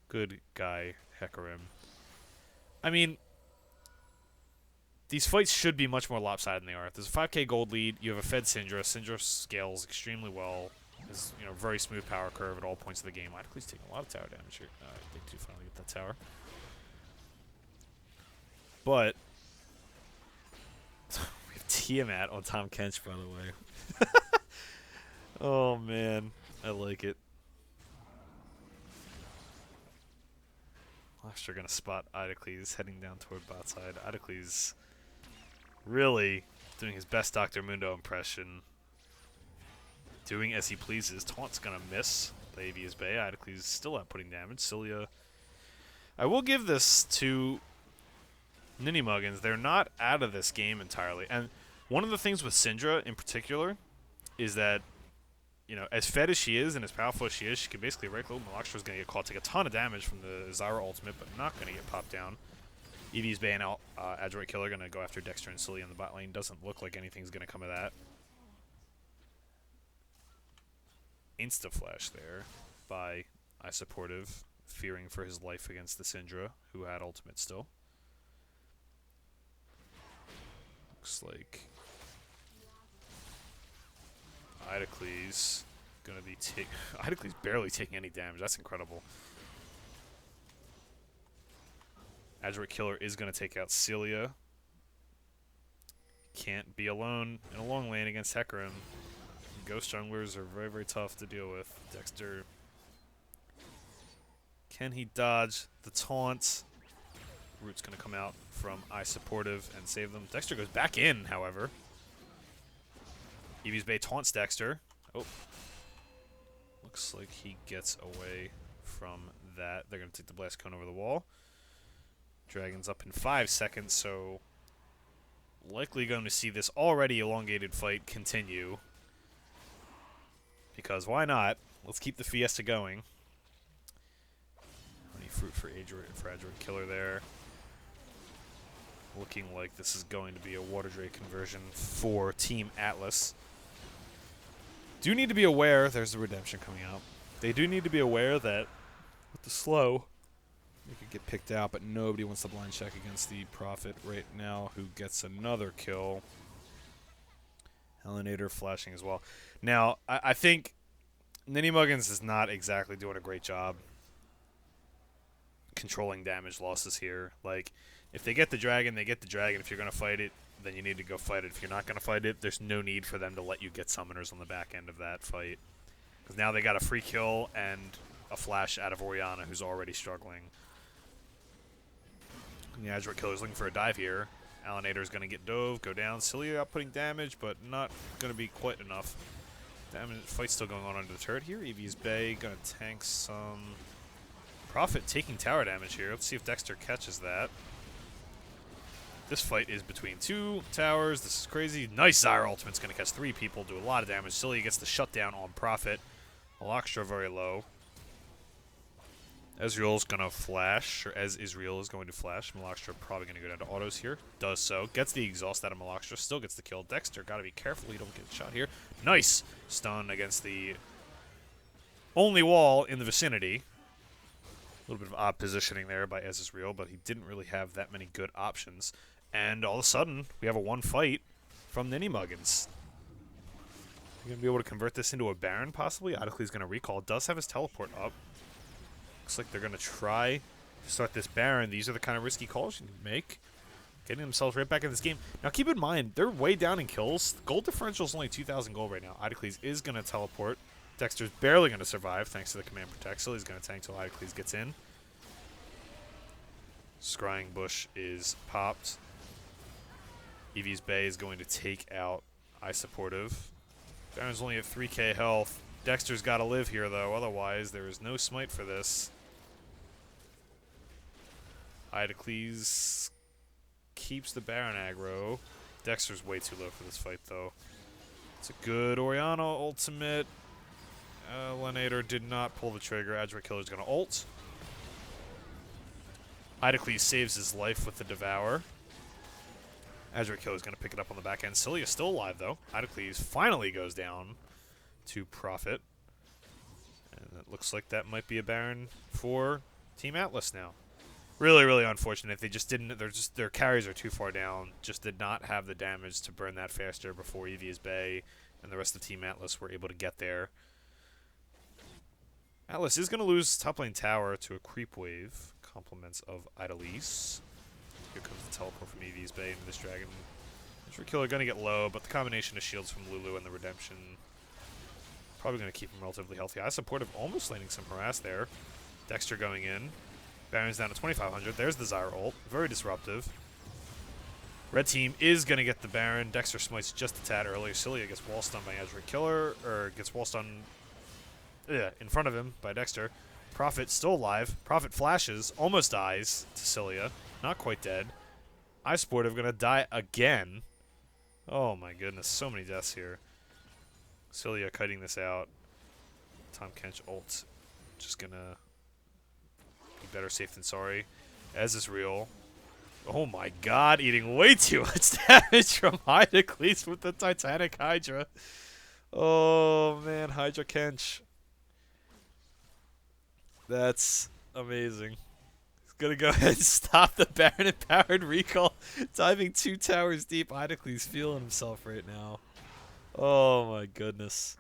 Good guy, Hecarim. I mean, these fights should be much more lopsided than they are. There's a 5k gold lead. You have a fed Syndra. Syndra scales extremely well. Has, very smooth power curve at all points of the game. Idocles taking a lot of tower damage here. I think to finally get that tower. But we have Tiamat on Tom Kench, by the way. Oh man, I like it. Last gonna spot Idocles heading down toward bot side. Idocles really doing his best Dr. Mundo impression. Doing as he pleases. Taunt's gonna miss. Eevee's Bay. Idocles still outputting damage. Cilia. I will give this to NinnyMuggins. They're not out of this game entirely. And one of the things with Syndra in particular is that, as fed as she is and as powerful as she is, she can basically right-click. Malakshra's going to get caught, take a ton of damage from the Zyra ultimate, but not going to get popped down. Eevee's Bay and Adroit Killer going to go after Dexter and Cilia in the bot lane. Doesn't look like anything's going to come of that. Insta-flash there by iSupportive, fearing for his life against the Syndra, who had ultimate still. Looks like Idocles gonna be Idocles barely taking any damage. That's incredible. Adroit Killer is gonna take out Cilia. Can't be alone in a long lane against Hecarim. Ghost junglers are very, very tough to deal with. Dexter, can he dodge the taunt? Root's going to come out from iSupportive and save them. Dexter goes back in, however. Eevee's Bay taunts Dexter. Oh. Looks like he gets away from that. They're going to take the Blast Cone over the wall. Dragon's up in 5 seconds, so likely going to see this already elongated fight continue. Because why not? Let's keep the fiesta going. Honey fruit for Adroit Killer there. Looking like this is going to be a Water Drake conversion for Team Atlas. Do need to be aware, there's the redemption coming out. They do need to be aware that with the slow, they could get picked out, but nobody wants to blind check against the Prophet right now, who gets another kill. Alienator flashing as well. Now, I think NinnyMuggins is not exactly doing a great job controlling damage losses here. Like, if they get the dragon, they get the dragon. If you're going to fight it, then you need to go fight it. If you're not going to fight it, there's no need for them to let you get summoners on the back end of that fight. Because now they got a free kill and a flash out of Orianna, who's already struggling. The Adjuvant Killer's looking for a dive here. Alienator's going to get dove, go down. Cilia outputting damage, but not going to be quite enough. Damage. Fight's still going on under the turret here. Eevee's Bay going to tank some. Prophet taking tower damage here. Let's see if Dexter catches that. This fight is between 2 towers. This is crazy. Nice Zyra ultimate's going to catch 3 people, do a lot of damage. Cilia gets the shutdown on Prophet. Malakstra very low. Ezreal's going to flash, or as Israel is going to flash. Malakstra probably going to go down to autos here. Does so. Gets the exhaust out of Malakstra. Still gets the kill. Dexter got to be careful you don't get shot here. Nice stun against the only wall in the vicinity. A little bit of odd positioning there by Ezreal, but he didn't really have that many good options. And all of a sudden, we have a 1 fight from NinnyMuggins. You're going to be able to convert this into a Baron, possibly. Idlecle's going to recall. Does have his teleport up. Looks like they're going to try to start this Baron. These are the kind of risky calls you can make. Getting themselves right back in this game. Now, keep in mind, they're way down in kills. The gold differential is only 2,000 gold right now. Idlecles is going to teleport. Dexter's barely going to survive thanks to the command protect. So he's going to tank till Idlecles gets in. Scrying Bush is popped. Eevee's Bay is going to take out iSupportive. Baron's only at 3k health. Dexter's got to live here, though. Otherwise, there is no smite for this. Idlecles keeps the Baron aggro. Dexter's way too low for this fight, though. It's a good Orianna ultimate. Alienator did not pull the trigger. Adjuvant Killer's going to ult. Idlecles saves his life with the Devour. Adjuvant Killer's going to pick it up on the back end. Cilia's still alive, though. Idlecles finally goes down to Prophet. And it looks like that might be a Baron for Team Atlas now. Really, really unfortunate. They just didn't. Their carries are too far down. Just did not have the damage to burn that faster before Eevee's Bay and the rest of Team Atlas were able to get there. Atlas is going to lose top lane tower to a creep wave. Compliments of Idalise. Here comes the teleport from Eevee's Bay into this dragon. Adjuvant Killer going to get low, but the combination of shields from Lulu and the redemption probably going to keep him relatively healthy. iSupportive almost landing some harass there. Dexter going in. Baron's down to 2,500. There's the Zyra ult. Very disruptive. Red team is going to get the Baron. Dexter smites just a tad earlier. Cilia gets wall stunned by Adjuvant Killer, or gets wall stunned in front of him by Dexter. Prophet still alive. Prophet flashes, almost dies to Cilia. Not quite dead. iSupportive going to die again. Oh my goodness, so many deaths here. Cilia kiting this out. Tom Kench ult. Just going to be better safe than sorry. As is real. Oh my god, eating way too much damage from Idlecles with the Titanic Hydra. Oh man, Hydra Kench. That's amazing. He's gonna go ahead and stop the Baron Empowered recall. Diving 2 towers deep. Idlecles feeling himself right now. Oh my goodness.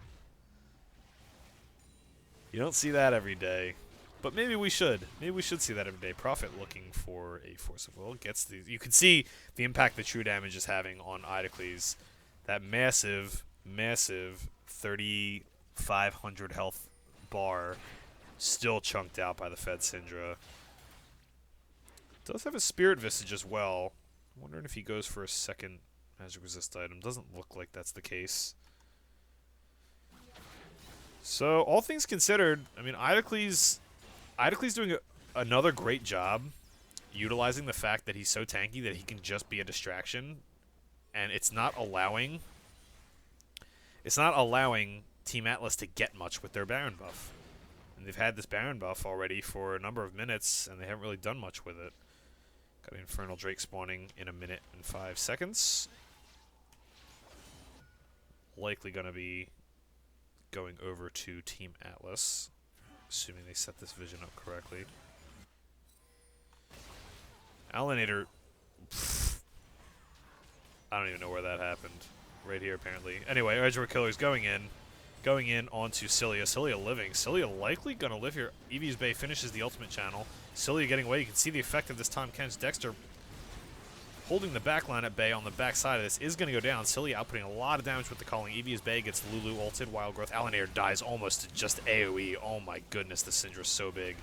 You don't see that every day. But maybe we should. Maybe we should see that every day. Prophet looking for a Force of Will. Gets the. You can see the impact the true damage is having on Idlecles. That massive, massive 3,500 health bar still chunked out by the Fed Syndra. Does have a Spirit Visage as well. I'm wondering if he goes for a second magic resist item. Doesn't look like that's the case. So, all things considered, I mean, Idlecles doing another great job utilizing the fact that he's so tanky that he can just be a distraction, and it's not allowing Team Atlas to get much with their Baron buff. And they've had this Baron buff already for a number of minutes, and they haven't really done much with it. Got Infernal Drake spawning in 1 minute and 5 seconds. Likely going to be going over to Team Atlas, assuming they set this vision up correctly. Alienator, I don't even know where that happened. Right here, apparently. Anyway, Edgeward Killer's going in onto Cilia. Cilia living. Cilia likely going to live here. Eevee's Bay finishes the ultimate channel. Cilia getting away. You can see the effect of this Tom Kench. Dexter holding the back line at bay on the back side of this is going to go down. Cilia outputting a lot of damage with the calling. Evia's Bay gets Lulu ulted. Wild Growth. Alienator dies almost to just AoE. Oh my goodness, the Syndra's so big.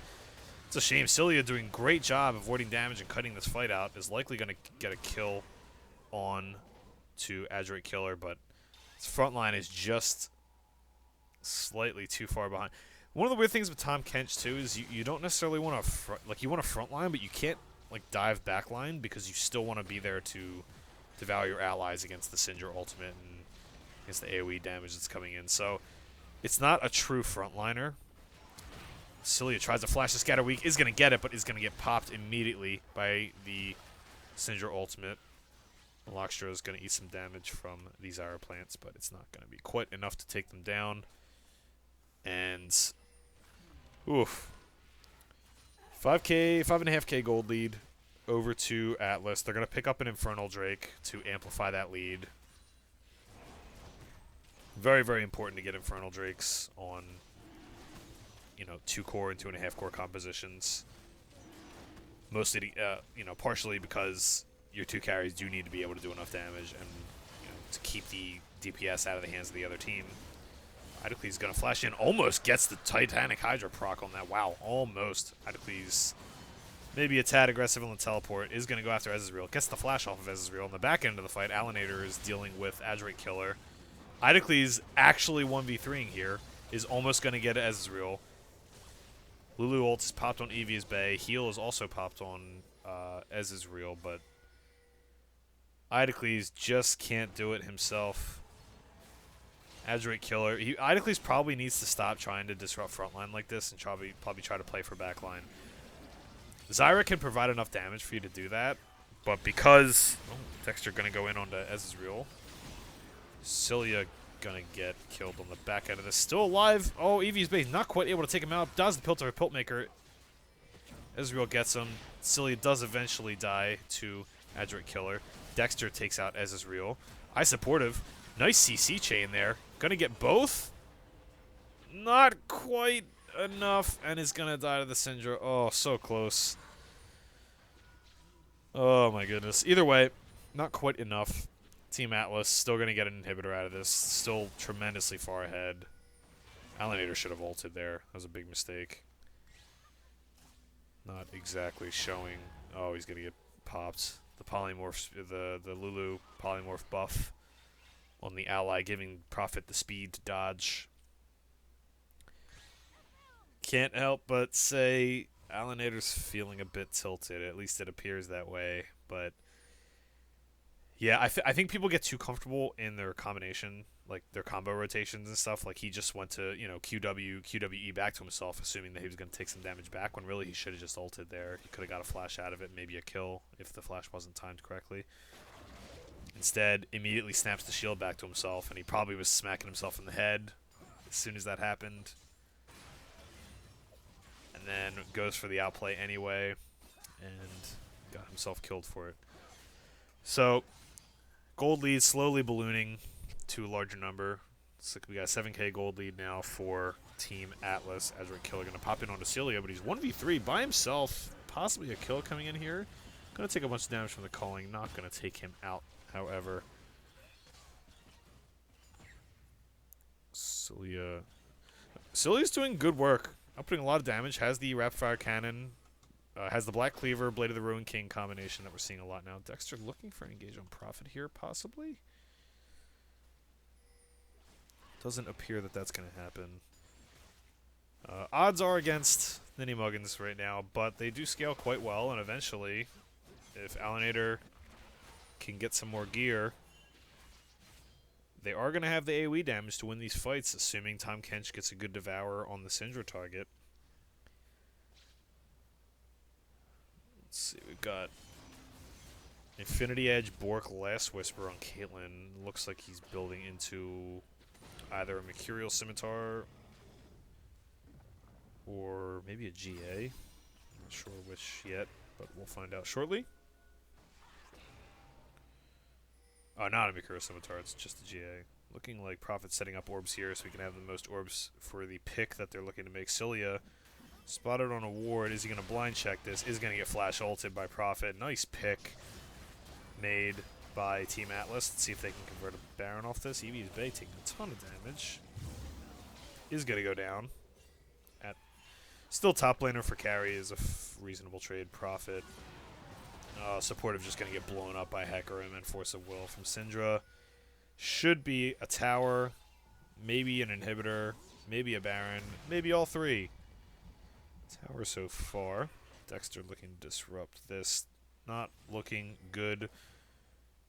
It's a shame. Cilia doing a great job avoiding damage and cutting this fight out. Is likely going to get a kill on to Azurite Killer, but his front line is just slightly too far behind. One of the weird things with Tahm Kench too is you don't necessarily want to you want a front line, but you can't like dive back line because you still want to be there to devour your allies against the Syndra ultimate and against the AoE damage that's coming in. So it's not a true frontliner. Cilia tries to flash the Scatter Weak, is going to get it, but is going to get popped immediately by the Syndra ultimate. Lockstra is going to eat some damage from these Ira plants, but it's not going to be quite enough to take them down. And oof. 5.5k gold lead over to Atlas. They're going to pick up an Infernal Drake to amplify that lead. Very, very important to get Infernal Drakes on, 2 core and 2.5 core compositions. Mostly, partially because your 2 carries do need to be able to do enough damage and to keep the DPS out of the hands of the other team. Idocles going to flash in, almost gets the Titanic Hydra proc on that. Wow, almost. Idocles maybe a tad aggressive on the teleport, is going to go after Ezreal. Gets the flash off of Ezreal. On the back end of the fight, Alienator is dealing with Azurite Killer. Idocles actually 1v3ing here, is almost going to get Ezreal. Lulu ult is popped on Evia's Bay. Heal is also popped on Ezreal, but Idocles just can't do it himself. Azurite Killer. Idocles probably needs to stop trying to disrupt frontline like this and probably try to play for backline. Zyra can provide enough damage for you to do that, but because Dexter going to go in onto Ezreal, Cilia going to get killed on the back end of this. Still alive. Oh, Eevee's base not quite able to take him out. Does the Piltover Piltmaker. Ezreal gets him. Cilia does eventually die to Azurite Killer. Dexter takes out Ezreal. Supportive. Nice CC chain there. Gonna get both? Not quite enough, and is gonna die to the Syndra. Oh, so close. Oh my goodness. Either way, not quite enough. Team Atlas still gonna get an inhibitor out of this. Still tremendously far ahead. Alienator should have ulted there. That was a big mistake. Not exactly showing. Oh, he's gonna get popped. The polymorph, the Lulu polymorph buff on the ally, giving Prophet the speed to dodge. Can't help but say Alienator's feeling a bit tilted. At least it appears that way. But yeah, I think people get too comfortable in their combination, like their combo rotations and stuff. Like he just went to QWE back to himself, assuming that he was going to take some damage back, when really he should have just ulted there. He could have got a flash out of it, maybe a kill if the flash wasn't timed correctly. Instead, immediately snaps the shield back to himself, and he probably was smacking himself in the head as soon as that happened. And then goes for the outplay anyway, and got himself killed for it. So, gold lead slowly ballooning to a larger number. Looks like we got a 7k gold lead now for Team Atlas. Azurite Killer going to pop in onto Cilia, but he's 1v3 by himself. Possibly a kill coming in here. Going to take a bunch of damage from the calling. Not going to take him out, however. Cilia's doing good work. Outputting a lot of damage. Has the rapid fire cannon. Has the Black Cleaver, Blade of the Ruin King combination that we're seeing a lot now. Dexter looking for an engage on Prophet here, possibly. Doesn't appear that that's going to happen. Odds are against NinnyMuggins right now, but they do scale quite well, and eventually, if Alienator can get some more gear, they are going to have the AoE damage to win these fights, assuming Tahm Kench gets a good devour on the Syndra target. Let's see, we've got Infinity Edge, Bork, Last Whisper on Caitlyn. Looks like he's building into either a Mercurial Scimitar or maybe a GA. Not sure which yet, but we'll find out shortly. Oh, not a Mercurial Scimitar, it's just a GA. Looking like Prophet setting up orbs here so we can have the most orbs for the pick that they're looking to make. Cilia spotted on a ward. Is he going to blind check this? Is going to get flash ulted by Prophet. Nice pick. made by Team Atlas. Let's see if they can convert a Baron off this. Eevee's Bay taking a ton of damage. Is going to go down. Still top laner for carry is a reasonable trade. Profit. Supportive just going to get blown up by Hecarim and Force of Will from Syndra. Should be a tower, maybe an inhibitor, maybe a Baron, maybe all three. Tower so far. Dexter looking to disrupt this. Not looking good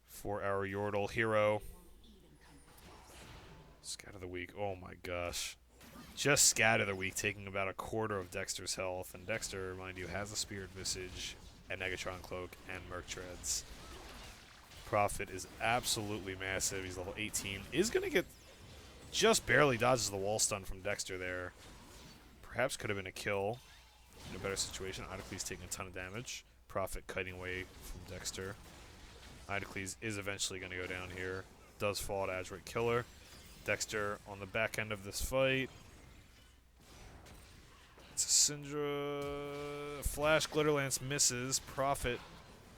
for our Yordle hero. Scat of the week. Oh my gosh. Just Scat of the week, taking about a quarter of Dexter's health. And Dexter, mind you, has a Spirit Visage, a Negatron Cloak, and Merc Treads. Profit is absolutely massive. He's level 18. Is going to get... Just barely dodges the wall stun from Dexter there. Perhaps could have been a kill in a better situation. Idocles taking a ton of damage. Profit kiting away from Dexter. Idocles is eventually going to go down here. Does fall to Adroit Killer. Dexter on the back end of this fight. It's a Syndra. Flash Glitterlance misses. Profit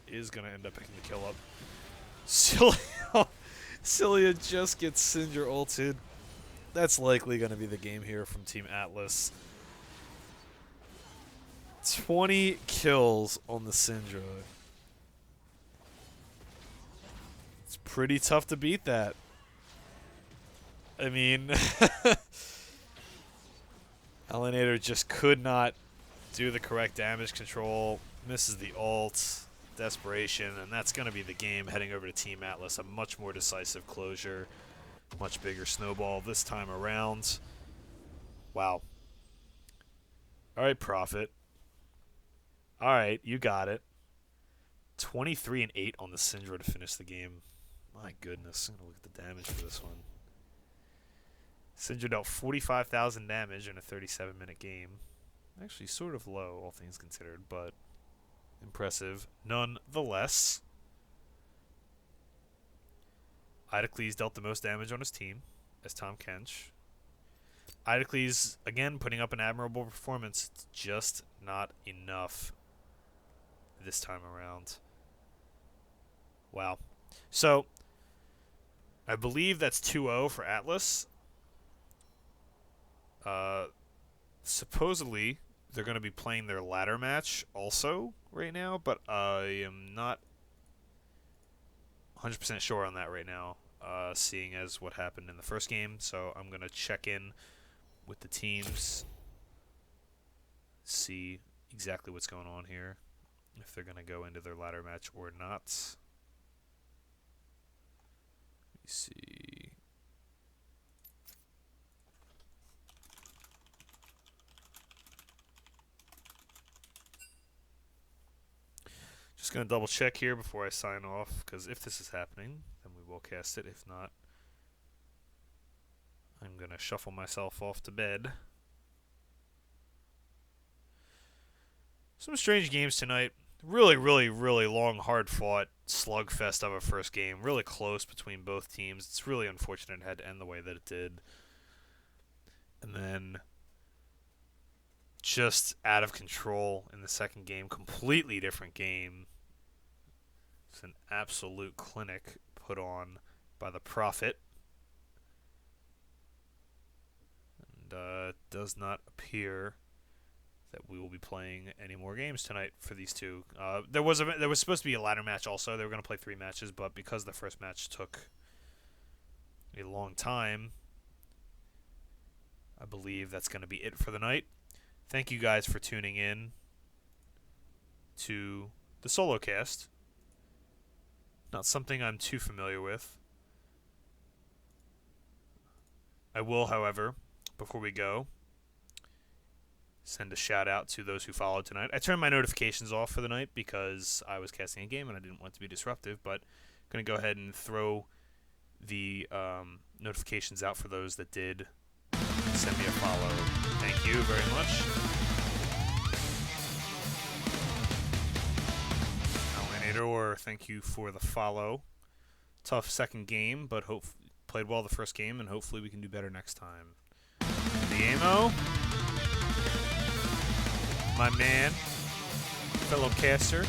is going to end up picking the kill up. Cilia just gets Syndra ulted. That's likely going to be the game here from Team Atlas. 20 kills on the Syndra. It's pretty tough to beat that. I mean, Alienator just could not do the correct damage control. Misses the ult. Desperation. And that's going to be the game heading over to Team Atlas. A much more decisive closure. Much bigger snowball this time around. Wow. Alright, Prophet. Alright, you got it. 23 and 8 on the Syndra to finish the game. My goodness. I'm going to look at the damage for this one. Syndra dealt 45,000 damage in a 37-minute game. Actually, sort of low, all things considered, but impressive nonetheless. Idocles dealt the most damage on his team, as Tom Kench. Idocles, again, putting up an admirable performance. It's just not enough this time around. Wow. So, I believe that's 2-0 for Atlas. Supposedly, they're going to be playing their ladder match also right now, but I am not 100% sure on that right now, seeing as what happened in the first game. So I'm going to check in with the teams, see exactly what's going on here, if they're going to go into their ladder match or not. Let me see. Just going to double check here before I sign off, because if this is happening, then we will cast it. If not, I'm going to shuffle myself off to bed. Some strange games tonight. Really, really, really long, hard-fought slugfest of a first game. Really close between both teams. It's really unfortunate it had to end the way that it did. And then just out of control in the second game. Completely different game. It's an absolute clinic put on by the Prophet. And it does not appear that we will be playing any more games tonight for these two. There was supposed to be a ladder match also. They were going to play 3 matches, but because the first match took a long time, I believe that's going to be it for the night. Thank you guys for tuning in to the solo cast. Not something I'm too familiar with. I will, however, before we go, send a shout out to those who followed tonight. I turned my notifications off for the night because I was casting a game and I didn't want it to be disruptive, but I'm going to go ahead and throw the notifications out for those that did send me a follow. Thank you very much. Or thank you for the follow. Tough second game, but played well the first game, and hopefully we can do better next time. The Amo, my man, fellow caster.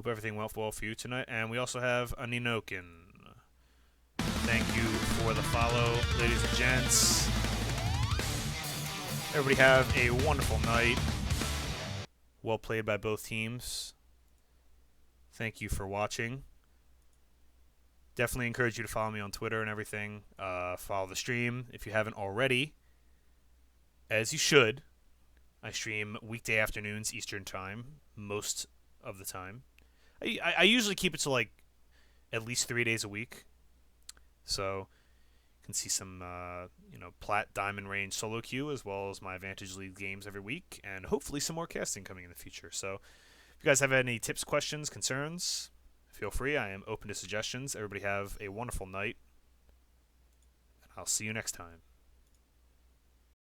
Hope everything went well for you tonight. And we also have Aninokin. Thank you for the follow, ladies and gents. Everybody have a wonderful night. Well played by both teams. Thank you for watching. Definitely encourage you to follow me on Twitter and everything. Follow the stream if you haven't already. As you should. I stream weekday afternoons Eastern time most of the time. I usually keep it to like at least 3 days a week. So you can see some Plat Diamond Range solo queue as well as my Vantage League games every week, and hopefully some more casting coming in the future. So if you guys have any tips, questions, concerns, feel free. I am open to suggestions. Everybody have a wonderful night, and I'll see you next time.